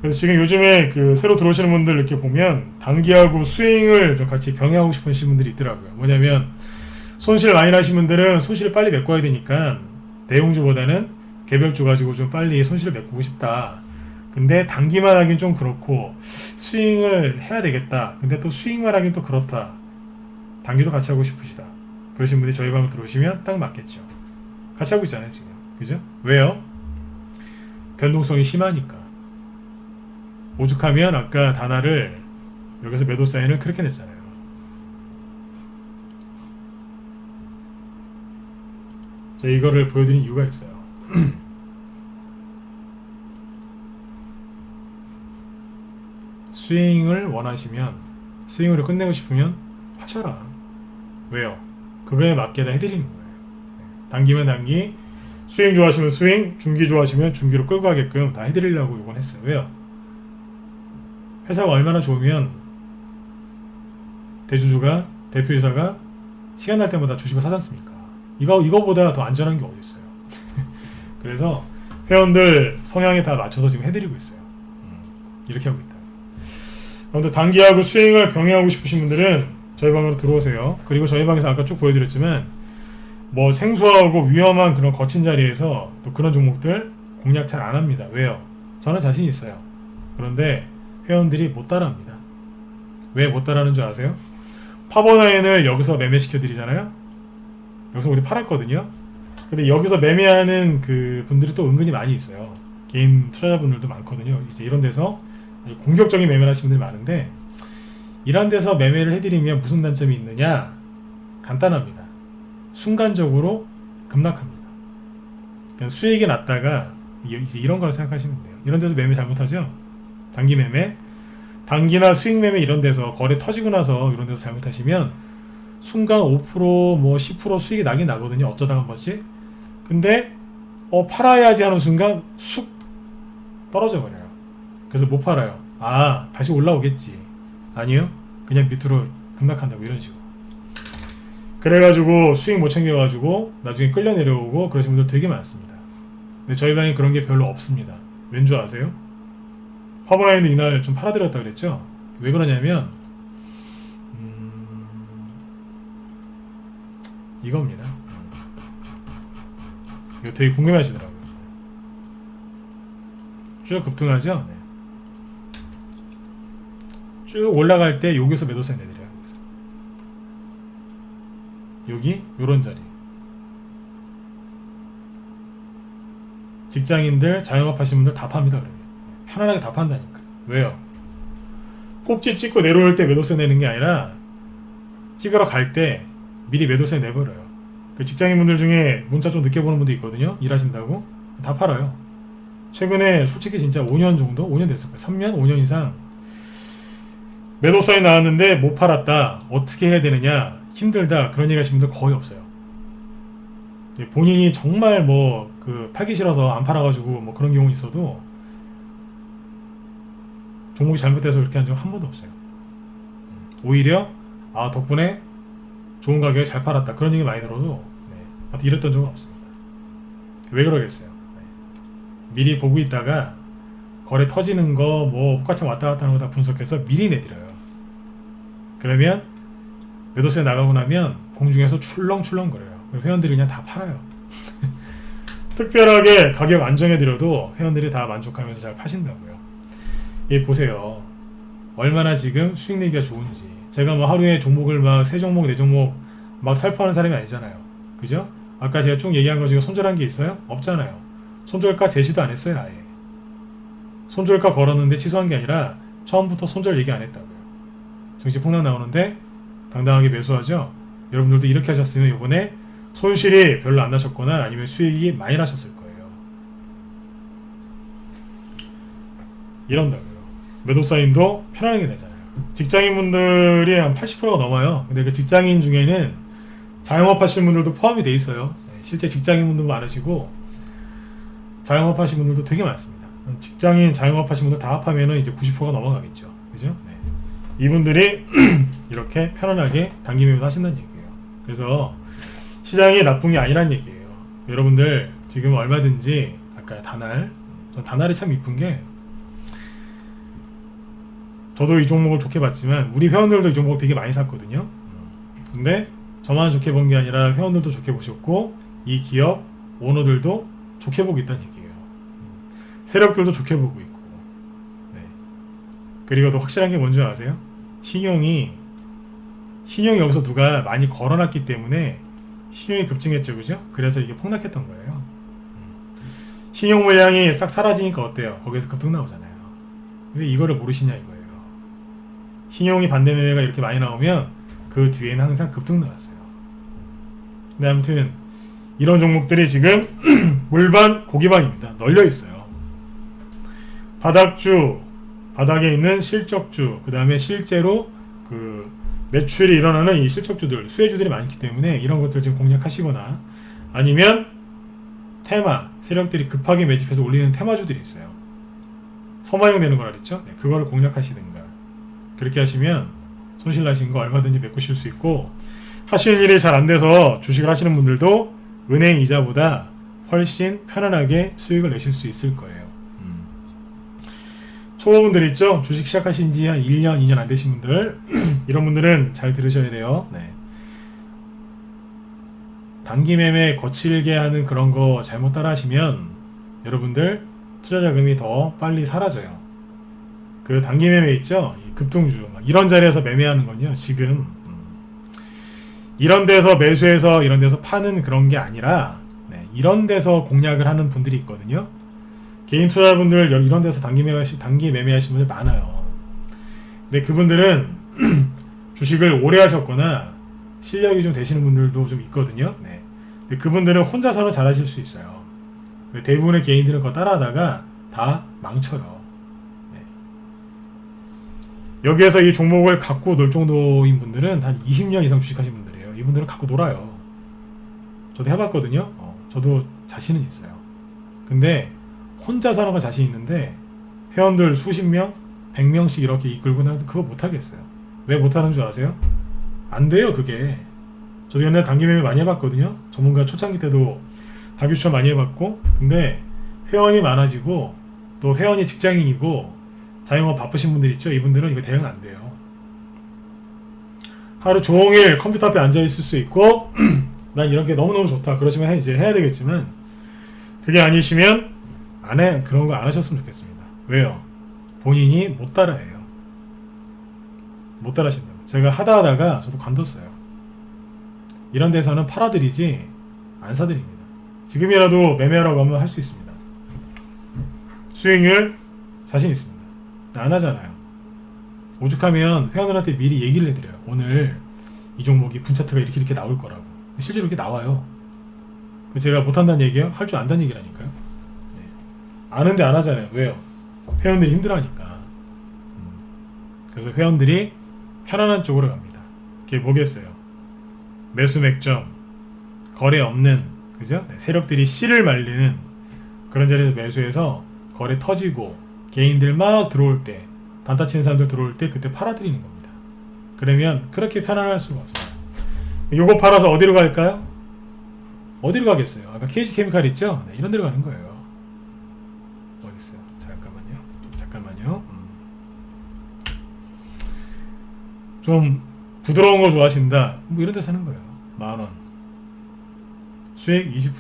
그래서 지금 요즘에 그 새로 들어오시는 분들 이렇게 보면 단기하고 스윙을 좀 같이 병행하고 싶으신 분들이 있더라고요. 뭐냐면 손실 많이 나신 분들은 손실을 빨리 메꿔야 되니까 대용주보다는 개별주 가지고 좀 빨리 손실을 메꾸고 싶다. 근데 단기만 하긴 좀 그렇고 스윙을 해야 되겠다. 근데 또 스윙만 하긴 또 그렇다. 단기도 같이 하고 싶으시다. 그러신 분들이 저희 방을 들어오시면 딱 맞겠죠. 같이 하고 있잖아요 지금. 그죠? 왜요? 변동성이 심하니까. 오죽하면 아까 다나를 여기서 매도 사인을 그렇게 냈잖아요. 자, 이거를 보여드린 이유가 있어요. 스윙을 원하시면, 스윙으로 끝내고 싶으면 하셔라. 왜요? 그거에 맞게 다 해드리는 거예요. 단기면 단기, 스윙 좋아하시면 스윙, 중기 좋아하시면 중기로 끌고 가게끔 다 해드리려고 이건 했어요. 왜요? 회사가 얼마나 좋으면 대주주가, 대표이사가 시간 날 때마다 주식을 사지 않습니까? 이거보다 더 안전한 게 어디 있어요. 그래서 회원들 성향에 다 맞춰서 지금 해드리고 있어요. 이렇게 하고 있다. 아무튼 단기하고 스윙을 병행하고 싶으신 분들은 저희 방으로 들어오세요. 그리고 저희 방에서 아까 쭉 보여드렸지만 뭐 생소하고 위험한 그런 거친 자리에서 또 그런 종목들 공략 잘 안 합니다. 왜요? 저는 자신 있어요. 그런데 회원들이 못 따라합니다. 왜 못 따라하는 줄 아세요? 파버나인을 여기서 매매시켜 드리잖아요. 여기서 우리 팔았거든요. 근데 여기서 매매하는 그 분들이 또 은근히 많이 있어요. 개인 투자자분들도 많거든요. 이제 이런 데서 공격적인 매매를 하시는 분들이 많은데 이런 데서 매매를 해드리면 무슨 단점이 있느냐? 간단합니다. 순간적으로 급락합니다. 그냥 수익이 났다가 이제 이런 걸 생각하시면 돼요. 이런 데서 매매 잘못하죠? 단기 매매, 단기나 수익 매매 이런 데서 거래 터지고 나서 이런 데서 잘못하시면 순간 5% 뭐 10% 수익이 나긴 나거든요. 어쩌다가 한 번씩. 근데 팔아야지 하는 순간 쑥 떨어져 버려요. 그래서 못 팔아요. 아, 다시 올라오겠지. 아니요. 그냥 밑으로 급락한다고 이런 식으로. 그래가지고 수익 못 챙겨가지고 나중에 끌려 내려오고 그러신 분들 되게 많습니다. 근데 저희 방에 그런 게 별로 없습니다. 왠 줄 아세요? 파버라인도 이날 좀 팔아드렸다 그랬죠? 왜 그러냐면 이겁니다. 이거 되게 궁금해하시더라고요. 쭉 급등하죠? 네. 쭉 올라갈 때 여기서 매도세 내드려요. 여기 요런 자리 직장인들, 자영업 하시는 분들 다 팝니다. 그러면 편안하게 다 판다니까. 왜요? 꼭지 찍고 내려올 때 매도세 내는 게 아니라 찍으러 갈 때 미리 매도세 내버려요. 그 직장인분들 중에 문자 좀 늦게 보는 분도 있거든요. 일하신다고 다 팔아요. 최근에 솔직히 진짜 5년 정도? 5년 됐을 거예요. 3년? 5년 이상 매도 사인 나왔는데 못 팔았다. 어떻게 해야 되느냐? 힘들다. 그런 얘기 하시는 분들 거의 없어요. 본인이 정말 뭐 그 팔기 싫어서 안 팔아가지고 뭐 그런 경우 있어도 종목이 잘못돼서 그렇게 한 적 한 번도 없어요. 오히려 아 덕분에 좋은 가격에 잘 팔았다 그런 얘기 많이 들어도 아무튼 이랬던 적은 없습니다. 왜 그러겠어요? 미리 보고 있다가 거래 터지는 거 뭐 똑같이 왔다 갔다 하는 거 다 분석해서 미리 내드려요. 그러면 매도세 나가고 나면 공중에서 출렁출렁 거려요. 회원들이 그냥 다 팔아요. 특별하게 가격 안정해드려도 회원들이 다 만족하면서 잘 파신다고요. 이 보세요. 얼마나 지금 수익 내기가 좋은지. 제가 뭐 하루에 종목을 막 3종목 4종목 막 살포하는 사람이 아니잖아요. 그죠? 아까 제가 쭉 얘기한 거 중에 손절한 게 있어요? 없잖아요. 손절가 제시도 안 했어요. 아예 손절가 걸었는데 취소한 게 아니라 처음부터 손절 얘기 안 했다고요. 증시 폭락 나오는데 당당하게 매수하죠. 여러분들도 이렇게 하셨으면 이번에 손실이 별로 안 나셨거나 아니면 수익이 많이 나셨을 거예요. 이런다고요. 매도 사인도 편안하게 내잖아요. 직장인분들이 한 80%가 넘어요. 근데 그 직장인 중에는 자영업 하시는 분들도 포함이 돼 있어요. 실제 직장인분도 많으시고 자영업 하시는 분들도 되게 많습니다. 직장인, 자영업 하시는 분들 다 합하면 이제 90%가 넘어가겠죠. 그죠? 네. 이분들이 이렇게 편안하게 단기 매매 하신다는 얘기예요. 그래서 시장이 나쁜 게 아니란 얘기예요. 여러분들 지금 얼마든지 아까 다날, 전 다날이 참 이쁜 게 저도 이 종목을 좋게 봤지만 우리 회원들도 이 종목을 되게 많이 샀거든요. 근데 저만 좋게 본 게 아니라 회원들도 좋게 보셨고 이 기업 오너들도 좋게 보고 있다는 얘기예요. 세력들도 좋게 보고 있고. 네. 그리고 더 확실한 게 뭔지 아세요? 신용이 여기서 누가 많이 걸어놨기 때문에 신용이 급증했죠. 그죠? 그래서 이게 폭락했던 거예요. 신용 물량이 싹 사라지니까 어때요? 거기서 급등 나오잖아요. 왜 이거를 모르시냐 이거예요. 신용이 반대 매매가 이렇게 많이 나오면 그 뒤에는 항상 급등 나왔어요. 근데 아무튼 이런 종목들이 지금 물반 고기반입니다. 널려 있어요. 바닥주, 바닥에 있는 실적주, 그 다음에 실제로 그 매출이 일어나는 이 실적주들, 수혜주들이 많기 때문에 이런 것들 지금 공략하시거나 아니면 테마, 세력들이 급하게 매집해서 올리는 테마주들이 있어요. 서마용 되는 거라 그랬죠? 네, 그거를 공략하시든가. 그렇게 하시면 손실 나신 거 얼마든지 메꾸실 수 있고 하시는 일이 잘 안 돼서 주식을 하시는 분들도 은행 이자보다 훨씬 편안하게 수익을 내실 수 있을 거예요. 초보분들 있죠? 주식 시작하신 지 한 1년, 2년 안 되신 분들 이런 분들은 잘 들으셔야 돼요. 네. 단기 매매 거칠게 하는 그런 거 잘못 따라 하시면 여러분들 투자 자금이 더 빨리 사라져요. 그 단기 매매 있죠? 급등주 이런 자리에서 매매하는 건요. 지금 이런 데서 매수해서 이런 데서 파는 그런 게 아니라 이런 데서 공략을 하는 분들이 있거든요. 개인 투자자분들 이런 데서 단기 매매하시는 분들 많아요. 근데 그분들은 주식을 오래 하셨거나 실력이 좀 되시는 분들도 좀 있거든요. 네. 근데 그분들은 혼자서는 잘 하실 수 있어요. 근데 대부분의 개인들은 그거 따라하다가 다 망쳐요. 네. 여기에서 이 종목을 갖고 놀 정도인 분들은 한 20년 이상 주식하신 분들이에요. 이분들은 갖고 놀아요. 저도 해봤거든요. 저도 자신은 있어요. 근데 혼자서 하는 거 자신 있는데 회원들 수십 명, 100명씩 이렇게 이끌고 나서 그거 못하겠어요. 왜 못하는 줄 아세요? 안 돼요 그게. 저도 옛날에 단기 매매 많이 해봤거든요. 전문가 초창기 때도 단기 추천 많이 해봤고 근데 회원이 많아지고 또 회원이 직장인이고 자영업 바쁘신 분들 있죠. 이분들은 이거 대응 안 돼요. 하루 종일 컴퓨터 앞에 앉아 있을 수 있고 난 이런 게 너무너무 좋다 그러시면 이제 해야 되겠지만 그게 아니시면 그런 거 안 하셨으면 좋겠습니다. 왜요? 본인이 못 따라해요. 못 따라하신다고. 제가 하다가 저도 관뒀어요. 이런 데서는 팔아드리지 안 사드립니다. 지금이라도 매매하라고 하면 할 수 있습니다. 수익률 자신 있습니다. 안 하잖아요. 오죽하면 회원들한테 미리 얘기를 해드려요. 오늘 이 종목이 분차트가 이렇게 나올 거라고. 실제로 이렇게 나와요. 제가 못한다는 얘기예요? 할 줄 안다는 얘기라니까요. 네. 아는데 안 하잖아요. 왜요? 회원들이 힘들어하니까. 그래서 회원들이 편안한 쪽으로 갑니다. 그게 뭐겠어요? 매수 맥점, 거래 없는, 그죠? 네, 세력들이 씨를 말리는 그런 자리에서 매수해서 거래 터지고 개인들 막 들어올 때, 단타 치는 사람들 들어올 때 그때 팔아드리는 겁니다. 그러면 그렇게 편안할 수가 없어요. 요거 팔아서 어디로 갈까요? 어디로 가겠어요? 아까 KG케미칼 있죠? 네, 이런 데로 가는 거예요. 어디 있어요? 잠깐만요. 좀 부드러운 거 좋아하신다. 뭐 이런 데 사는 거예요. 10,000원. 수익 20%.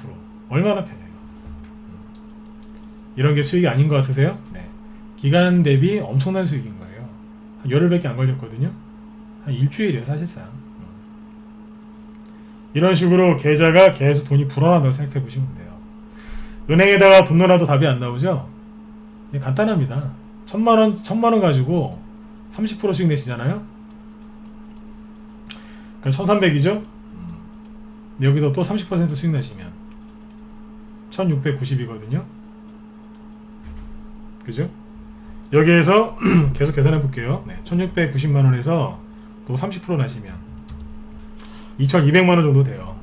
얼마나 편해요. 이런 게 수익이 아닌 것 같으세요? 네. 기간 대비 엄청난 수익인 거예요. 한 열흘밖에 안 걸렸거든요. 한 일주일이에요, 사실상. 이런 식으로 계좌가 계속 돈이 불어난다고 생각해 보시면 돼요. 은행에다가 돈 넣어놔도 답이 안 나오죠? 간단합니다. 1,000만원 가지고 30% 수익 내시잖아요? 그럼 1,300이죠? 여기서 또 30% 수익 내시면 1,690이거든요? 그죠? 여기에서 계속 계산해 볼게요. 네, 1,690만원에서 또 30% 나시면 2,200만원 정도 돼요.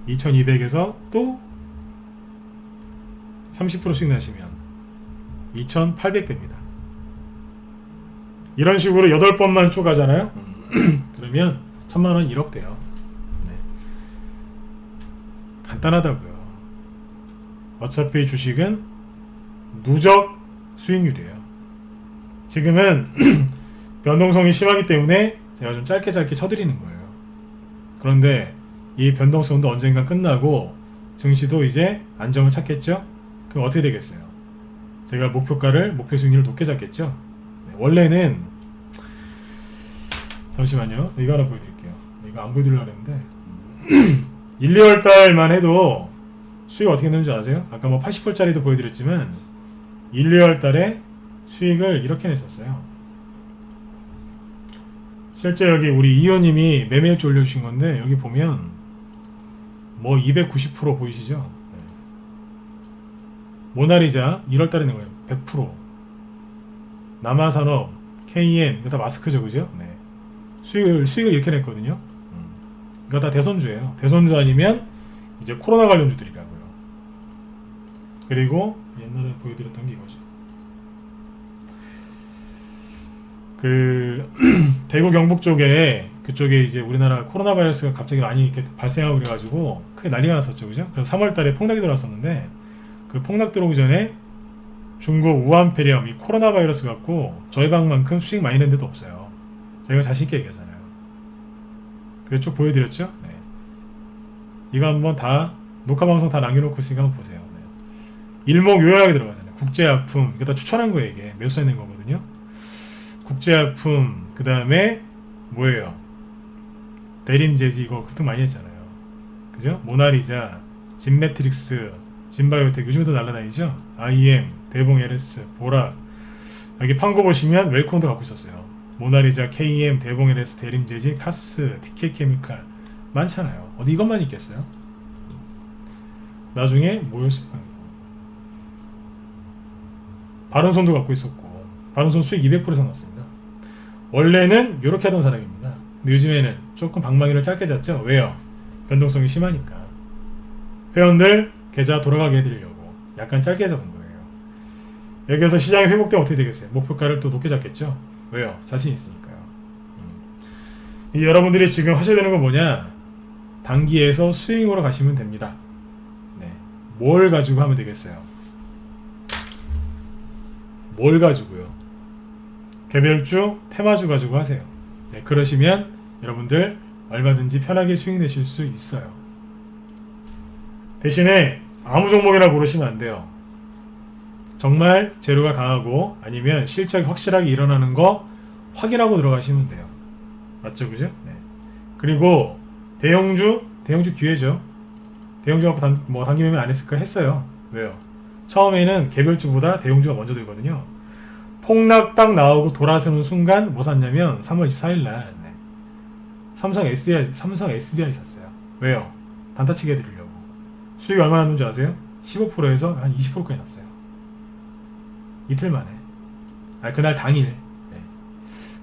2,200에서 또 30% 수익 나시면 2,800 됩니다. 이런 식으로 8번만 쭉 가잖아요. 그러면 1,000만원 1억 돼요. 네. 간단하다고요. 어차피 주식은 누적 수익률이에요. 지금은 변동성이 심하기 때문에 제가 좀 짧게 쳐드리는 거예요. 그런데 이 변동성도 언젠가 끝나고 증시도 이제 안정을 찾겠죠? 그럼 어떻게 되겠어요? 제가 목표가를, 목표 수익률을 높게 잡겠죠? 네, 원래는 잠시만요. 이거 하나 보여드릴게요. 이거 안 보여드리려고 했는데 1, 2월 달만 해도 수익 어떻게 되는지 아세요? 아까 뭐 80%짜리도 보여드렸지만 1, 2월 달에 수익을 이렇게 냈었어요. 실제 여기 우리 이호님이 매매일지 올려주신 건데 여기 보면 뭐 290% 보이시죠? 네. 모나리자 1월 달에 낸 거예요. 100%. 남아산업, KM 이거 다 마스크죠, 그죠? 네. 수익을 이렇게 냈거든요. 이거 다 대선주예요. 대선주 아니면 이제 코로나 관련주들이라고요. 그리고 옛날에 보여드렸던 게 이거죠. 그 대구 경북 쪽에 그쪽에 이제 우리나라 코로나 바이러스가 갑자기 많이 이렇게 발생하고 그래가지고 크게 난리가 났었죠, 그죠? 그래서 3월달에 폭락이 들어왔었는데 그 폭락 들어오기 전에 중국 우한 폐렴 이 코로나 바이러스 갖고 저희 방만큼 수익 많이 낸 데도 없어요. 제가 자신 있게 얘기하잖아요. 그래서 쭉 보여드렸죠? 네. 이거 한번 다 녹화 방송 다 남겨놓고 있으니까 한번 보세요. 네. 일목요연하게 들어가잖아요. 국제약품 이거 다 추천한 거예요. 이게 매수해 낸 거거든요. 국제약품 그 다음에 뭐예요? 대림제지 이거 급등 많이 했잖아요. 그죠? 모나리자, 진매트릭스, 진바이오텍 요즘에도 날라다니죠? IM, 대봉 LS, 보라 여기 판고 보시면 웰컴도 갖고 있었어요. 모나리자, KM, 대봉 LS, 대림제지, 카스, TK케미칼 많잖아요. 어디 이것만 있겠어요? 나중에 뭐였을까요? 바른손도 갖고 있었고 바른손 수익 200%에서 났습니다. 원래는 이렇게 하던 사람입니다. 근데 요즘에는 조금 방망이를 짧게 잡죠. 왜요? 변동성이 심하니까. 회원들 계좌 돌아가게 해드리려고 약간 짧게 잡은 거예요. 여기서 시장이 회복되면 어떻게 되겠어요? 목표가를 또 높게 잡겠죠. 왜요? 자신 있으니까요. 이 여러분들이 지금 하셔야 되는 건 뭐냐? 단기에서 스윙으로 가시면 됩니다. 네. 뭘 가지고 하면 되겠어요? 뭘 가지고요? 개별주, 테마주 가지고 하세요. 네, 그러시면 여러분들 얼마든지 편하게 수익 내실 수 있어요. 대신에 아무 종목이나 고르시면 안 돼요. 정말 재료가 강하고 아니면 실적이 확실하게 일어나는 거 확인하고 들어가시면 돼요. 맞죠, 그죠? 네. 그리고 대형주 기회죠. 대형주 갖고 단기 매매 안 했을까? 했어요. 왜요? 처음에는 개별주보다 대형주가 먼저 들거든요. 폭락 딱 나오고 돌아서는 순간 뭐 샀냐면 3월 24일 날 삼성 SDI 샀어요. 왜요? 단타치게 해드리려고. 수익이 얼마나 났는지 아세요? 15%에서 한 20%까지 났어요. 이틀 만에. 그날 당일. 네.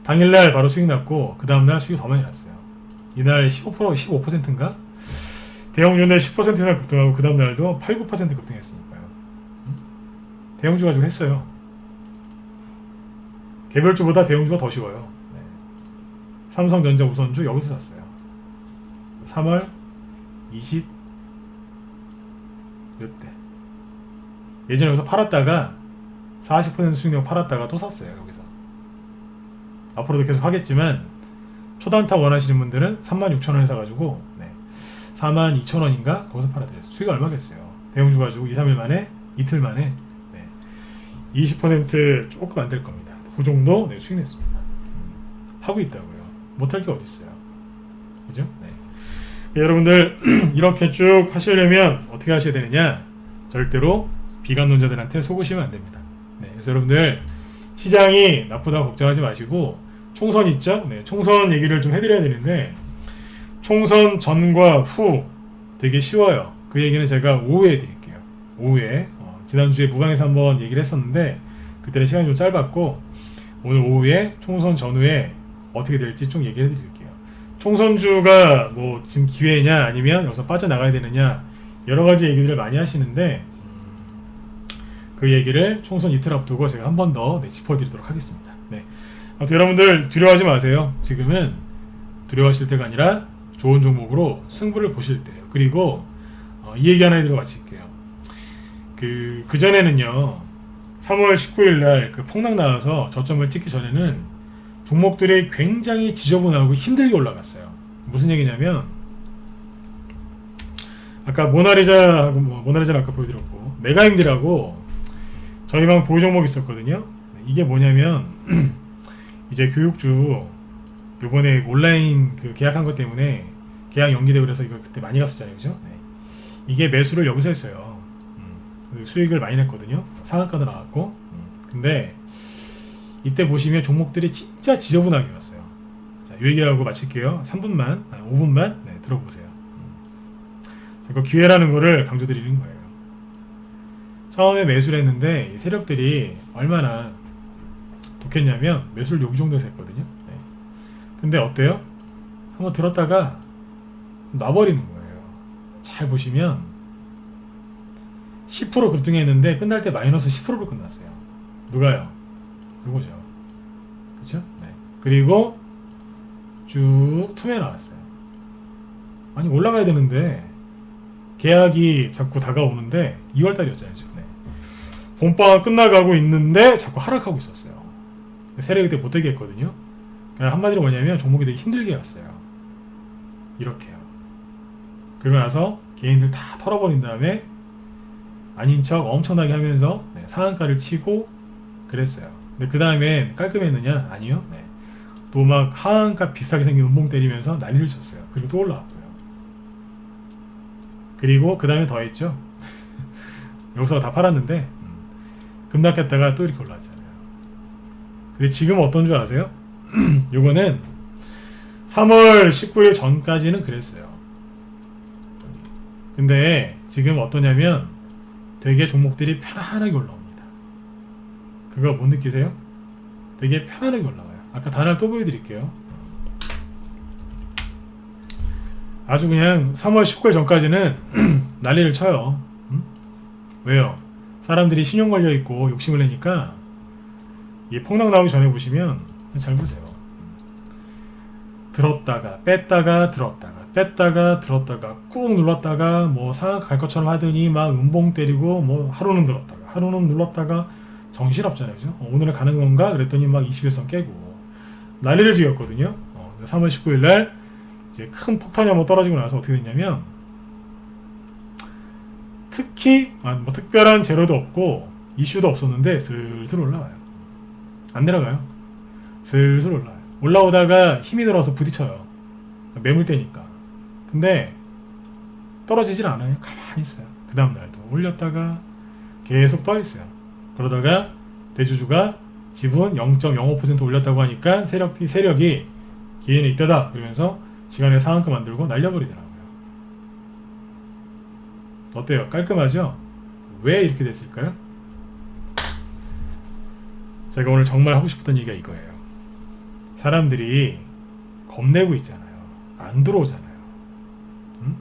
당일날 바로 수익 났고 그 다음날 수익이 더 많이 났어요. 이날 15%인가? 대형주인데 10% 이상 급등하고 그 다음날도 8, 9% 급등했으니까요. 대형주 가지고 했어요. 개별주보다 대형주가 더 쉬워요. 네. 삼성전자 우선주 여기서 샀어요. 3월 20 몇 대. 예전에 여기서 팔았다가 40% 수익 내고 팔았다가 또 샀어요. 여기서. 앞으로도 계속 하겠지만 초단타 원하시는 분들은 36,000원에 사가지고 42,000원인가 거기서 팔아드려요. 수익 얼마겠어요. 대형주 가지고 2, 3일 만에 이틀 만에 20% 조금 안 될 겁니다. 그 정도 수익 냈습니다. 하고 있다고요. 못할 게 어딨어요. 그죠? 여러분들 이렇게 쭉 하시려면 어떻게 하셔야 되느냐? 절대로 비관론자들한테 속으시면 안 됩니다. 그래서 여러분들 시장이 나쁘다고 걱정하지 마시고 총선 있죠? 총선 얘기를 좀 해드려야 되는데 총선 전과 후 되게 쉬워요. 그 얘기는 제가 오후에 해드릴게요. 오후에 지난주에 무방에서 한번 얘기를 했었는데 그때는 시간이 좀 짧았고 오늘 오후에 총선 전후에 어떻게 될지 좀 얘기를 해드릴게요. 총선주가 뭐 지금 기회냐 아니면 여기서 빠져나가야 되느냐 여러가지 얘기들을 많이 하시는데 그 얘기를 총선 이틀 앞두고 제가 한 번 더 짚어드리도록 하겠습니다. 아무튼 여러분들 두려워하지 마세요. 지금은 두려워하실 때가 아니라 좋은 종목으로 승부를 보실 때예요. 그리고 이 얘기 하나 해드리고 마칠게요. 그 전에는요 3월 19일 날 그 폭락 나와서 저점을 찍기 전에는 종목들이 굉장히 지저분하고 힘들게 올라갔어요. 무슨 얘기냐면 아까 모나리자하고 모나리자는 아까 보여드렸고 메가임디라고 저희 방 보유 종목 있었거든요. 이게 뭐냐면 이제 교육주 요번에 온라인 그 계약한 것 때문에 계약 연기되고 그래서 이거 그때 많이 갔었잖아요. 그죠? 이게 매수를 여기서 했어요. 수익을 많이 냈거든요. 상한가도 나왔고. 근데 이때 보시면 종목들이 진짜 지저분하게 갔어요. 자, 이 얘기하고 마칠게요. 3분만, 5분만 들어보세요. 제가 기회라는 거를 강조드리는 거예요. 처음에 매수를 했는데 이 세력들이 얼마나 독했냐면 매수를 여기 정도에서 했거든요. 근데 어때요? 한번 들었다가 놔버리는 거예요. 잘 보시면 10% 급등했는데 끝날 때 마이너스 10%로 끝났어요. 누가요? 요거죠. 그쵸? 그리고 쭉 투매 나왔어요. 아니 올라가야 되는데 계약이 자꾸 다가오는데 2월달이었잖아요. 봄방학 끝나가고 있는데 자꾸 하락하고 있었어요. 세력이 그때 못되게 했거든요. 한마디로 뭐냐면 종목이 되게 힘들게 갔어요. 이렇게요. 그러고 나서 개인들 다 털어버린 다음에 아닌 척 엄청나게 하면서 상한가를 치고 그랬어요. 근데 그 다음에 깔끔했느냐? 아니요. 또 막 하한가 비싸게 생긴 음봉 때리면서 난리를 쳤어요. 그리고 또 올라왔고요. 그리고 그 다음에 더 했죠. 여기서 다 팔았는데 급락했다가 또 이렇게 올라왔잖아요. 근데 지금 어떤 줄 아세요? 요거는 3월 19일 전까지는 그랬어요. 근데 지금 어떠냐면 되게 종목들이 편안하게 올라옵니다. 그거 못 느끼세요? 되게 편안하게 올라와요. 아까 단어를 또 보여드릴게요. 아주 그냥 3월 19일 전까지는 난리를 쳐요. 왜요? 사람들이 신용 걸려있고 욕심을 내니까 이 폭락 나오기 전에 보시면 잘 보세요. 들었다가 뺐다가 들었다가 꾹 눌렀다가 뭐 상한가 갈 것처럼 하더니 막 음봉 때리고 뭐 하루는 들었다가 하루는 눌렀다가 정신없잖아요. 그죠? 오늘은 가는 건가? 그랬더니 막 21선 깨고 난리를 지었거든요. 3월 19일 날 이제 큰 폭탄이 한번 떨어지고 나서 어떻게 됐냐면 특히 뭐 특별한 재료도 없고 이슈도 없었는데 슬슬 올라와요. 안 내려가요. 슬슬 올라와요. 올라오다가 힘이 들어서 부딪혀요. 매물대니까. 근데 떨어지질 않아요. 가만히 있어요. 그 다음 날도 올렸다가 계속 떠 있어요. 그러다가 대주주가 지분 0.05% 올렸다고 하니까 세력이 기회는 이때다 그러면서 시간에 상한가 만들고 날려버리더라고요. 어때요? 깔끔하죠? 왜 이렇게 됐을까요? 제가 오늘 정말 하고 싶었던 얘기가 이거예요. 사람들이 겁내고 있잖아요. 안 들어오잖아요. 응?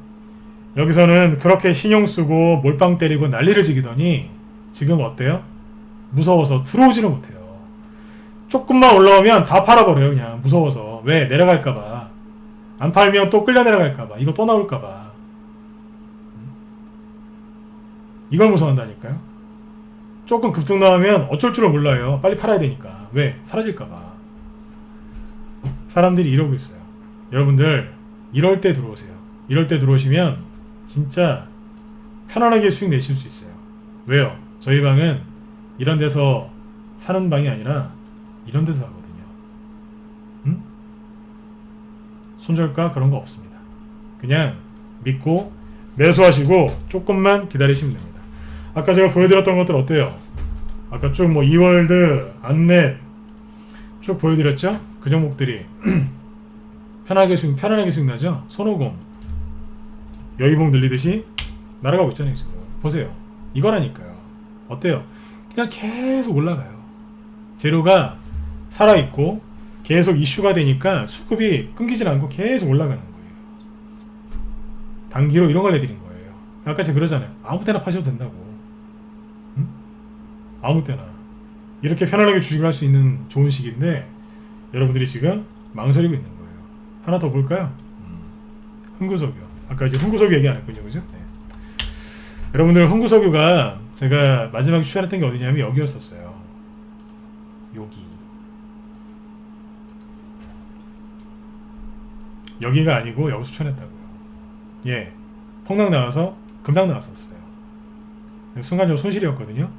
여기서는 그렇게 신용 쓰고 몰빵 때리고 난리를 지기더니 지금 어때요? 무서워서 들어오지를 못해요. 조금만 올라오면 다 팔아버려요. 그냥 무서워서. 왜? 내려갈까봐. 안 팔면 또 끌려 내려갈까봐. 이거 또 나올까봐. 이걸 무서워한다니까요. 조금 급등 나오면 어쩔 줄을 몰라요. 빨리 팔아야 되니까. 왜? 사라질까봐. 사람들이 이러고 있어요. 여러분들 이럴 때 들어오세요. 이럴 때 들어오시면 진짜 편안하게 수익 내실 수 있어요. 왜요? 저희 방은 이런 데서 사는 방이 아니라 이런 데서 하거든요. 응? 손절가 그런 거 없습니다. 그냥 믿고 매수하시고 조금만 기다리시면 됩니다. 아까 제가 보여드렸던 것들 어때요? 아까 쭉 뭐 이월드, 안넷 쭉 보여드렸죠? 그 종목들이 편하게 수익 나죠? 손오공 여의봉 늘리듯이 날아가고 있잖아요. 지금 보세요. 이거라니까요. 어때요? 그냥 계속 올라가요. 재료가 살아있고 계속 이슈가 되니까 수급이 끊기질 않고 계속 올라가는 거예요. 단기로 이런 걸 내드린 거예요. 아까 제가 그러잖아요. 아무 때나 파셔도 된다고. 응? 아무 때나. 이렇게 편안하게 주식을 할 수 있는 좋은 시기인데 여러분들이 지금 망설이고 있는 거예요. 하나 더 볼까요? 흥구석유. 아까 이제 흥구석유 얘기 안 했군요. 그죠? 네. 여러분들 흥구석유가 제가 마지막에 추천했던 게 어디냐면 여기였었어요. 여기가 아니고 여기서 추천했다고요. 예, 폭락 나와서 급락 나왔었어요. 순간적으로 손실이었거든요.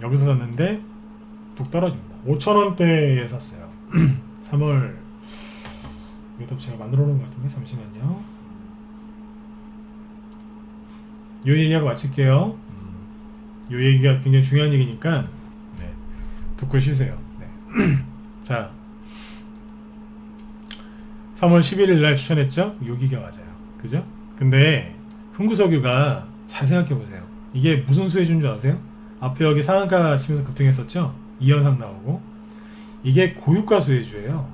여기서 샀는데 뚝 떨어집니다. 5,000원대에 샀어요. 3월 이것도 제가 만들어 놓은 것 같은데 잠시만요. 요 얘기하고 마칠게요. 요 얘기가 굉장히 중요한 얘기니까 네, 듣고 쉬세요. 네. 자, 3월 11일 날 추천했죠? 여기가 맞아요. 그죠? 근데 흥구석유가 잘 생각해보세요. 이게 무슨 수혜 준 줄 아세요? 앞에 여기 상한가 치면서 급등했었죠? 2연상 나오고 이게 고유가 수혜주예요.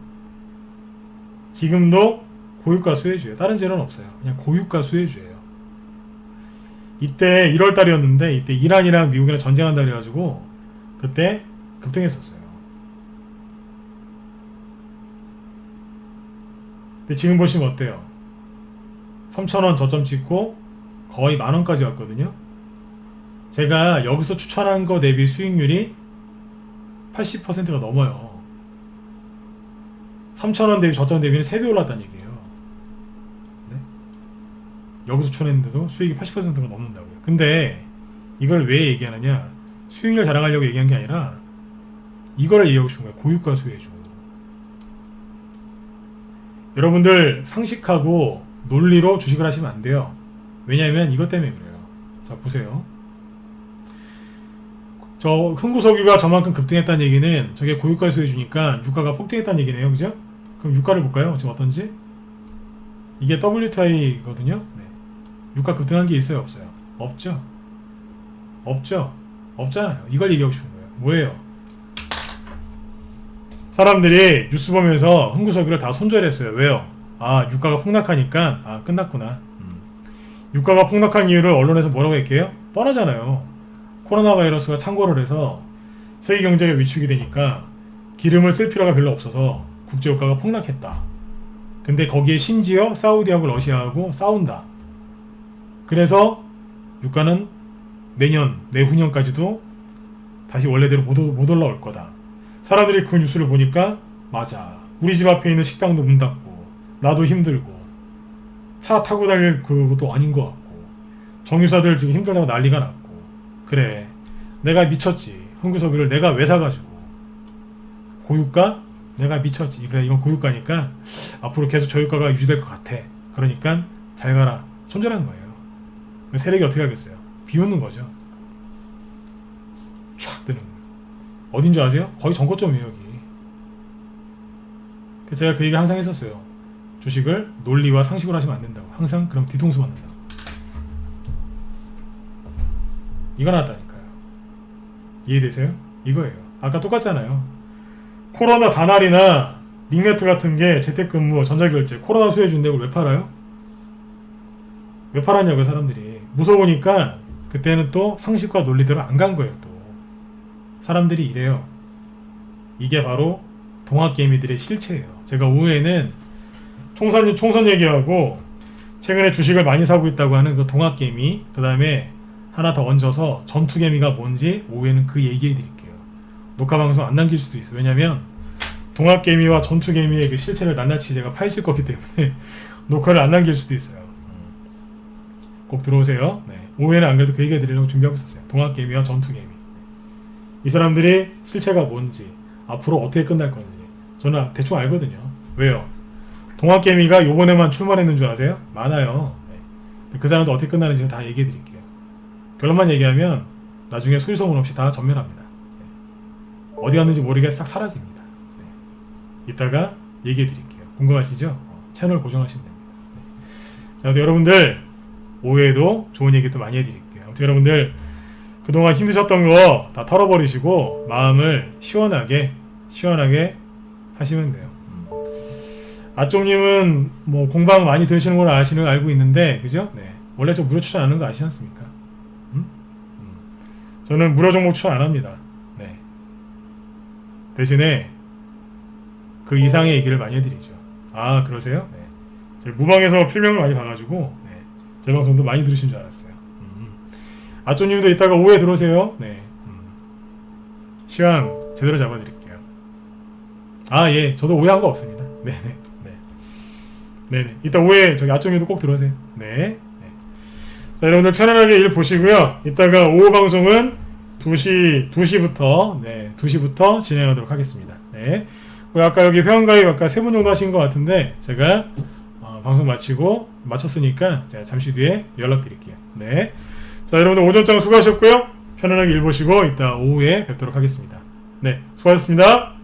지금도 고유가 수혜주예요. 다른 재료는 없어요. 그냥 고유가 수혜주예요. 이때 1월달이었는데 이때 이란이랑 미국이랑 전쟁한다 그래가지고 그때 급등했었어요. 근데 지금 보시면 어때요? 3,000원 저점 찍고 거의 만원까지 왔거든요. 제가 여기서 추천한 거 대비 수익률이 80%가 넘어요. 3,000원 대비 저점 대비는 3배 올랐다는 얘기예요. 네? 여기서 추천했는데도 수익이 80%가 넘는다고요. 근데 이걸 왜 얘기하느냐? 수익률 자랑하려고 얘기한 게 아니라 이걸 얘기하고 싶은 거예요. 고유가 수혜주. 여러분들 상식하고 논리로 주식을 하시면 안 돼요. 왜냐하면 이것 때문에 그래요. 자, 보세요. 저 흥구석유가 저만큼 급등했다는 얘기는 저게 고유가 수혜주니까 유가가 폭등했다는 얘기네요. 그죠? 그럼 유가를 볼까요? 지금 어떤지? 이게 WTI거든요. 네. 유가 급등한 게 있어요? 없어요? 없죠? 없죠? 없잖아요. 이걸 얘기하고 싶은 거예요. 뭐예요? 사람들이 뉴스 보면서 흥구석유를 다 손절했어요. 왜요? 아, 유가가 폭락하니까 아, 끝났구나. 유가가 폭락한 이유를 언론에서 뭐라고 했게요? 뻔하잖아요. 코로나 바이러스가 창궐을 해서 세계 경제가 위축이 되니까 기름을 쓸 필요가 별로 없어서 국제유가가 폭락했다. 근데 거기에 심지어 사우디하고 러시아하고 싸운다. 그래서 유가는 내년, 내후년까지도 다시 원래대로 못 올라올 거다. 사람들이 그 뉴스를 보니까 맞아. 우리 집 앞에 있는 식당도 문 닫고 나도 힘들고 차 타고 다닐 그것도 아닌 것 같고 정유사들 지금 힘들다고 난리가 났고 그래 내가 미쳤지. 흥구석유를 내가 왜 사가지고 고유가? 내가 미쳤지. 그래 이건 고유가니까 앞으로 계속 저유가가 유지될 것 같아. 그러니까 잘 가라. 손절한 거예요. 세력이 어떻게 하겠어요? 비웃는 거죠. 촥 뜨는 거예요. 어딘 줄 아세요? 거의 전고점이에요 여기. 제가 그 얘기 항상 했었어요. 주식을 논리와 상식으로 하시면 안 된다고. 항상 그럼 뒤통수 맞는다고. 이거 나왔다니까요. 이해되세요? 이거예요. 아까 똑같잖아요. 코로나 다날이나 링네트 같은 게 재택근무, 전자결제, 코로나 수혜준데 그걸 왜 팔아요? 왜 팔았냐고요 사람들이. 무서우니까 그때는 또 상식과 논리대로 안 간 거예요. 또 사람들이 이래요. 이게 바로 동학개미들의 실체예요. 제가 오후에는 총선 얘기하고 최근에 주식을 많이 사고 있다고 하는 그 동학개미, 그 다음에 하나 더 얹어서 전투개미가 뭔지 오후에는 그 얘기해 드릴게요. 녹화방송 안 남길 수도 있어요. 왜냐면 동학개미와 전투개미의 그 실체를 낱낱이 제가 파헤칠 거기 때문에 녹화를 안 남길 수도 있어요. 꼭 들어오세요. 네. 오후에는 안 그래도 그 얘기 해드리려고 준비하고 있었어요. 동학개미와 전투개미. 이 사람들이 실체가 뭔지, 앞으로 어떻게 끝날 건지 저는 대충 알거든요. 왜요? 동학개미가 요번에만 출마했는 줄 아세요? 많아요. 네. 그 사람도 어떻게 끝나는지 다 얘기해 드릴게요. 결론만 얘기하면 나중에 소유소문 없이 다 전멸합니다. 네. 어디 갔는지 모르게 싹 사라집니다. 네. 이따가 얘기해 드릴게요. 궁금하시죠? 채널 고정하시면 됩니다. 네. 자, 여러분들 오후에도 좋은 얘기 또 많이 해드릴게요. 아무튼 여러분들 그동안 힘드셨던 거 다 털어버리시고 마음을 시원하게 하시면 돼요. 아쪽님은 뭐 공방 많이 들으시는 걸 알고 있는데, 그죠? 네. 원래 저 무료 추천 안 하는 거 아시지 않습니까? 저는 무료 종목 추천 안 합니다. 네. 대신에 그 이상의 얘기를 많이 해드리죠. 아, 그러세요? 네. 제가 무방에서 필명을 많이 봐가지고 네. 제 방송도 많이 들으신 줄 알았어요. 아쪼님도 이따가 오후에 들어오세요. 네. 시황 제대로 잡아드릴게요. 아, 예. 저도 오해한 거 없습니다. 네네. 네. 네네. 이따 오후에 저기 아쪼님도 꼭 들어오세요. 네. 네. 자, 여러분들 편안하게 일 보시고요. 이따가 오후 방송은 2시부터 네, 2시부터 진행하도록 하겠습니다. 네. 아까 여기 회원가입 아까 3분 정도 하신 것 같은데 제가 방송 마쳤으니까 제가 잠시 뒤에 연락드릴게요. 네. 자, 여러분들 오전장 수고하셨고요. 편안하게 일 보시고 이따 오후에 뵙도록 하겠습니다. 네, 수고하셨습니다.